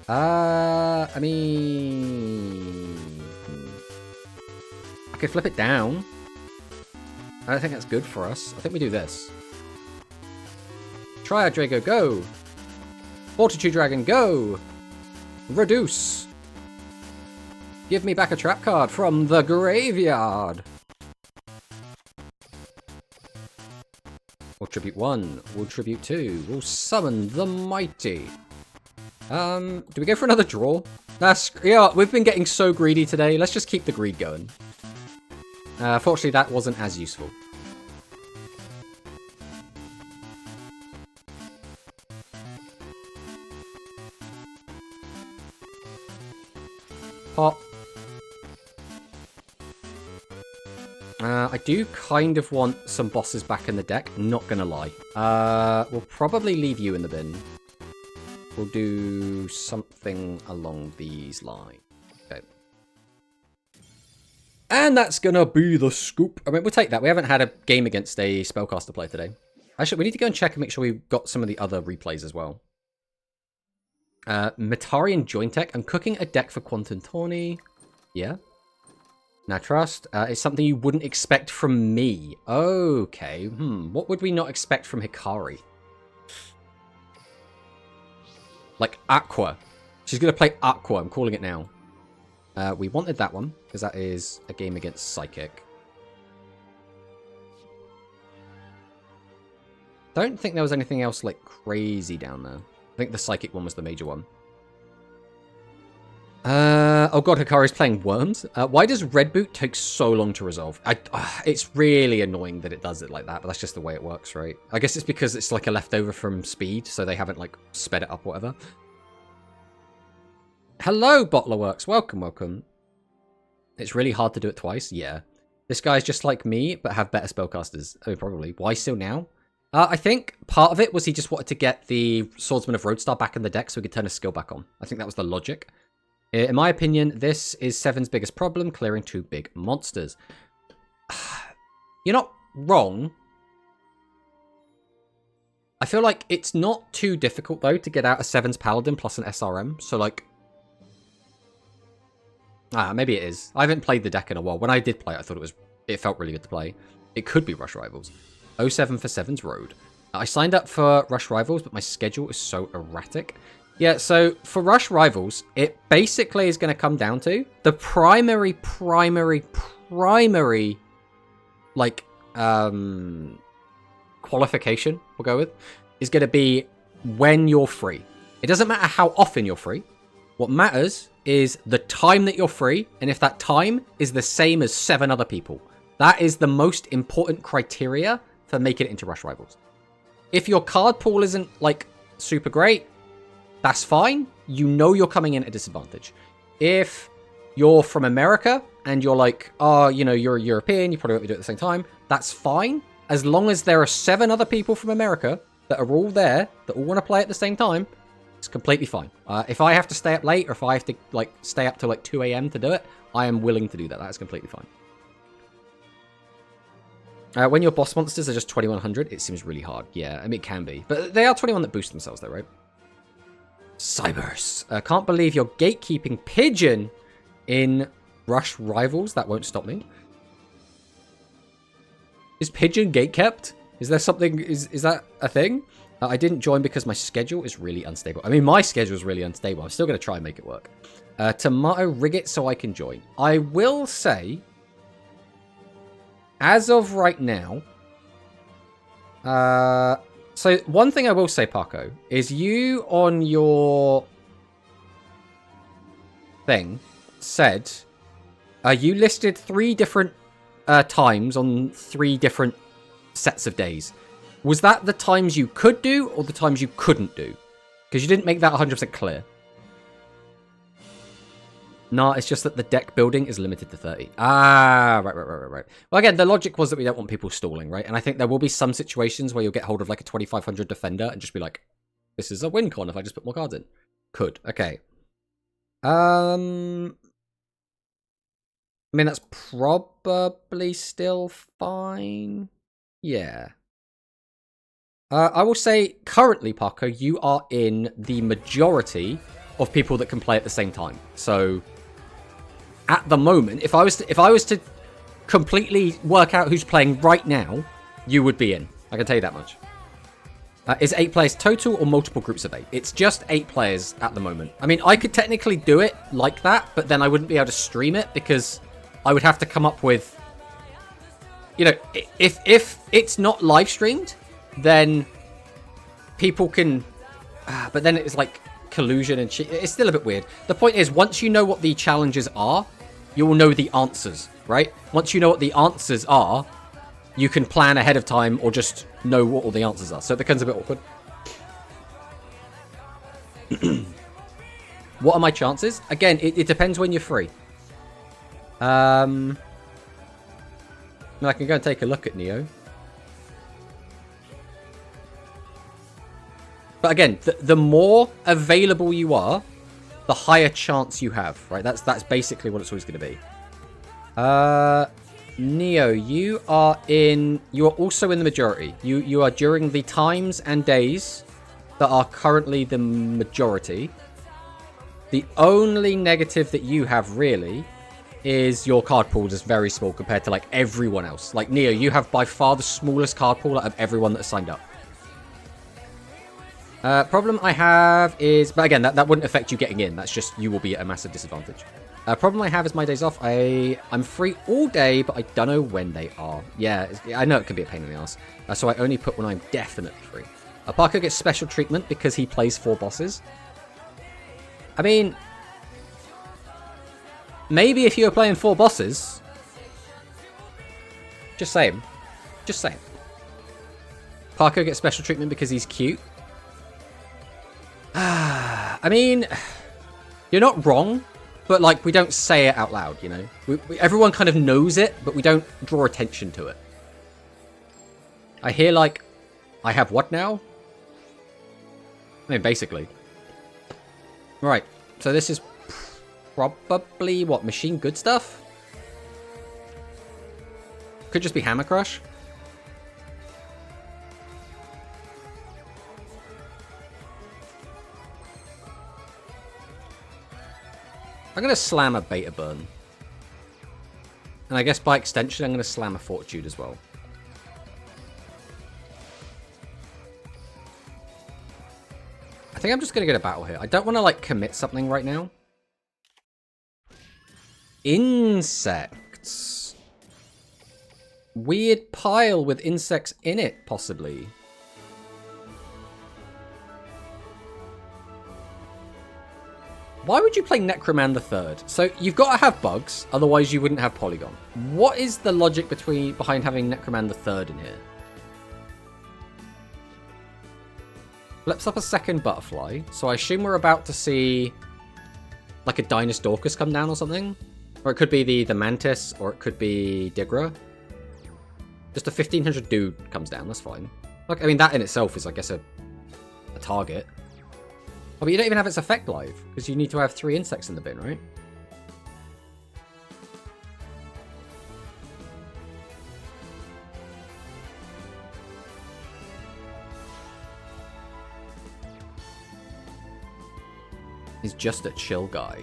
I mean... I could flip it down. I don't think that's good for us. I think we do this. Triad Drago, go! Fortitude Dragon, go! Reduce! Give me back a trap card from the graveyard. We'll tribute 1. We'll tribute 2. We'll summon the mighty. Do we go for another draw? Yeah, we've been getting so greedy today. Let's just keep the greed going. Fortunately, that wasn't as useful. Pop. I do kind of want some bosses back in the deck, not gonna lie. We'll probably leave you in the bin. We'll do something along these lines. Okay. And that's gonna be the scoop. I mean, we'll take that. We haven't had a game against a spellcaster play today. Actually, we need to go and check and make sure we've got some of the other replays as well. Metarian Joint Tech. I'm cooking a deck for Quantum Tawny. Yeah. Now trust. It's something you wouldn't expect from me. Okay. What would we not expect from Hikari? Like Aqua. She's going to play Aqua. I'm calling it now. We wanted that one because that is a game against Psychic. Don't think there was anything else like crazy down there. I think the Psychic one was the major one. Oh god, Hikari's playing Worms. Why does Red Boot take so long to resolve? It's really annoying that it does it like that, but that's just the way it works, right? I guess it's because it's like a leftover from Speed, so they haven't like sped it up or whatever. Hello, Bottlerworks. Welcome, welcome. It's really hard to do it twice. Yeah. This guy's just like me, but have better spellcasters. Oh, probably. Why still now? I think part of it was he just wanted to get the Swordsman of Roadstar back in the deck so he could turn his skill back on. I think that was the logic. In my opinion, this is Seven's biggest problem, clearing 2 big monsters. You're not wrong. I feel like it's not too difficult, though, to get out a Seven's Paladin plus an SRM. So, like... maybe it is. I haven't played the deck in a while. When I did play it, I thought it felt really good to play. It could be Rush Rivals. 07 for Seven's Road. I signed up for Rush Rivals, but my schedule is so erratic. Yeah, so for Rush Rivals, it basically is going to come down to the primary, like, qualification, we'll go with, is going to be when you're free. It doesn't matter how often you're free. What matters is the time that you're free, and if that time is the same as 7 other people. That is the most important criteria for making it into Rush Rivals. If your card pool isn't, like, super great, that's fine. You know you're coming in at a disadvantage. If you're from America and you're like, oh, you know, you're a European, you probably won't be doing it at the same time, that's fine. As long as there are 7 other people from America that are all there, that all want to play at the same time, it's completely fine. If I have to stay up late or if I have to, like, stay up till, like, 2 a.m. to do it, I am willing to do that. That's completely fine. When your boss monsters are just 2100, it seems really hard. Yeah, I mean, it can be. But they are 21 that boost themselves, though, right? Cybers. Can't believe you're gatekeeping Pigeon in Rush Rivals. That won't stop me. Is Pigeon gatekept? Is there something... Is that a thing? I didn't join because my schedule is really unstable. I mean, my schedule is really unstable. I'm still going to try and make it work. Tomato, rig it so I can join. I will say... As of right now, so one thing I will say, Paco, is you on your thing said you listed 3 different times on 3 different sets of days. Was that the times you could do or the times you couldn't do? Because you didn't make that 100% clear. Nah, it's just that the deck building is limited to 30. Ah, right. Well, again, the logic was that we don't want people stalling, right? And I think there will be some situations where you'll get hold of like a 2500 defender and just be like, this is a win con if I just put more cards in. Could. Okay. I mean, that's probably still fine. Yeah. I will say, currently, Parker, you are in the majority of people that can play at the same time. So... At the moment, if I was to completely work out who's playing right now, you would be in. I can tell you that much. Is 8 players total or multiple groups of 8? It's just 8 players at the moment. I mean, I could technically do it like that, but then I wouldn't be able to stream it because I would have to come up with... You know, if it's not live streamed, then people can... but then it's like collusion and shit. It's still a bit weird. The point is, once you know what the challenges are, you will know the answers, right? Once you know what the answers are, you can plan ahead of time or just know what all the answers are. So it becomes a bit awkward. What are my chances? Again, it depends when you're free. I mean, I can go and take a look at Neo. But again, the more available you are, the higher chance you have, right? That's basically what it's always going to be. Neo, you are also in the majority. You are during the times and days that are currently the majority. The only negative that you have really is your card pool is very small compared to like everyone else. Like Neo, you have by far the smallest card pool out of everyone that signed up. Problem I have is, but again, that wouldn't affect you getting in. That's just you will be at a massive disadvantage. Problem I have is my days off. I'm free all day, but I don't know when they are. Yeah, I know it can be a pain in the ass. So I only put when I'm definitely free. Parker gets special treatment because he plays 4 bosses. I mean, maybe if you were playing 4 bosses. Just saying. Just saying. Parker gets special treatment because he's cute. I mean, you're not wrong, but like we don't say it out loud, you know. Everyone kind of knows it, but we don't draw attention to it. I hear like, I have what now? I mean, basically. Right, so this is probably what, machine good stuff? Could just be Hammer Crush. I'm going to slam a Beta Burn. And I guess by extension, I'm going to slam a Fortitude as well. I think I'm just going to get a battle here. I don't want to, like, commit something right now. Insects. Weird pile with insects in it, possibly. Why would you play Necroman the Third? So you've got to have bugs, otherwise you wouldn't have Polygon. What is the logic behind having Necroman the Third in here? Flips up a second butterfly, so I assume we're about to see like a Dynastorcus come down or something. Or it could be the Mantis, or it could be Digra. Just a 1500 dude comes down, that's fine. Like, I mean, that in itself is, I guess, a target. Oh, but you don't even have its effect live, because you need to have 3 insects in the bin, right? He's just a chill guy.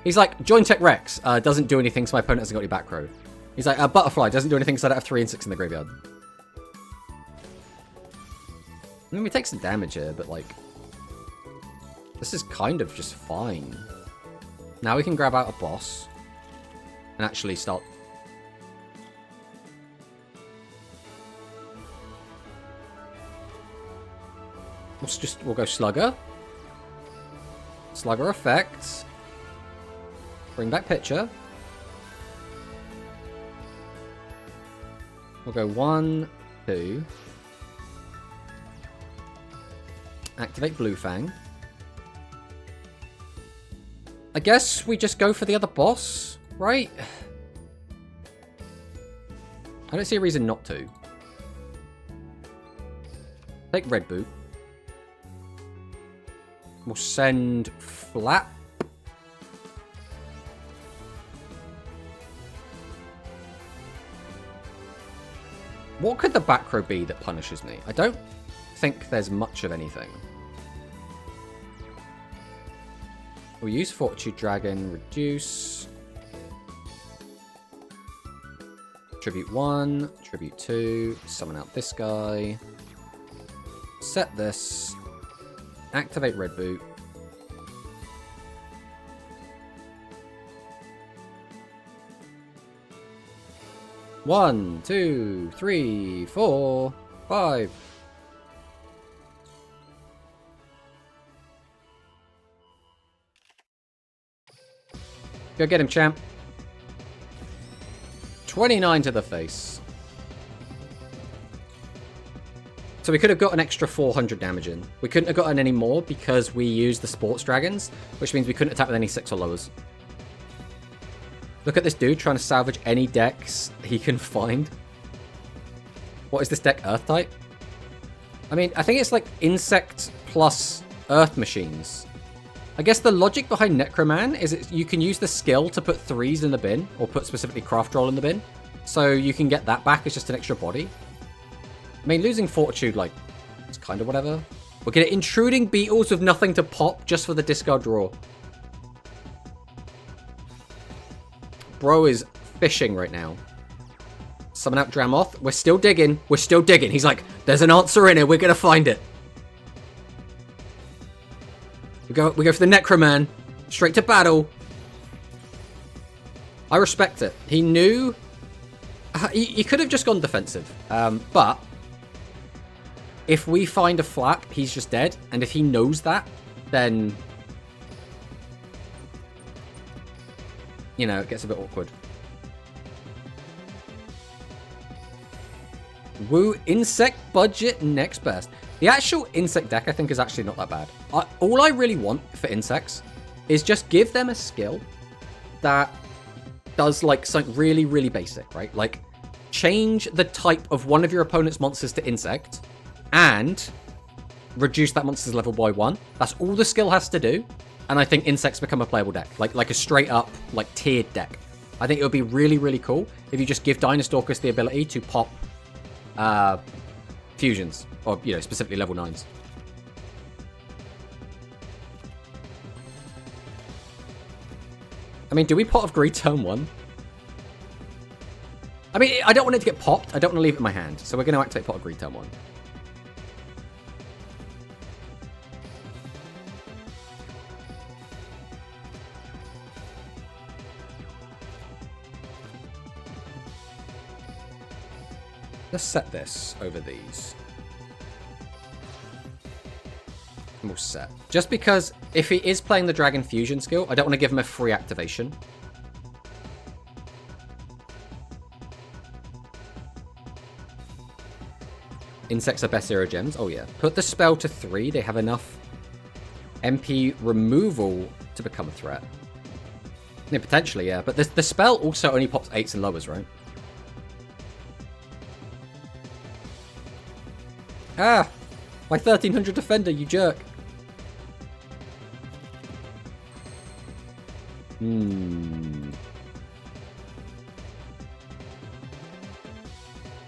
He's like, Jointech Rex doesn't do anything so my opponent hasn't got any back row. He's like, Butterfly doesn't do anything so I don't have 3 insects in the graveyard. I mean, we take some damage here, but like... This is kind of just fine. Now we can grab out a boss. And actually start... We'll go Slugger. Slugger effect. Bring back Pitcher. We'll go 1, 2. Activate Blue Fang. I guess we just go for the other boss, right? I don't see a reason not to. Take Red Boot. We'll send Flap. What could the back row be that punishes me? I don't think there's much of anything. We'll use Fortitude Dragon, reduce. Tribute 1, Tribute 2, summon out this guy. Set this. Activate red boot. One, 2, 3, 4, 5. Go get him, champ. 29 to the face. So we could have got an extra 400 damage in. We couldn't have gotten any more because we used the sports dragons, which means we couldn't attack with any 6 or lowers. Look at this dude trying to salvage any decks he can find. What is this deck? Earth type? I mean, I think it's like insect plus earth machines. I guess the logic behind Necroman is you can use the skill to put 3s in the bin, or put specifically Craft Roll in the bin. So you can get that back as just an extra body. I mean, losing Fortitude, like, it's kind of whatever. We're getting Intruding Beetles with nothing to pop just for the discard draw. Bro is fishing right now. Summon out Dramoth. We're still digging. We're still digging. He's like, there's an answer in it. We're going to find it. We go for the Necroman. Straight to battle. I respect it. He knew... He could have just gone defensive. But... if we find a flap, he's just dead. And if he knows that, then... you know, it gets a bit awkward. Woo, insect budget next best. The actual insect deck, I think, is actually not that bad. All I really want for insects is just give them a skill that does, like, something really, really basic, right? Like, change the type of one of your opponent's monsters to insect and reduce that monster's level by 1. That's all the skill has to do. And I think insects become a playable deck. Like a straight up, like, tiered deck. I think it would be really, really cool if you just give Dynastalkers the ability to pop fusions. Or, you know, specifically level 9s. I mean, do we Pot of Greed turn 1? I mean, I don't want it to get popped. I don't want to leave it in my hand. So we're going to activate Pot of Greed turn 1. Let's set this over these. And we'll set. Just because if he is playing the Dragon Fusion skill, I don't want to give him a free activation. Insects are best 0 gems. Oh yeah. Put the spell to 3. They have enough MP removal to become a threat. Yeah, potentially, yeah. But the spell also only pops 8s and lowers, right? Ah! My 1300 defender, you jerk. I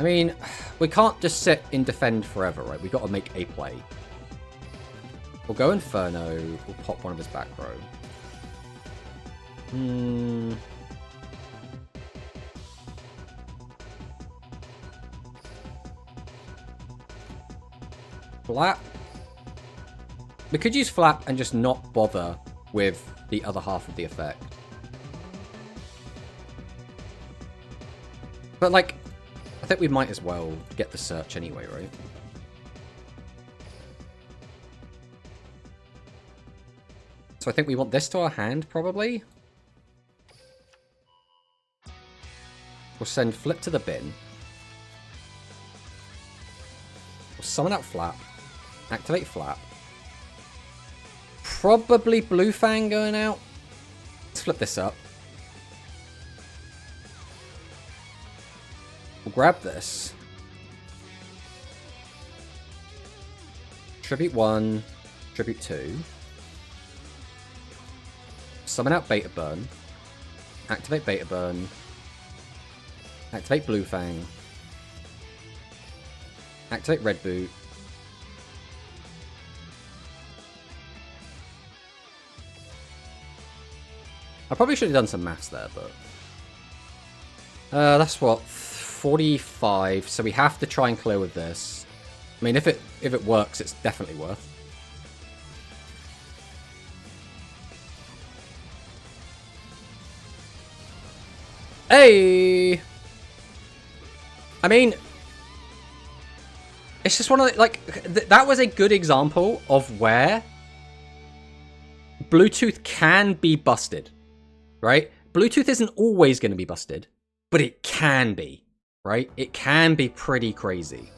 mean, we can't just sit in defend forever, right? We've got to make a play. We'll go Inferno. We'll pop one of his back row. Flap. We could use Flap and just not bother with the other half of the effect. But, like, I think we might as well get the search anyway, right? So I think we want this to our hand, probably. We'll send Flip to the bin. We'll summon out Flap. Activate Flap. Probably Blue Fang going out. Let's flip this up. We'll grab this. Tribute 1. Tribute 2. Summon out Beta Burn. Activate Beta Burn. Activate Blue Fang. Activate Red Boot. I probably should have done some maths there, but... that's what? 45. So we have to try and clear with this. I mean, if it works, it's definitely worth. Hey! I mean, it's just one of the, like, that was a good example of where Bluetooth can be busted, right? Bluetooth isn't always going to be busted, but it can be, right? It can be pretty crazy.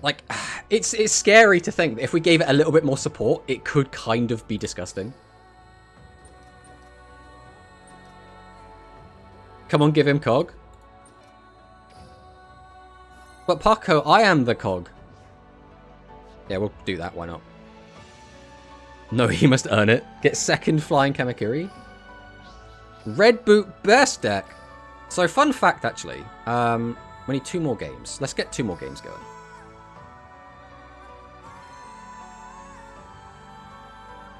Like, it's scary to think that if we gave it a little bit more support, it could kind of be disgusting. Come on, give him cog. But Paco, I am the cog. Yeah, we'll do that. Why not? No, he must earn it. Get second flying Kamakiri. Red boot best deck. So, fun fact, actually. We need 2 more games. Let's get 2 more games going.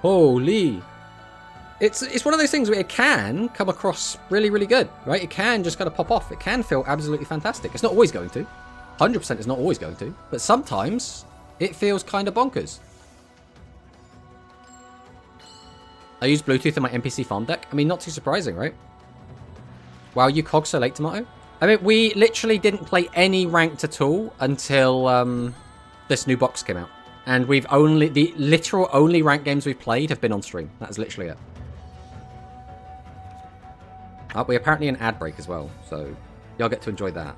Holy. It's one of those things where it can come across really, really good, right? It can just kind of pop off. It can feel absolutely fantastic. It's not always going to. 100% is not always going to. But sometimes it feels kind of bonkers. I use Bluetooth in my NPC farm deck. I mean, not too surprising, right? Wow, you cog so late, Tomato. I mean, we literally didn't play any ranked at all until this new box came out. And the literal only ranked games we've played have been on stream. That's literally it. We're apparently an ad break as well, so y'all get to enjoy that.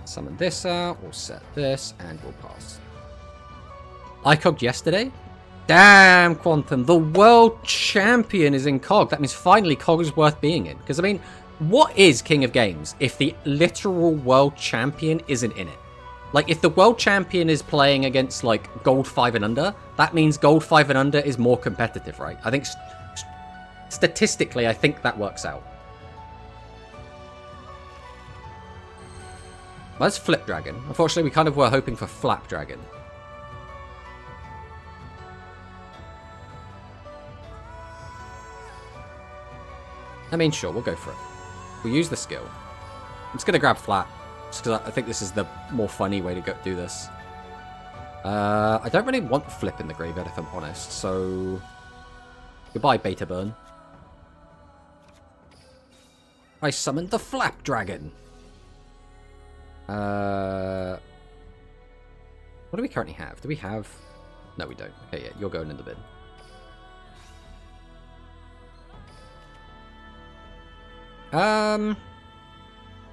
Summon this out, we'll set this, and we'll pass. I cogged yesterday? Damn, Quantum, the world champion is in COG. That means finally COG is worth being in. Because, I mean, what is King of Games if the literal world champion isn't in it? Like, if the world champion is playing against, like, Gold 5 and under, that means Gold 5 and under is more competitive, right? I think, statistically, I think that works out. Well, that's Flip Dragon. Unfortunately, we kind of were hoping for Flap Dragon. I mean, sure, we'll go for it. We'll use the skill. I'm just going to grab Flap. Just because I think this is the more funny way to do this. I don't really want Flip in the graveyard, if I'm honest. So, goodbye, Beta Burn. I summoned the Flap Dragon. What do we currently have? Do we have... No, we don't. Okay, yeah, you're going in the bin. I mean,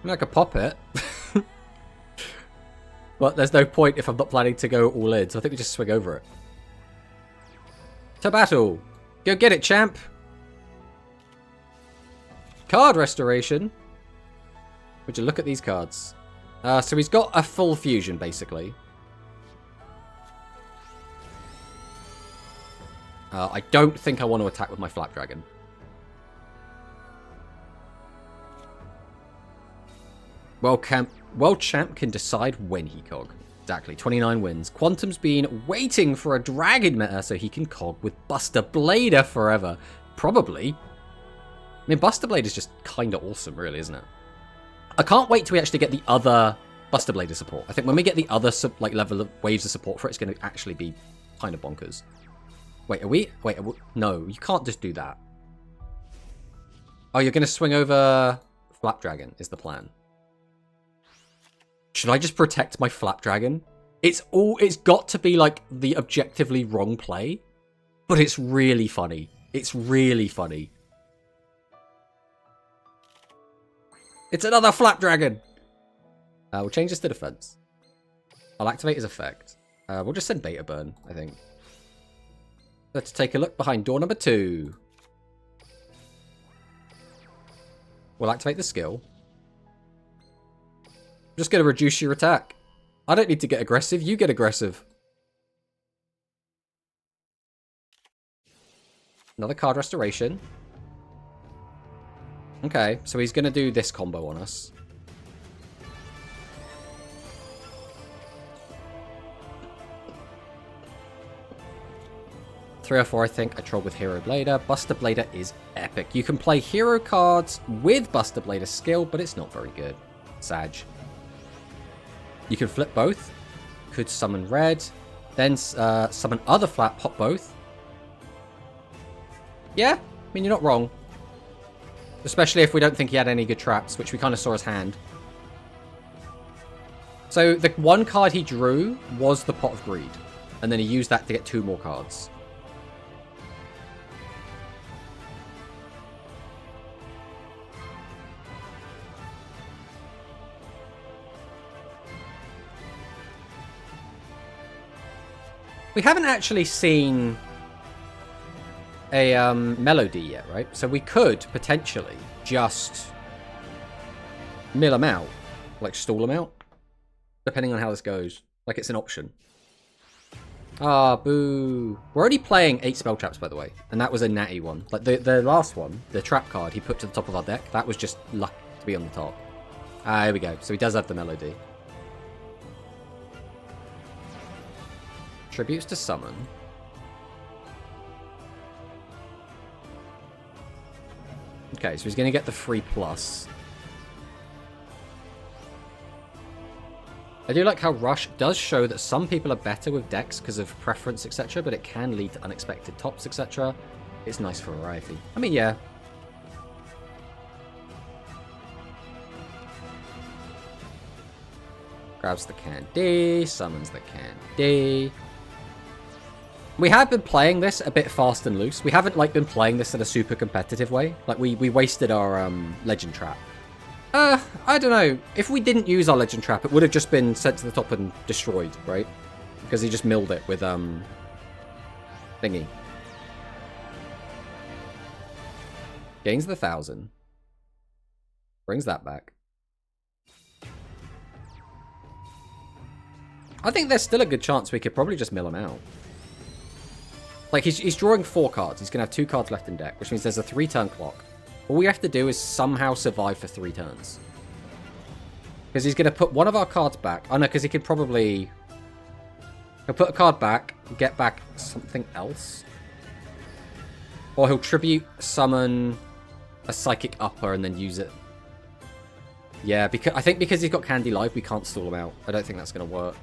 I could pop it. But there's no point if I'm not planning to go all in, so I think we just swing over it. To battle! Go get it, champ! Card restoration. Would you look at these cards? So he's got a full fusion, basically. I don't think I want to attack with my Flap Dragon. World Champ can decide when he cog. Exactly, 29 wins. Quantum's been waiting for a dragon meta so he can cog with Buster Blader forever. Probably. I mean, Buster Blade is just kind of awesome, really, isn't it? I can't wait till we actually get the other Buster Blader support. I think when we get the other level of waves of support for it, it's going to actually be kind of bonkers. Wait, are we? Wait, no, you can't just do that. Oh, you're going to swing over Flap Dragon is the plan. Should I just protect my Flap Dragon? It's got to be like the objectively wrong play, but it's really funny. It's really funny. It's another Flap Dragon! We'll change this to defense. I'll activate his effect. We'll just send Beta Burn, I think. Let's take a look behind door number 2. We'll activate the skill. I'm just going to reduce your attack. I don't need to get aggressive. You get aggressive. Another card restoration. Okay, so he's going to do this combo on us. 3 or 4, I think, I trolled with Hero Blader. Buster Blader is epic. You can play hero cards with Buster Blader's skill, but it's not very good. Sag. You can flip both. Could summon red. Then summon other flat, pop both. Yeah, I mean, you're not wrong. Especially if we don't think he had any good traps, which we kind of saw his hand. So the one card he drew was the Pot of Greed. And then he used that to get 2 more cards. We haven't actually seen a melody yet, right? So we could potentially just mill him out. Like stall him out. Depending on how this goes. Like it's an option. Ah, boo. We're already playing 8 spell traps, by the way. And that was a natty one. Like the last one, the trap card he put to the top of our deck, that was just luck to be on the top. Ah, here we go. So he does have the melody. Tributes to summon. Okay, so he's going to get the free plus. I do like how Rush does show that some people are better with decks because of preference, etc., but it can lead to unexpected tops, etc. It's nice for variety. I mean, yeah. Grabs the candy, summons the candy. We have been playing this a bit fast and loose. We haven't like been playing this in a super competitive way. Like we wasted our legend trap. I don't know. If we didn't use our legend trap, it would have just been sent to the top and destroyed, right? Because he just milled it with thingy. Gains the 1,000. Brings that back. I think there's still a good chance we could probably just mill him out. Like, he's drawing 4 cards. He's going to have 2 cards left in deck, which means there's a 3-turn clock. All we have to do is somehow survive for 3 turns. Because he's going to put one of our cards back. Oh, no, because he could probably... He'll put a card back, get back something else. Or he'll tribute summon a psychic upper and then use it. Yeah, I think because he's got Candy Live, we can't stall him out. I don't think that's going to work.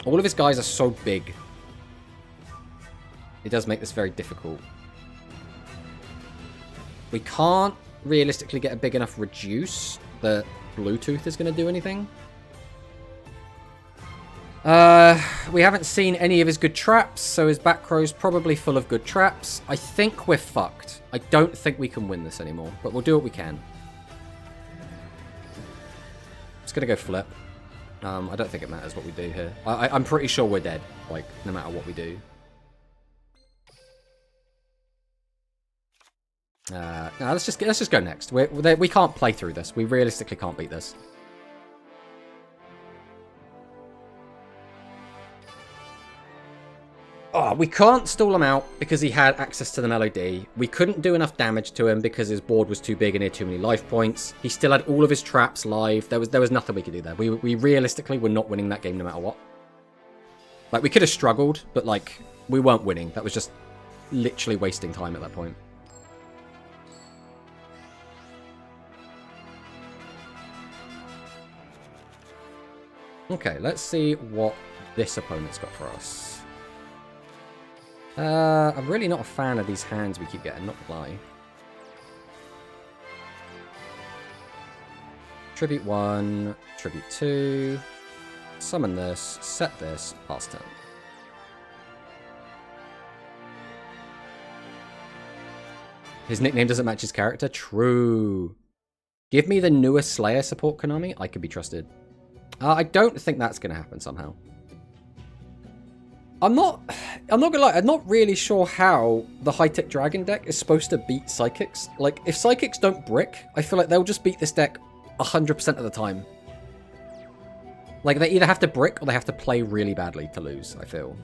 All of his guys are so big. It does make this very difficult. We can't realistically get a big enough reduce that Bluetooth is going to do anything. We haven't seen any of his good traps, so his back row's probably full of good traps. I think we're fucked. I don't think we can win this anymore, but we'll do what we can. Just going to go flip. I don't think it matters what we do here. I'm pretty sure we're dead, like, no matter what we do. No, let's just go next. We can't play through this. We realistically can't beat this. Oh, we can't stall him out because he had access to the Melody. We couldn't do enough damage to him because his board was too big and he had too many life points. He still had all of his traps live. There was nothing we could do there. We realistically were not winning that game no matter what. Like, we could have struggled, but like, we weren't winning. That was just literally wasting time at that point. Okay, let's see what this opponent's got for us. I'm really not a fan of these hands we keep getting, not gonna lie. Tribute 1, Tribute 2, summon this, set this, pass turn. His nickname doesn't match his character? True. Give me the newest Slayer support, Konami. I could be trusted. I don't think that's going to happen somehow. I'm not gonna lie, I'm not really sure how the high-tech dragon deck is supposed to beat psychics. Like, if psychics don't brick, I feel like they'll just beat this deck 100% of the time. Like, they either have to brick or they have to play really badly to lose, I feel.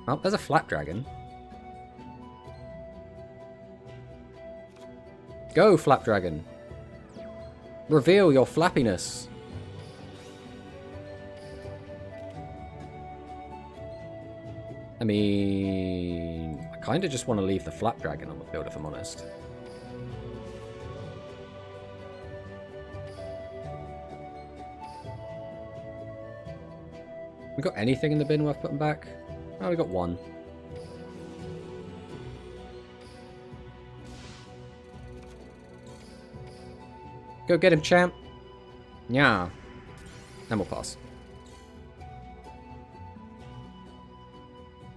Oh, there's a flat dragon. Go, flap dragon. Reveal your flappiness. mean, I kind of just want to leave the Flap Dragon on the field, if I'm honest. We got anything in the bin worth putting back? Oh, we got one. Go get him, champ. Yeah. And we'll pass.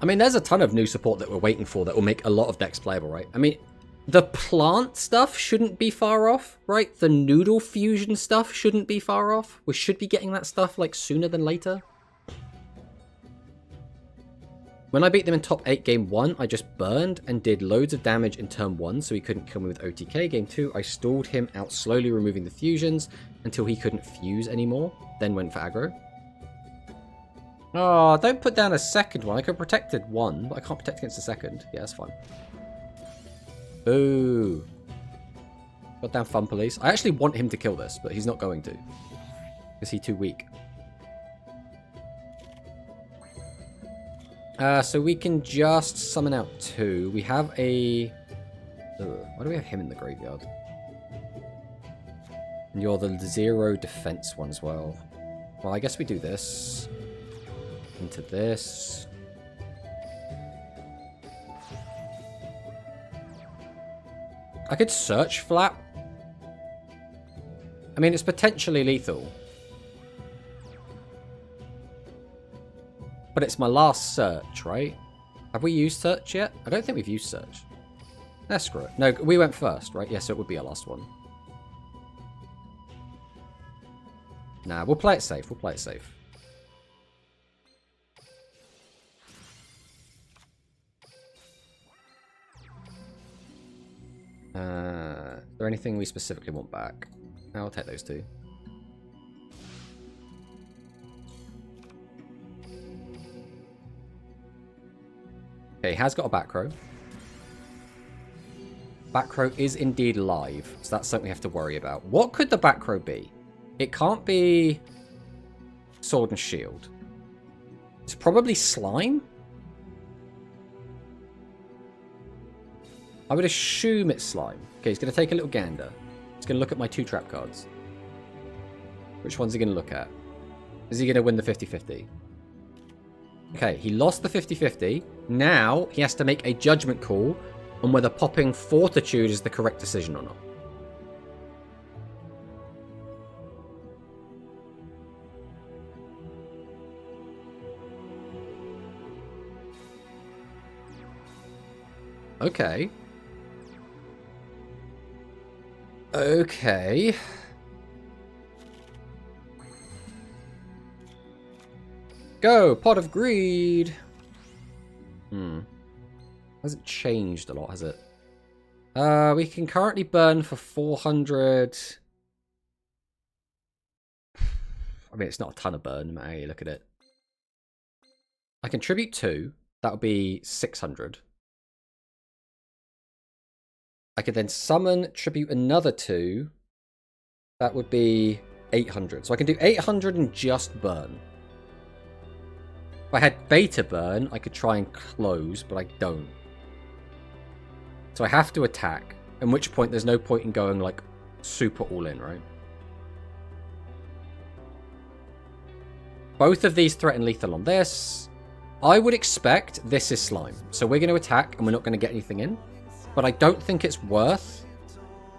I mean, there's a ton of new support that we're waiting for that will make a lot of decks playable, right? I mean, the plant stuff shouldn't be far off, right? The noodle fusion stuff shouldn't be far off. We should be getting that stuff, like, sooner than later. When I beat them in top 8 game 1, I just burned and did loads of damage in turn 1, so he couldn't kill me with OTK. Game 2, I stalled him out slowly removing the fusions until he couldn't fuse anymore, then went for aggro. Oh, don't put down a second one. I could have protected one, but I can't protect against the second. Yeah, that's fine. Boo. Goddamn fun police. I actually want him to kill this, but he's not going to. Because he's too weak. So we can just summon out 2. We have a... why do we have him in the graveyard? And you're the 0 defense one as well. Well, I guess we do this. Into this. I could search Flap. I mean, it's potentially lethal. But it's my last search, right? Have we used search yet? I don't think we've used search. That's screw it. No, we went first, right? Yes, it would be our last one. Nah, we'll play it safe. We'll play it safe. Is there anything we specifically want back? I'll take those 2. Okay, he has got a back row. Back row is indeed live, so that's something we have to worry about. What could the back row be? It can't be Sword and Shield. It's probably Slime? I would assume it's Slime. Okay, he's going to take a little gander. He's going to look at my 2 trap cards. Which one's he going to look at? Is he going to win the 50-50? Okay, he lost the 50-50. Now he has to make a judgment call on whether popping Fortitude is the correct decision or not. Okay. Okay. Go! Pot of Greed! Hasn't changed a lot, has it? We can currently burn for 400... I mean, it's not a ton of burn, no matter how you look at it. I can tribute 2. That would be 600. I could then summon, tribute another 2. That would be 800. So I can do 800 and just burn. If I had beta burn, I could try and close, but I don't. So I have to attack, at which point there's no point in going, like, super all in, right? Both of these threaten lethal on this. I would expect this is Slime. So we're going to attack, and we're not going to get anything in. But I don't think it's worth...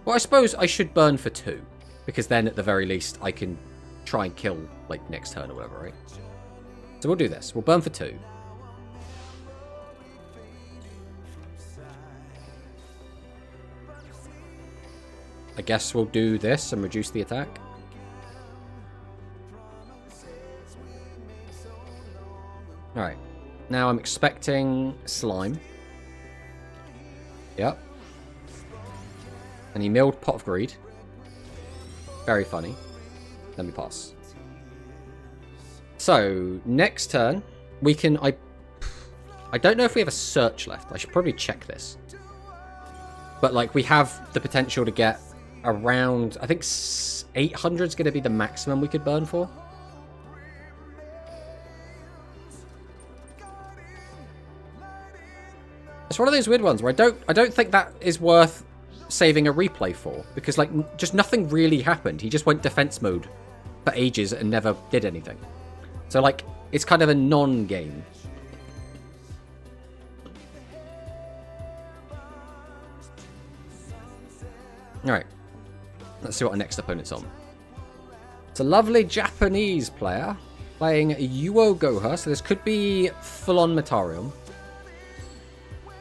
Well, I suppose I should burn for 2. Because then, at the very least, I can try and kill, like, next turn or whatever, right? So we'll do this. We'll burn for 2. I guess we'll do this and reduce the attack. Alright. Now I'm expecting Slime. Yep. And he milled Pot of Greed. Very funny. Let me pass. So, next turn, we can... I don't know if we have a search left. I should probably check this. But, like, we have the potential to get around... I think 800 is going to be the maximum we could burn for. It's one of those weird ones where I don't think that is worth saving a replay for, because like just nothing really happened. He just went defense mode for ages and never did anything. So like it's kind of a non-game. All right, let's see what our next opponent's on. It's a lovely Japanese player playing Yuo Goha, so this could be full-on Metarion.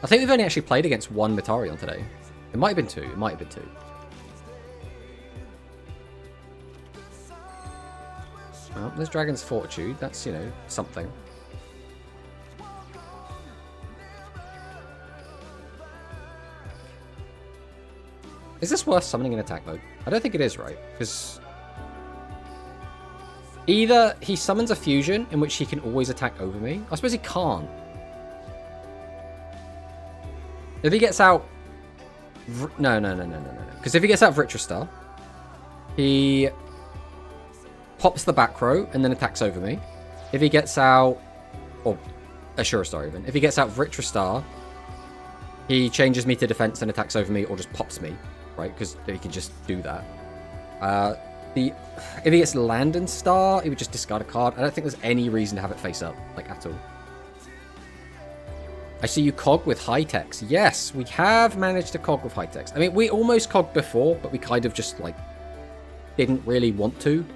I think we've only actually played against one Metarion today. It might have been two. It might have been two. Well, there's Dragon's Fortitude. That's, you know, something. Is this worth summoning in attack mode? I don't think it is, right? Because either he summons a fusion in which he can always attack over me. I suppose he can't. If he gets out... No. Because if he gets out Vritristar, he pops the back row and then attacks over me. If he gets out... Or Ashura Star even. If he gets out Vritristar, he changes me to defense and attacks over me or just pops me. Right? Because he can just do that. If he gets Landon Star, he would just discard a card. I don't think there's any reason to have it face up, like, at all. I see you cog with high techs. Yes, we have managed to cog with high techs. I mean, we almost cogged before, but we kind of just, like, didn't really want to.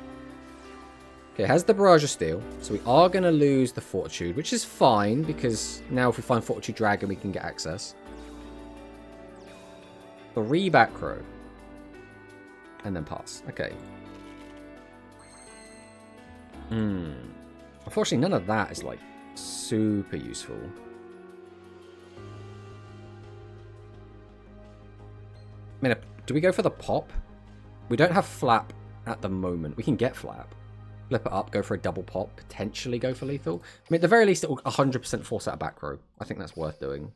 Okay, it has the Barrage of Steel, so we are going to lose the Fortitude, which is fine, because now if we find Fortitude Dragon, we can get access. 3 back row. And then pass. Okay. Unfortunately, none of that is, like, super useful. I mean, do we go for the pop? We don't have flap at the moment. We can get flap. Flip it up, go for a double pop, potentially go for lethal. I mean, at the very least, it will 100% force out a back row. I think that's worth doing.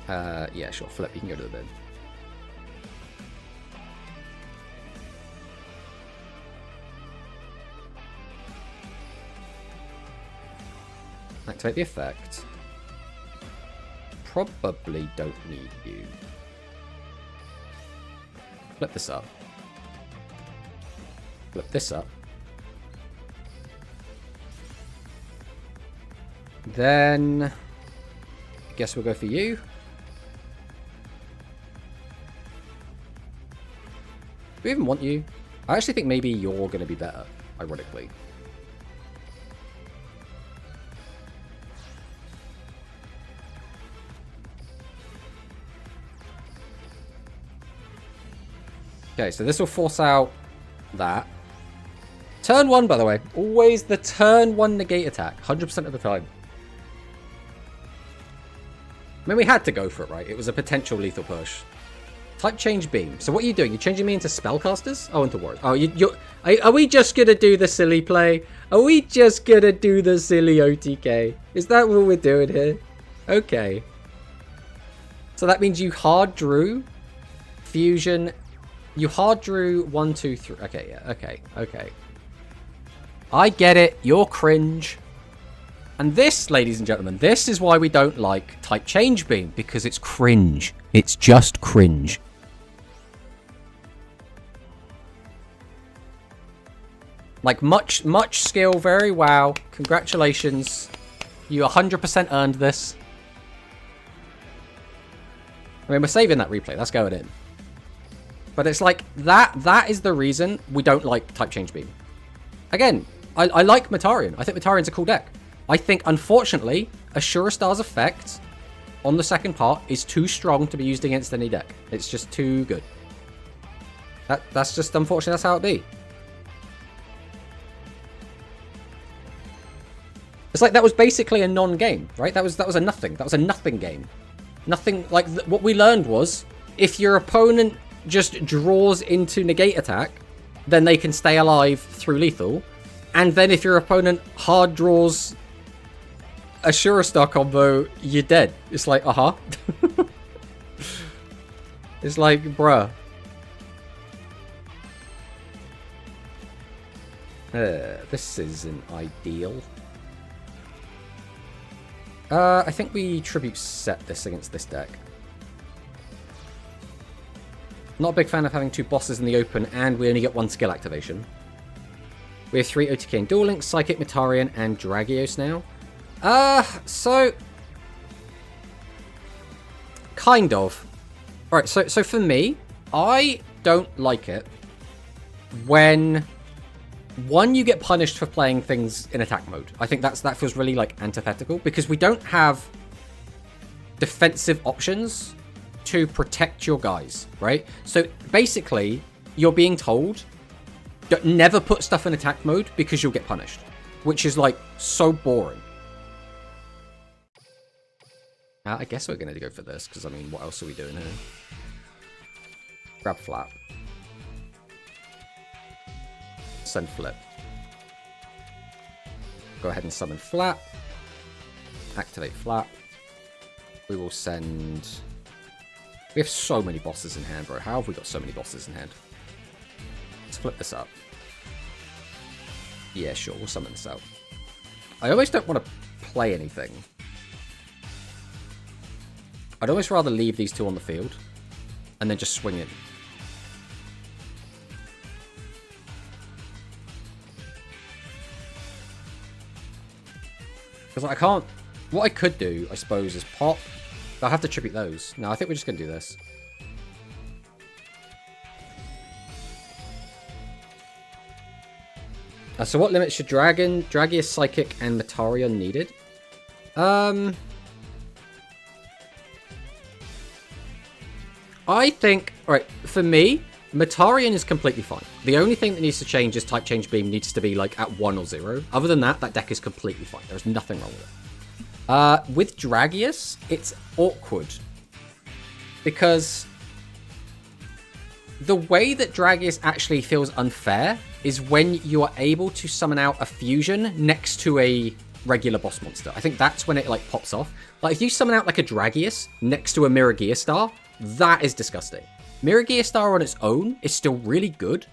Yeah, sure. Flip, you can go to the bin. Activate the effect. Probably don't need you. Flip this up. Flip this up. Then I guess we'll go for you. Do we even want you? I actually think maybe you're going to be better, ironically. Okay, so this will force out that. Turn 1, by the way. Always the turn 1 negate attack. 100% of the time. I mean, we had to go for it, right? It was a potential lethal push. Type change beam. So what are you doing? You're changing me into spellcasters? Oh, into warriors. Oh, are we just going to do the silly play? Are we just going to do the silly OTK? Is that what we're doing here? Okay. So that means you hard drew fusion. You hard drew 1, 2, 3. Okay, yeah. Okay. I get it. You're cringe. And this, ladies and gentlemen, this is why we don't like type change beam. Because it's cringe. It's just cringe. Like, much skill. Very wow. Congratulations. You 100% earned this. I mean, we're saving that replay. That's going in. But it's like, that is the reason we don't like type change beam. Again, I like Metarion. I think Metarion's a cool deck. I think, unfortunately, Ashura Star's effect on the second part is too strong to be used against any deck. It's just too good. That's just, unfortunately, that's how it be. It's like that was basically a non-game, right? That was a nothing. That was a nothing game. Nothing, like, what we learned was, if your opponent just draws into negate attack, then they can stay alive through lethal. And then if your opponent hard draws Ashura Star combo, you're dead. It's like, It's like, bruh. This isn't ideal. I think we tribute set this against this deck. Not a big fan of having 2 bosses in the open, and we only get 1 skill activation. We have 3 OTK and Duel Links, Psychic, Metarian, and Dragios now. So... kind of. Alright, so for me, I don't like it when... 1, you get punished for playing things in attack mode. I think that feels really, like, antithetical, because we don't have defensive options to protect your guys, right? So, basically, you're being told, never put stuff in attack mode because you'll get punished, which is, like, so boring. I guess we're going to go for this, because, I mean, what else are we doing here? Grab Flap. Send Flip. Go ahead and summon Flap. Activate Flap. We will send... We have so many bosses in hand, bro. How have we got so many bosses in hand? Let's flip this up. Yeah, sure. We'll summon this out. I always don't want to play anything. I'd almost rather leave these 2 on the field and then just swing in. Because I can't... What I could do, I suppose, is pop. But I have to tribute those. No, I think we're just going to do this. So what limits should Dragius, Psychic, and Metarion needed? I think... Alright, for me, Metarion is completely fine. The only thing that needs to change is Type Change Beam needs to be like at 1 or 0. Other than that, that deck is completely fine. There's nothing wrong with it. With Dragius, it's awkward. Because the way that Dragius actually feels unfair is when you are able to summon out a fusion next to a regular boss monster. I think that's when it like pops off. Like if you summon out like a Dragius next to a Mirror Gearstar, that is disgusting. Mirror Gearstar on its own is still really good,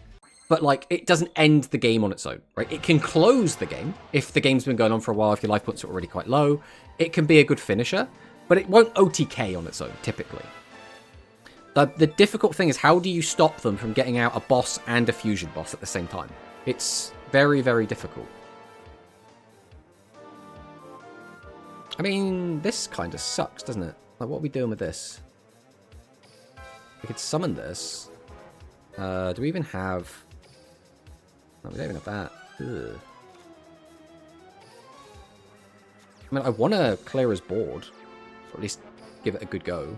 but like it doesn't end the game on its own, right? It can close the game if the game's been going on for a while, if your life points are already quite low. It can be a good finisher, but it won't OTK on its own, typically. The difficult thing is how do you stop them from getting out a boss and a fusion boss at the same time? It's very, very difficult. I mean, this kind of sucks, doesn't it? Like, what are we doing with this? We could summon this. Do we even have... No, we don't even have that. Ugh. I mean, I want to clear his board. Or at least give it a good go.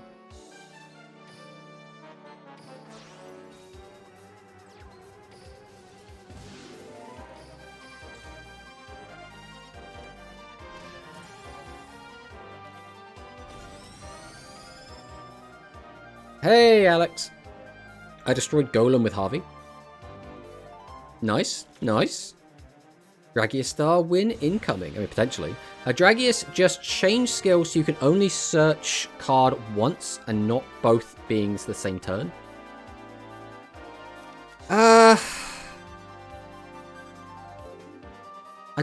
Hey, Alex. I destroyed Golem with Harvey. Nice, nice. Dragius Star win incoming. I mean, potentially. Dragius just changed skills so you can only search card once and not both beings the same turn. I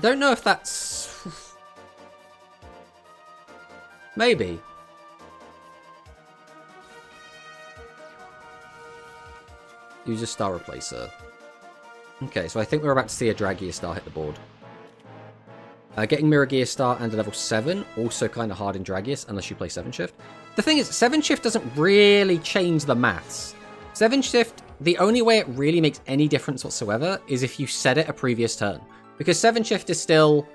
don't know if that's... Maybe. Use a Star Replacer. Okay, so I think we're about to see a Dragius Star hit the board. Getting Mirror Gearstar and a level 7, also kind of hard in Dragius, unless you play 7 Shift. The thing is, 7 Shift doesn't really change the maths. 7 Shift, the only way it really makes any difference whatsoever is if you set it a previous turn. Because 7 Shift is still,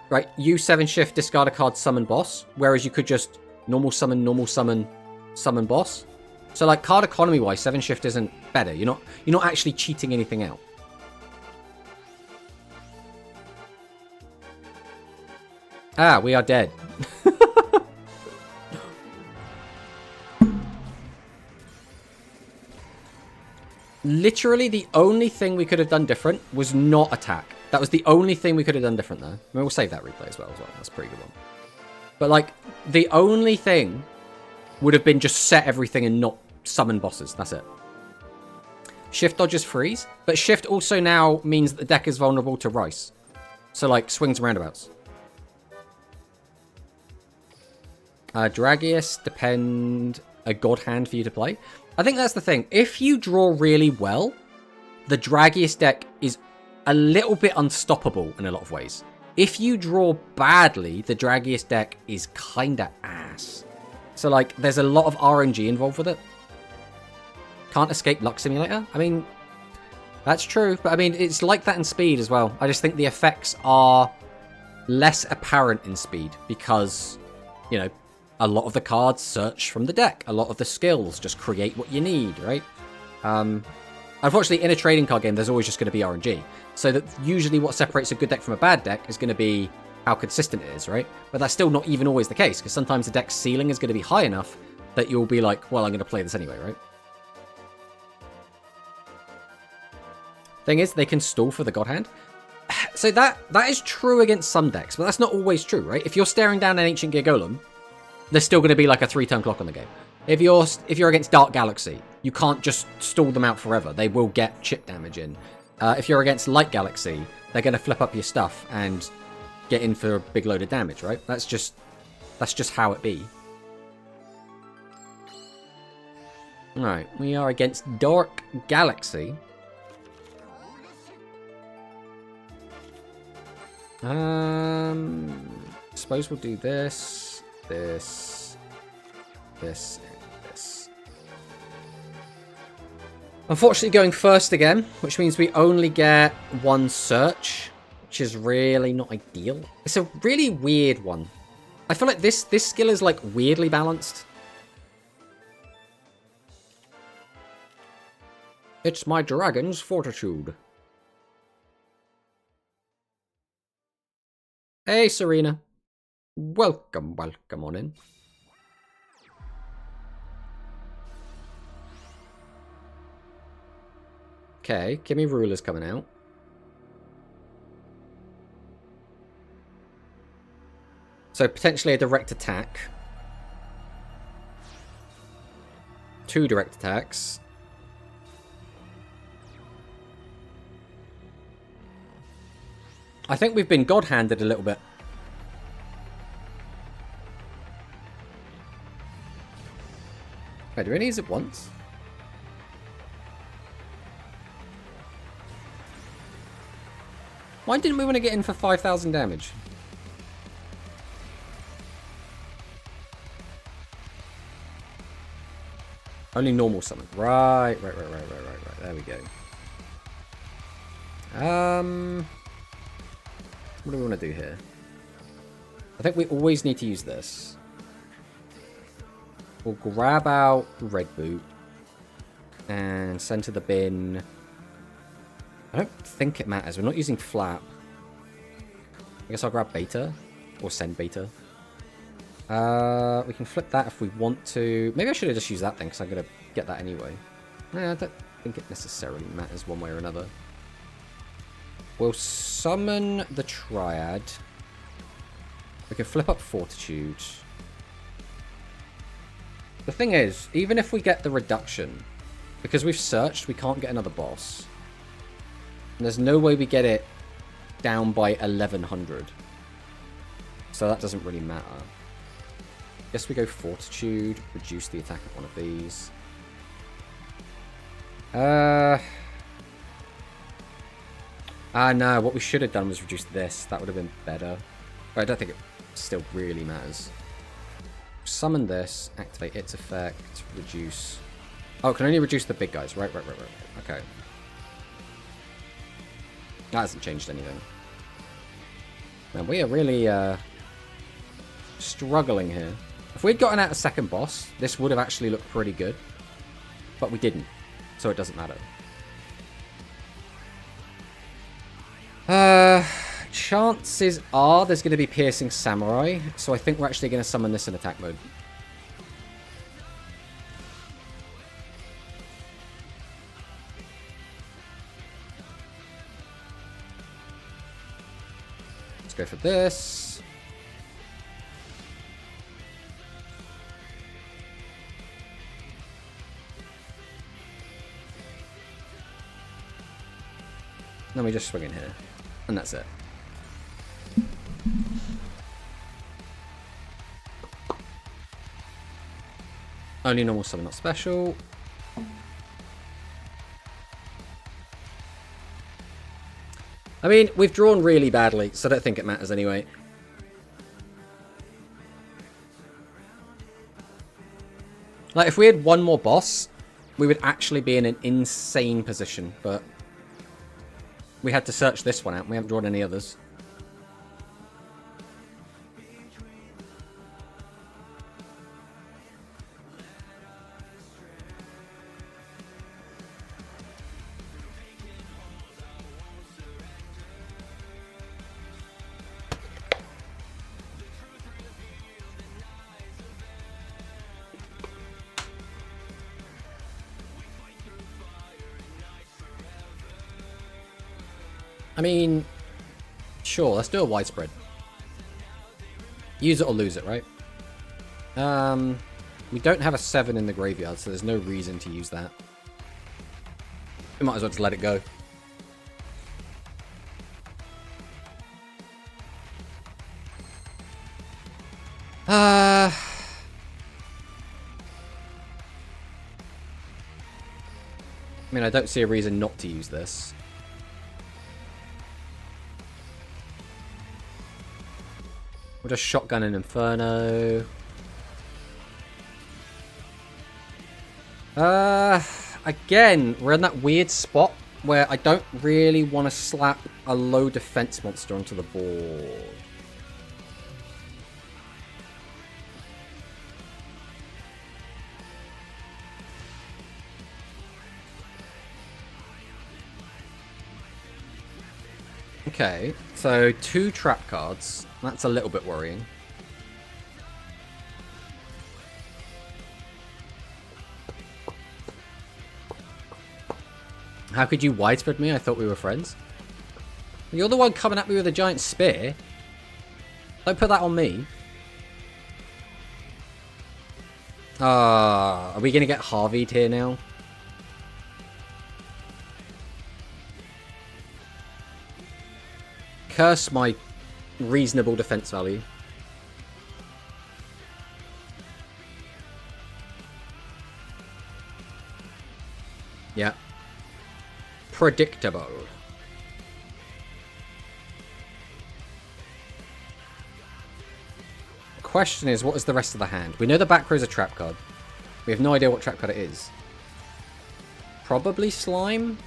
right, use 7 Shift, discard a card, summon boss, whereas you could just normal summon, summon boss. So, like, card economy-wise, 7 Shift isn't better. You're not actually cheating anything out. Ah, we are dead. Literally, the only thing we could have done different was not attack. That was the only thing we could have done different, though. I mean, we'll save that replay as well. That's a pretty good one. But, like, the only thing would have been just set everything and not summon bosses. That's it. Shift dodges freeze, but Shift also now means that the deck is vulnerable to Rice. So, like, swings and roundabouts. Dragius depend a god hand for you to play. I think that's the thing. If you draw really well, the Dragius deck is a little bit unstoppable in a lot of ways. If you draw badly, the Dragius deck is kinda ass. So, like, there's a lot of RNG involved with it. Can't escape Luck Simulator? I mean, that's true. But, I mean, it's like that in Speed as well. I just think the effects are less apparent in Speed because, you know, a lot of the cards search from the deck. A lot of the skills just create what you need, right? Unfortunately, in a trading card game, there's always just going to be RNG. So that usually what separates a good deck from a bad deck is going to be how consistent it is, right? But that's still not even always the case, because sometimes the deck's ceiling is going to be high enough that you'll be like, well, I'm going to play this anyway, right? Thing is, they can stall for the God Hand. So that is true against some decks, but that's not always true, right? If you're staring down an Ancient Gear Golem, there's still going to be like a 3-turn clock on the game. If you're against Dark Galaxy, you can't just stall them out forever. They will get chip damage in. If you're against Light Galaxy, they're going to flip up your stuff and get in for a big load of damage, right? That's just how it be. Alright, we are against Dark Galaxy. Suppose we'll do this, this, and this. Unfortunately going first again, which means we only get one search, which is really not ideal. It's a really weird one. I feel like this skill is like weirdly balanced. It's my dragon's fortitude. Hey, Serena. Welcome on in. Okay, Kimmy Ruler's coming out. So potentially a direct attack. 2 direct attacks. I think we've been God-handed a little bit. Wait, do we use it once? Why didn't we want to get in for 5,000 damage? Only normal summon. Right. There we go. What do we want to do here? I think we always need to use this. We'll grab out Red Boot and send to the bin. I don't think it matters. We're not using Flap. I guess I'll grab Beta or send Beta. We can flip that if we want to. Maybe I should have just used that then because I'm going to get that anyway. I don't think it necessarily matters one way or another. We'll summon the Triad. We can flip up Fortitude. The thing is, even if we get the reduction, because we've searched, we can't get another boss. And there's no way we get it down by 1100. So that doesn't really matter. Guess we go Fortitude, reduce the attack of one of these. No, what we should have done was reduce this. That would have been better. But I don't think it still really matters. Summon this, activate its effect, reduce... Oh, it can only reduce the big guys. Right. Okay. That hasn't changed anything. Man, we are really struggling here. If we'd gotten out a second boss, this would have actually looked pretty good. But we didn't. So it doesn't matter. Chances are there's going to be Piercing Samurai, so I think we're actually going to summon this in attack mode. Let's go for this. Then we just swing in here. And that's it. Only normal summon, not special. I mean, we've drawn really badly, so I don't think it matters anyway. Like, if we had one more boss, we would actually be in an insane position, but we had to search this one out. We haven't drawn any others. I mean, sure, let's do a widespread. Use it or lose it, right? We don't have a 7 in the graveyard, so there's no reason to use that. We might as well just let it go. I mean, I don't see a reason not to use this. We'll just shotgun an Inferno. Again, we're in that weird spot where I don't really want to slap a low defense monster onto the board. Okay, so 2 trap cards. That's a little bit worrying. How could you widespread me? I thought we were friends. You're the one coming at me with a giant spear. Don't put that on me. Are we going to get Harvey'd here now? Curse my reasonable defense value. Yeah. Predictable. The question is, what is the rest of the hand? We know the back row is a trap card. We have no idea what trap card it is. Probably Slime?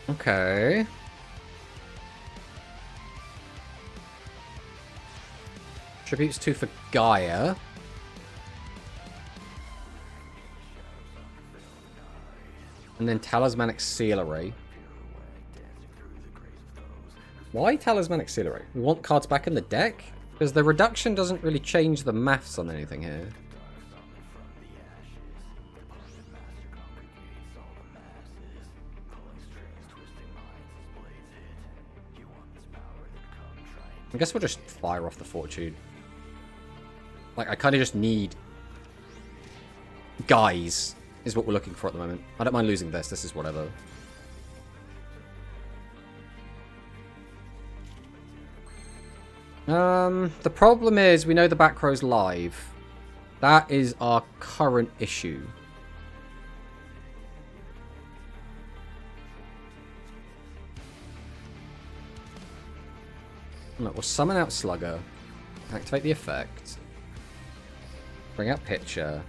Okay. Tributes 2 for Gaia. And then Talismanic Seal Array. Why Talismanic Seal Array? We want cards back in the deck? Because the reduction doesn't really change the maths on anything here. I guess we'll just fire off the Fortune. Like, I kind of just need guys, is what we're looking for at the moment. I don't mind losing this. This is whatever. The problem is we know the back row's live. That is our current issue. Look, we'll summon out Slugger. Activate the effect. Bring out Pitcher.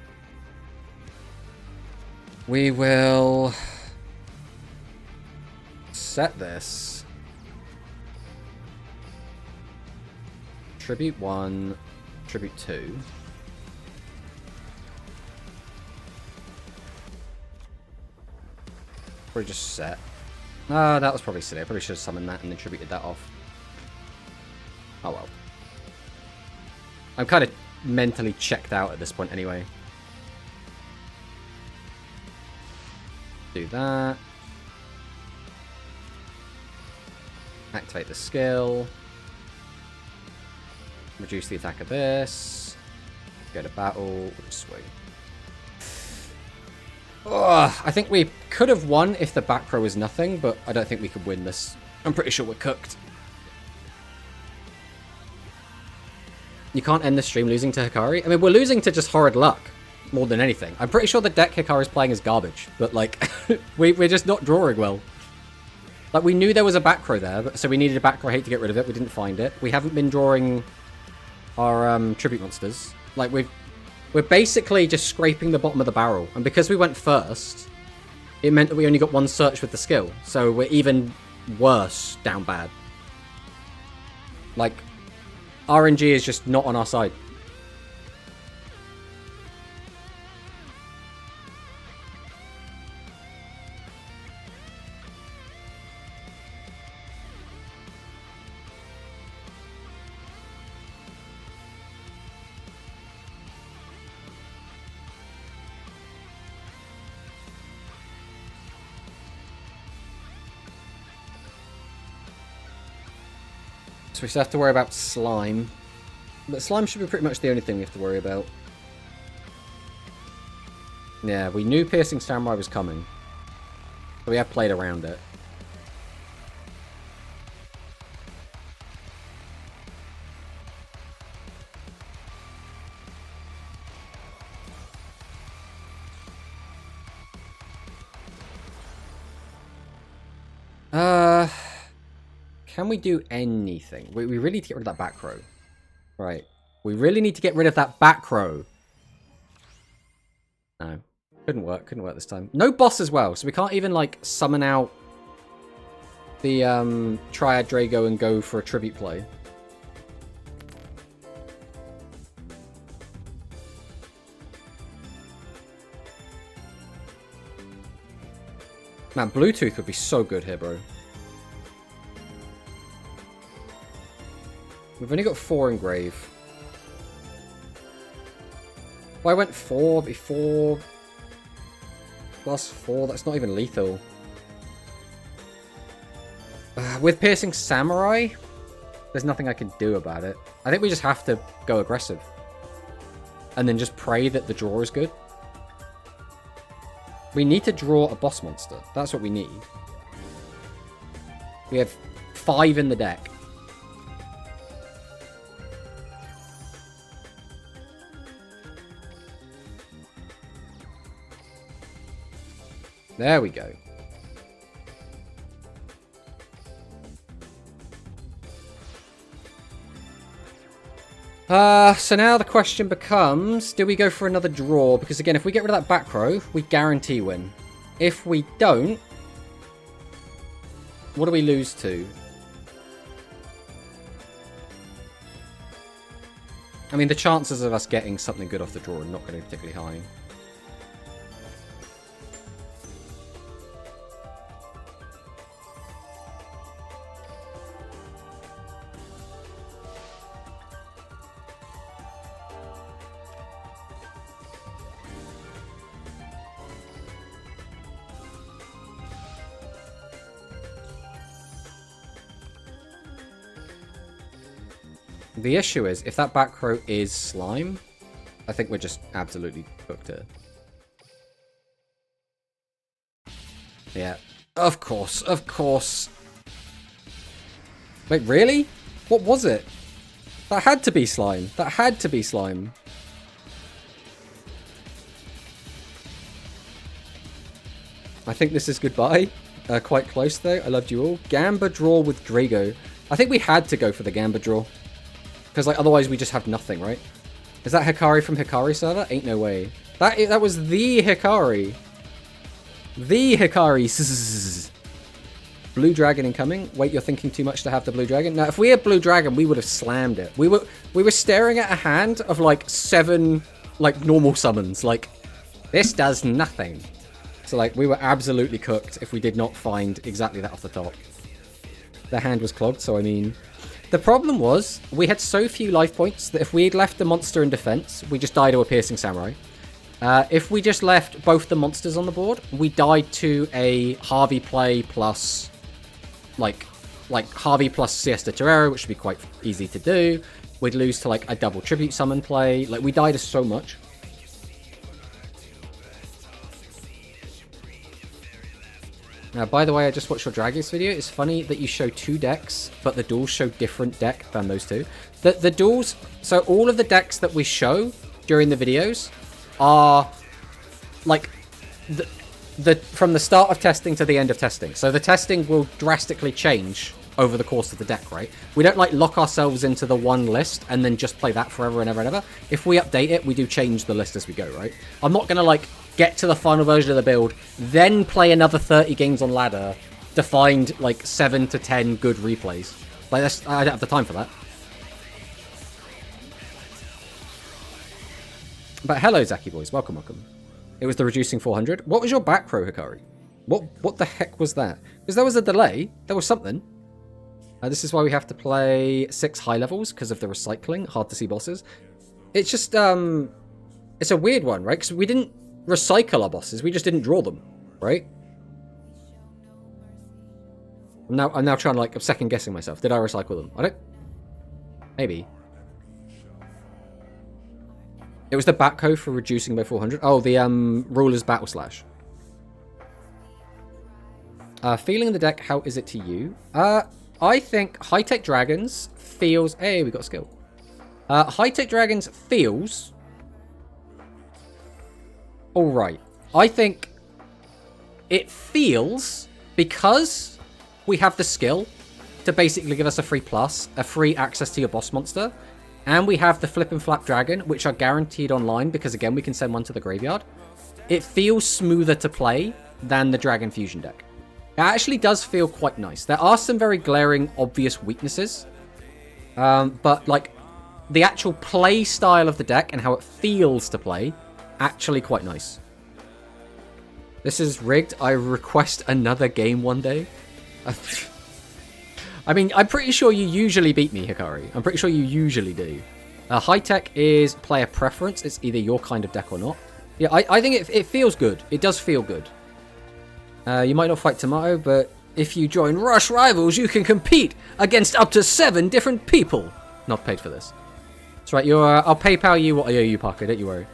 We will set this. Tribute 1, Tribute 2. Probably just set. Ah, that was probably silly. I probably should have summoned that and then tributed that off. Oh well. I'm kind of mentally checked out at this point anyway. Do that. Activate the skill. Reduce the attack of this. Go to battle. We'll just swing. Ugh, I think we could have won if the back row was nothing, but I don't think we could win this. I'm pretty sure we're cooked. You can't end the stream losing to Hikari? I mean, we're losing to just horrid luck, more than anything. I'm pretty sure the deck Hikari's playing is garbage, but, like, we're just not drawing well. Like, we knew there was a back row there, so we needed a back row hate to get rid of it. We didn't find it. We haven't been drawing our tribute monsters. Like, we're basically just scraping the bottom of the barrel. And because we went first, it meant that we only got one search with the skill. So we're even worse down bad. Like, RNG is just not on our side. So we still have to worry about slime. But slime should be pretty much the only thing we have to worry about. Yeah, we knew Piercing Samurai was coming. So we have played around it. Can we do anything? We really need to get rid of that back row. Right. We really need to get rid of that back row. No. Couldn't work. Couldn't work this time. No boss as well, so we can't even, like, summon out the Triad Drago and go for a tribute play. Man, Bluetooth would be so good here, bro. We've only got 4 engrave. Well, I went 4 before. Plus 4, that's not even lethal. With Piercing Samurai, there's nothing I can do about it. I think we just have to go aggressive. And then just pray that the draw is good. We need to draw a boss monster. That's what we need. We have 5 in the deck. There we go. So now the question becomes, do we go for another draw? Because again, if we get rid of that back row, we guarantee win. If we don't, what do we lose to? I mean, the chances of us getting something good off the draw are not going to be particularly high. The issue is, if that back row is slime, I think we're just absolutely cooked here. Yeah, of course, of course. Wait, really? What was it? That had to be slime. That had to be slime. I think this is goodbye. Quite close, though. I loved you all. Gamba draw with Drago. I think we had to go for the Gamba draw. Because, like, otherwise we just have nothing, right? Is that Hikari from Hikari server? Ain't no way. That was the Hikari. The Hikari. Blue Dragon incoming. Wait, you're thinking too much to have the Blue Dragon? Now, if we had Blue Dragon, we would have slammed it. We were staring at a hand of, like, 7, like, normal summons. Like, this does nothing. So, like, we were absolutely cooked if we did not find exactly that off the top. The hand was clogged, so I mean... The problem was, we had so few life points that if we had left the monster in defense, we just died to a Piercing Samurai. If we just left both the monsters on the board, we died to a Harvey play plus, like Harvey plus Siesta Terrero, which would be quite easy to do. We'd lose to, like, a double Tribute Summon play. Like, we died to so much. Now, by the way, I just watched your Dragons video. It's funny that you show 2 decks, but the duels show different deck than those 2. The duels... So all of the decks that we show during the videos are, like, from the start of testing to the end of testing. So the testing will drastically change over the course of the deck, right? We don't, like, lock ourselves into the one list and then just play that forever and ever and ever. If we update it, we do change the list as we go, right? I'm not going to, like, get to the final version of the build, then play another 30 games on ladder to find, like, 7 to 10 good replays. Like, I don't have the time for that. But hello, Zaki boys. Welcome, welcome. It was the reducing 400. What was your back row, Hikari? What the heck was that? Because there was a delay. There was something. This is why we have to play 6 high levels, because of the recycling. Hard to see bosses. It's just, it's a weird one, right? Because we didn't recycle our bosses. We just didn't draw them, right? I'm now trying to, like, I'm second guessing myself. Did I recycle them? I don't... Maybe. It was the backhoe for reducing by 400. Oh, the ruler's battle slash. Feeling the deck, how is it to you? I think high-tech dragons feels... Hey, we got a skill. High-tech dragons feels... Alright. I think it feels, because we have the skill to basically give us a free plus, a free access to your boss monster, and we have the flip and flap dragon, which are guaranteed online because, again, we can send one to the graveyard. It feels smoother to play than the Dragon Fusion deck. It actually does feel quite nice. There are some very glaring, obvious weaknesses. But, like, the actual play style of the deck and how it feels to play, actually quite nice. This is rigged. I request another game one day. I mean, I'm pretty sure you usually beat me, Hikari. I'm pretty sure you usually do. High-tech is player preference. It's either your kind of deck or not. Yeah, I think it feels good. It does feel good. You might not fight Tomato, but if you join Rush Rivals, you can compete against up to 7 different people. Not paid for this. That's right. I'll PayPal you what I owe you, Parker. Don't you worry.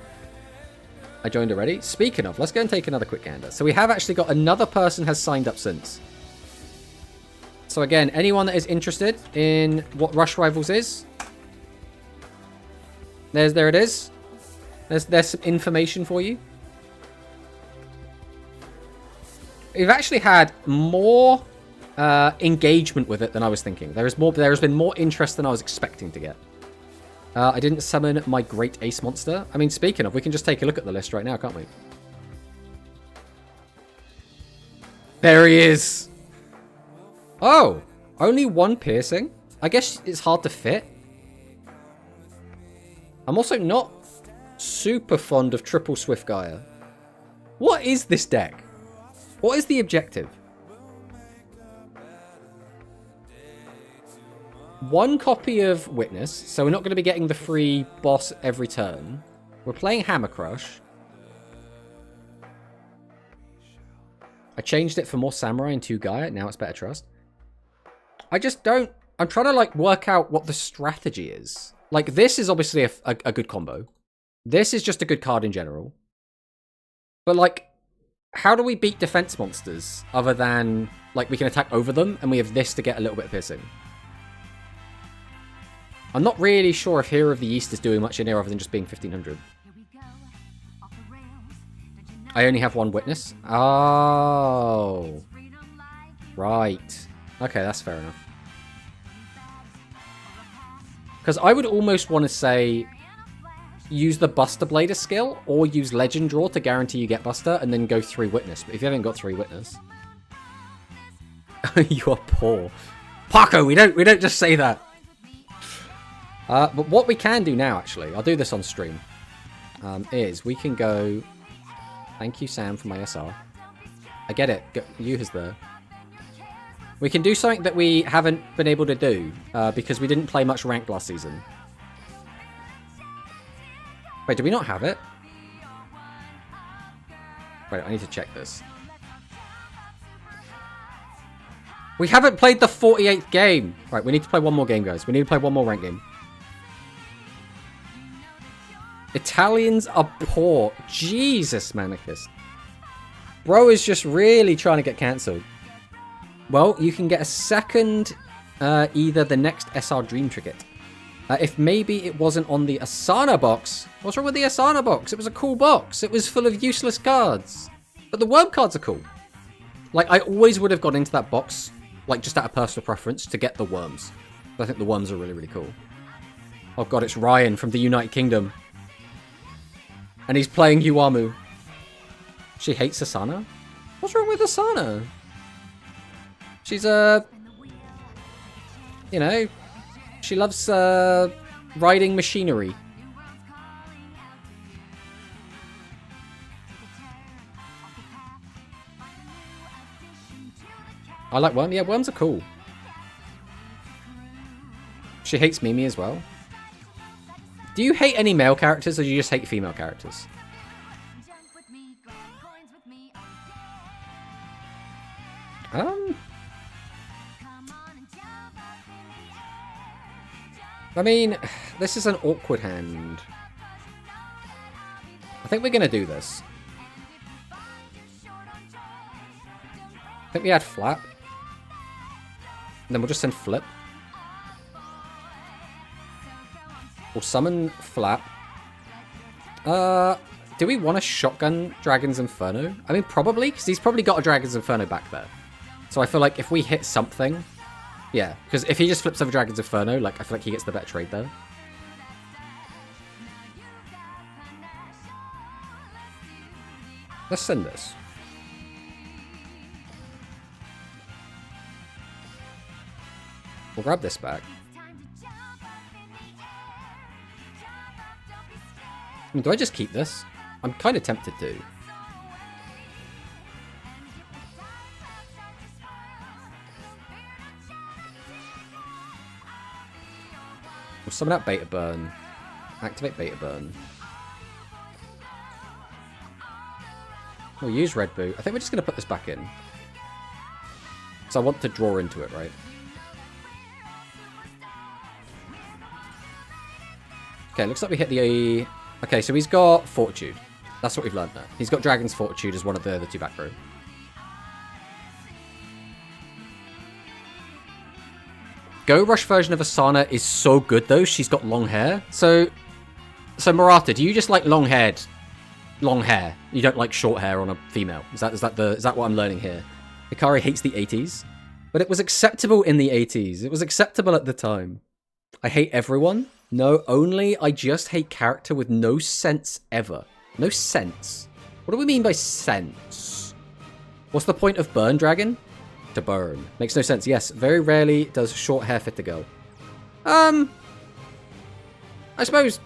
I joined already. Speaking of, let's go and take another quick gander. So we have actually got another person has signed up since. So again, anyone that is interested in what Rush Rivals is, there it is. There's some information for you. We've actually had more engagement with it than I was thinking. There has been more interest than I was expecting to get. I didn't summon my great ace monster. I mean, speaking of, we can just take a look at the list right now, can't we? There he is. Oh, only 1 piercing. I guess it's hard to fit. I'm also not super fond of triple Swift Gaia. What is this deck? What is the objective? 1 copy of Witness, so we're not going to be getting the free boss every turn. We're playing Hammer Crush. I changed it for more Samurai and 2 Gaia. Now it's better trust. I just don't... I'm trying to, like, work out what the strategy is. Like, this is obviously a good combo. This is just a good card in general. But, like, how do we beat defense monsters other than, like, we can attack over them and we have this to get a little bit of piercing? I'm not really sure if Hero of the East is doing much in here other than just being 1500. I only have 1 Witness. Oh. Right. Okay, that's fair enough. Because I would almost want to say use the Buster Blader skill or use Legend Draw to guarantee you get Buster and then go 3 Witness. But if you haven't got 3 Witness... You are poor. Paco, we don't just say that. But what we can do now, actually, I'll do this on stream, is we can go... Thank you, Sam, for my SR. I get it. You is there. We can do something that we haven't been able to do, because we didn't play much ranked last season. Wait, do we not have it? Wait, I need to check this. We haven't played the 48th game! Right, we need to play 1 more game, guys. We need to play 1 more ranked game. Italians are poor. Jesus, Manicus. Bro is just really trying to get cancelled. Well, you can get a second, either the next SR Dream Trinket. If maybe it wasn't on the Asana box. What's wrong with the Asana box? It was a cool box. It was full of useless cards. But the worm cards are cool. Like, I always would have gone into that box, like, just out of personal preference, to get the worms. I think the worms are really, really cool. Oh god, it's Ryan from the United Kingdom. And he's playing Yuamu. She hates Asana? What's wrong with Asana? She's, you know, she loves, riding machinery. I like worm. Yeah, worms are cool. She hates Mimi as well. Do you hate any male characters, or do you just hate female characters? I mean, this is an awkward hand. I think we're going to do this. I think we add Flap. And then we'll just send Flip. We'll summon Flap. Do we want a shotgun Dragon's Inferno? I mean, probably, because he's probably got a Dragon's Inferno back there. So I feel like if we hit something... Yeah, because if he just flips over Dragon's Inferno, like, I feel like he gets the better trade there. Let's send this. We'll grab this back. I mean, do I just keep this? I'm kind of tempted to. We'll summon out Beta Burn. Activate Beta Burn. We'll use Red Boot. I think we're just going to put this back in. Because I want to draw into it, right? Okay, looks like we hit the... Okay, so he's got Fortitude. That's what we've learned now. He's got Dragon's Fortitude as one of the two back row. Go Rush version of Asana is so good, though. She's got long hair. So Murata, do you just like long hair? You don't like short hair on a female. Is that what I'm learning here? Hikari hates the 80s. But it was acceptable in the 80s. It was acceptable at the time. I hate everyone. No, only I just hate character with no sense ever. No sense. What do we mean by sense? What's the point of Burn Dragon? To burn. Makes no sense. Yes, very rarely does short hair fit the girl. I suppose,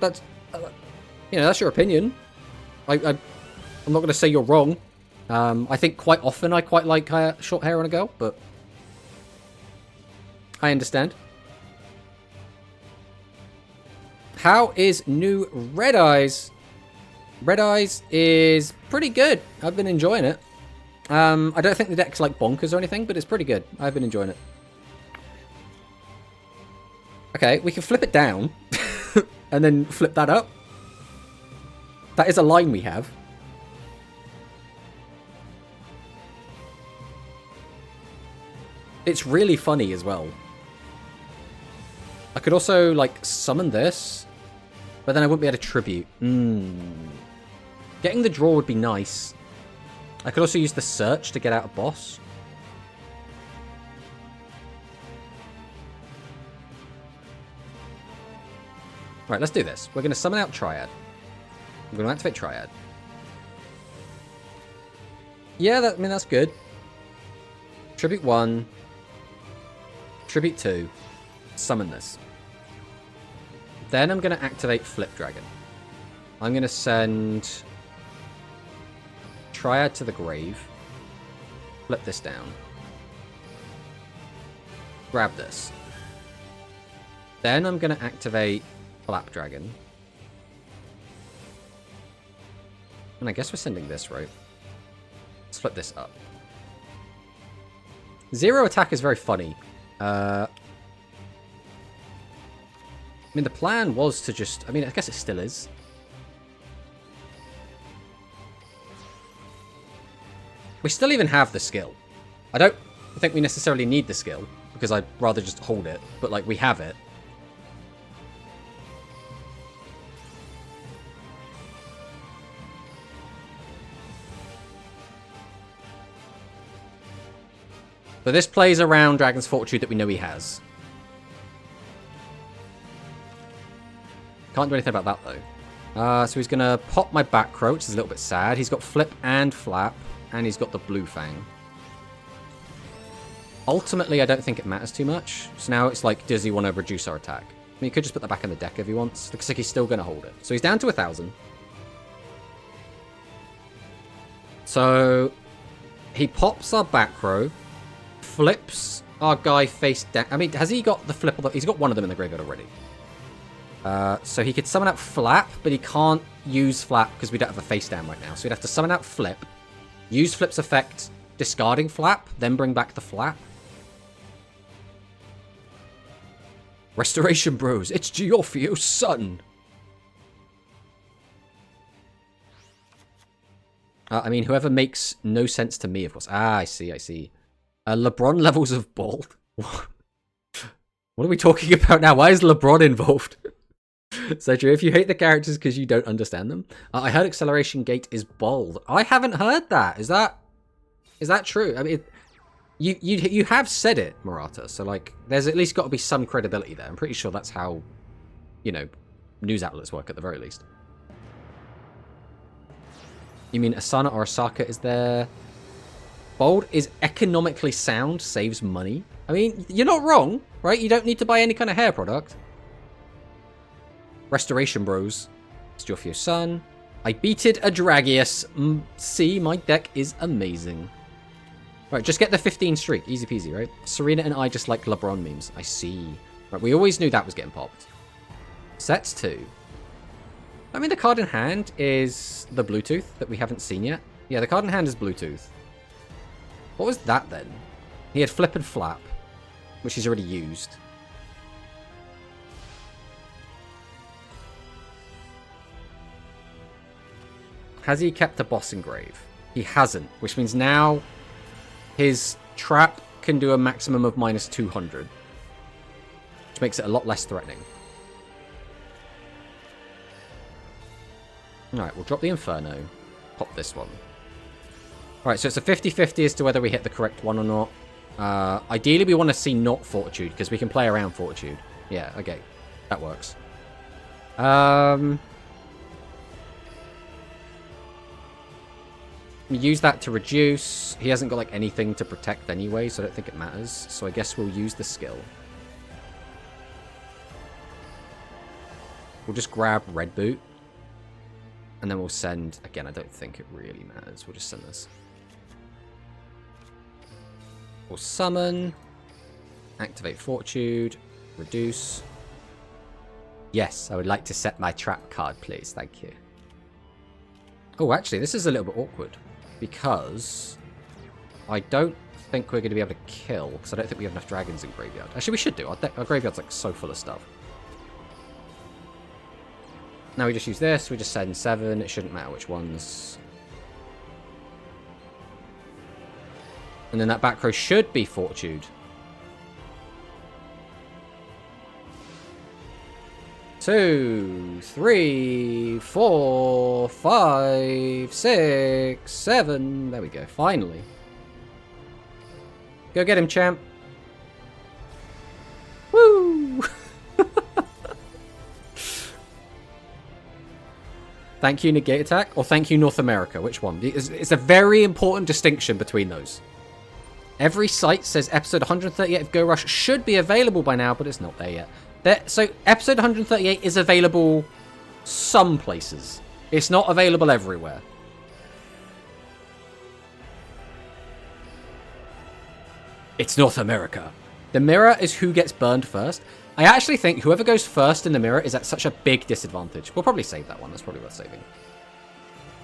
that's your opinion. I'm not going to say you're wrong. I think quite often I quite like short hair on a girl, but I understand. How is new Red Eyes? Red Eyes is pretty good. I've been enjoying it. I don't think the deck's like bonkers or anything, but it's pretty good. I've been enjoying it. Okay, we can flip it down and then flip that up. That is a line we have. It's really funny as well. I could also, like, summon this, but then I wouldn't be able to tribute. Getting the draw would be nice. I could also use the search to get out a boss. Right, let's do this. We're going to summon out Triad. I'm going to activate Triad. Yeah, that's good. Tribute 1. Tribute 2. Summon this. Then I'm going to activate Flip Dragon. I'm going to send Triad to the grave. Flip this down. Grab this. Then I'm going to activate Flap Dragon. And I guess we're sending this, right? Let's flip this up. Zero attack is very funny. I mean, the plan was to just... I mean, I guess it still is. We still even have the skill. I don't think we necessarily need the skill, because I'd rather just hold it, but like we have it. But this plays around Dragon's Fortitude that we know he has. Can't do anything about that, though. So he's going to pop my back row, which is a little bit sad. He's got Flip and Flap, and he's got the Blue Fang. Ultimately, I don't think it matters too much. So now it's like, does he want to reduce our attack? I mean, he could just put that back in the deck if he wants. Looks like he's still going to hold it. So he's down to 1,000. So he pops our back row. Flips our guy face down. I mean, has he got the flip? He's got one of them in the graveyard already. So he could summon out Flap, but he can't use Flap because we don't have a face down right now. So he'd have to summon out Flip, use Flip's effect, discarding Flap, then bring back the Flap. Restoration Bros, it's Geoffio's son. I mean, whoever makes no sense to me, of course. Ah, I see, I see. LeBron levels of bald. What are we talking about now? Why is LeBron involved? So true. If you hate the characters because you don't understand them. I heard Acceleration Gate is bold. I haven't heard that. Is that true? I mean, you have said it, Murata. So like, there's at least got to be some credibility there. I'm pretty sure that's how, you know, news outlets work at the very least. You mean Asana or Osaka is there? Bold is economically sound, saves money. I mean, you're not wrong, right? You don't need to buy any kind of hair product. Restoration Bros. It's Geoffio's son. I beated a Dragius. See, my deck is amazing. Right, just get the 15 streak. Easy peasy, right? Serena and I just like LeBron memes. I see. Right, we always knew that was getting popped. Sets 2. I mean, the card in hand is the Bluetooth that we haven't seen yet. Yeah, the card in hand is Bluetooth. What was that then? He had Flip and Flap, which he's already used. Has he kept a boss engrave? He hasn't, which means now his trap can do a maximum of minus 200, which makes it a lot less threatening. Alright, we'll drop the Inferno. Pop this one. Alright, so it's a 50-50 as to whether we hit the correct one or not. Ideally, we want to see not Fortitude, because we can play around Fortitude. Yeah, okay. That works. We use that to reduce. He hasn't got like anything to protect anyway, so I don't think it matters. So I guess we'll use the skill. We'll just grab Red Boot. And then we'll send... Again, I don't think it really matters. We'll just send this. We'll summon. Activate Fortitude. Reduce. Yes, I would like to set my trap card, please. Thank you. Oh, actually, this is a little bit awkward. Because I don't think we're going to be able to kill. Because I don't think we have enough dragons in graveyard. Actually, we should do. Our graveyard's like so full of stuff. Now we just use this. We just send 7. It shouldn't matter which ones. And then that back row should be Fortitude. 2, 3, 4, 5, 6, 7. There we go. Finally. Go get him, champ. Woo! Thank you, Negate Attack, or thank you, North America. Which one? It's a very important distinction between those. Every site says episode 138 of Go Rush should be available by now, but it's not there yet. So episode 138 is available some places. It's not available everywhere. It's North America. The mirror is who gets burned first. I actually think whoever goes first in the mirror is at such a big disadvantage. We'll probably save that one. That's probably worth saving.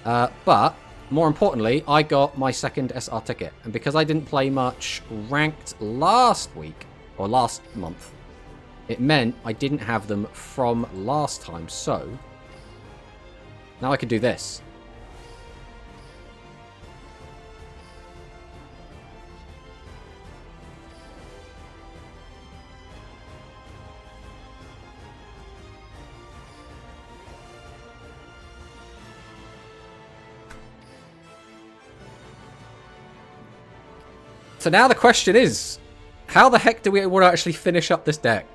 But more importantly, I got my second SR ticket. And because I didn't play much ranked last week, or last month, it meant I didn't have them from last time. So now I can do this. So now the question is, how the heck do we want to actually finish up this deck?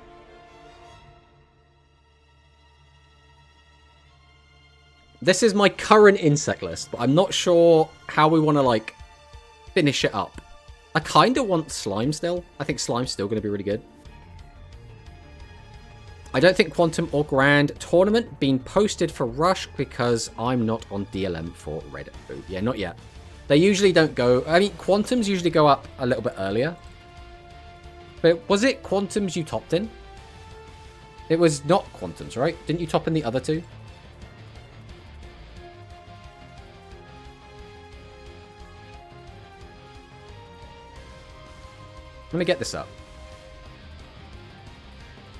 This is my current insect list, but I'm not sure how we want to, like, finish it up. I kind of want Slime still. I think Slime's still going to be really good. I don't think Quantum or Grand Tournament being posted for Rush because I'm not on DLM for Red Boot. Yeah, not yet. They usually don't go... I mean, Quantums usually go up a little bit earlier. But was it Quantums you topped in? It was not Quantums, right? Didn't you top in the other two? Let me get this up.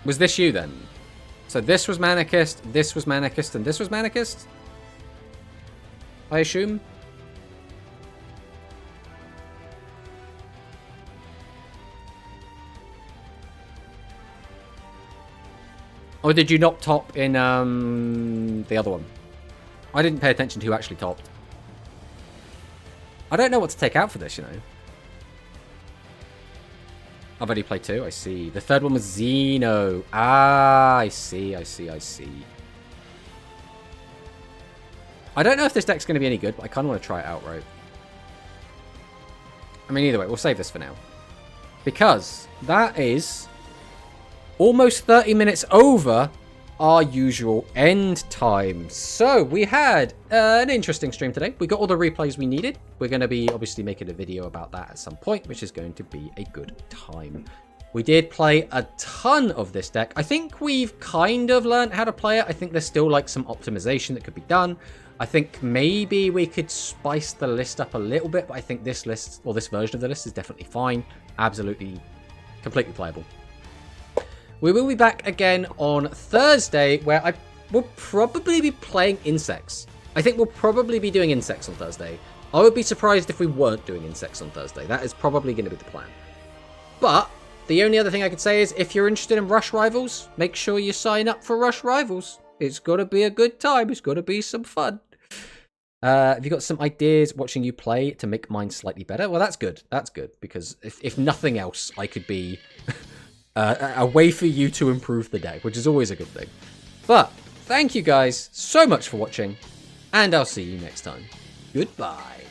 Was this you then? So this was Manicist, this was Manicist, and this was Manicist? I assume? Or did you not top in the other one? I didn't pay attention to who actually topped. I don't know what to take out for this, you know. I've already played two, I see. The third one was Xeno. Ah, I see. I don't know if this deck's going to be any good, but I kind of want to try it outright. I mean, either way, we'll save this for now. Because that is almost 30 minutes over our usual end time. So we had an interesting stream today. We got all the replays we needed. We're going to be obviously making a video about that at some point, which is going to be a good time. We did play a ton of this deck. I think we've kind of learned how to play it. I think there's still like some optimization that could be done. I think maybe we could spice the list up a little bit, but I think this list, or this version of the list, is definitely fine. Absolutely, completely playable. We will be back again on Thursday, where I will probably be playing insects. I think we'll probably be doing insects on Thursday. I would be surprised if we weren't doing insects on Thursday. That is probably going to be the plan. But the only other thing I could say is, if you're interested in Rush Rivals, make sure you sign up for Rush Rivals. It's got to be a good time. It's got to be some fun. Have you got some ideas watching you play to make mine slightly better? Well, that's good. That's good, because if nothing else, I could be... a way for you to improve the deck, which is always a good thing. But thank you guys so much for watching, and I'll see you next time. Goodbye.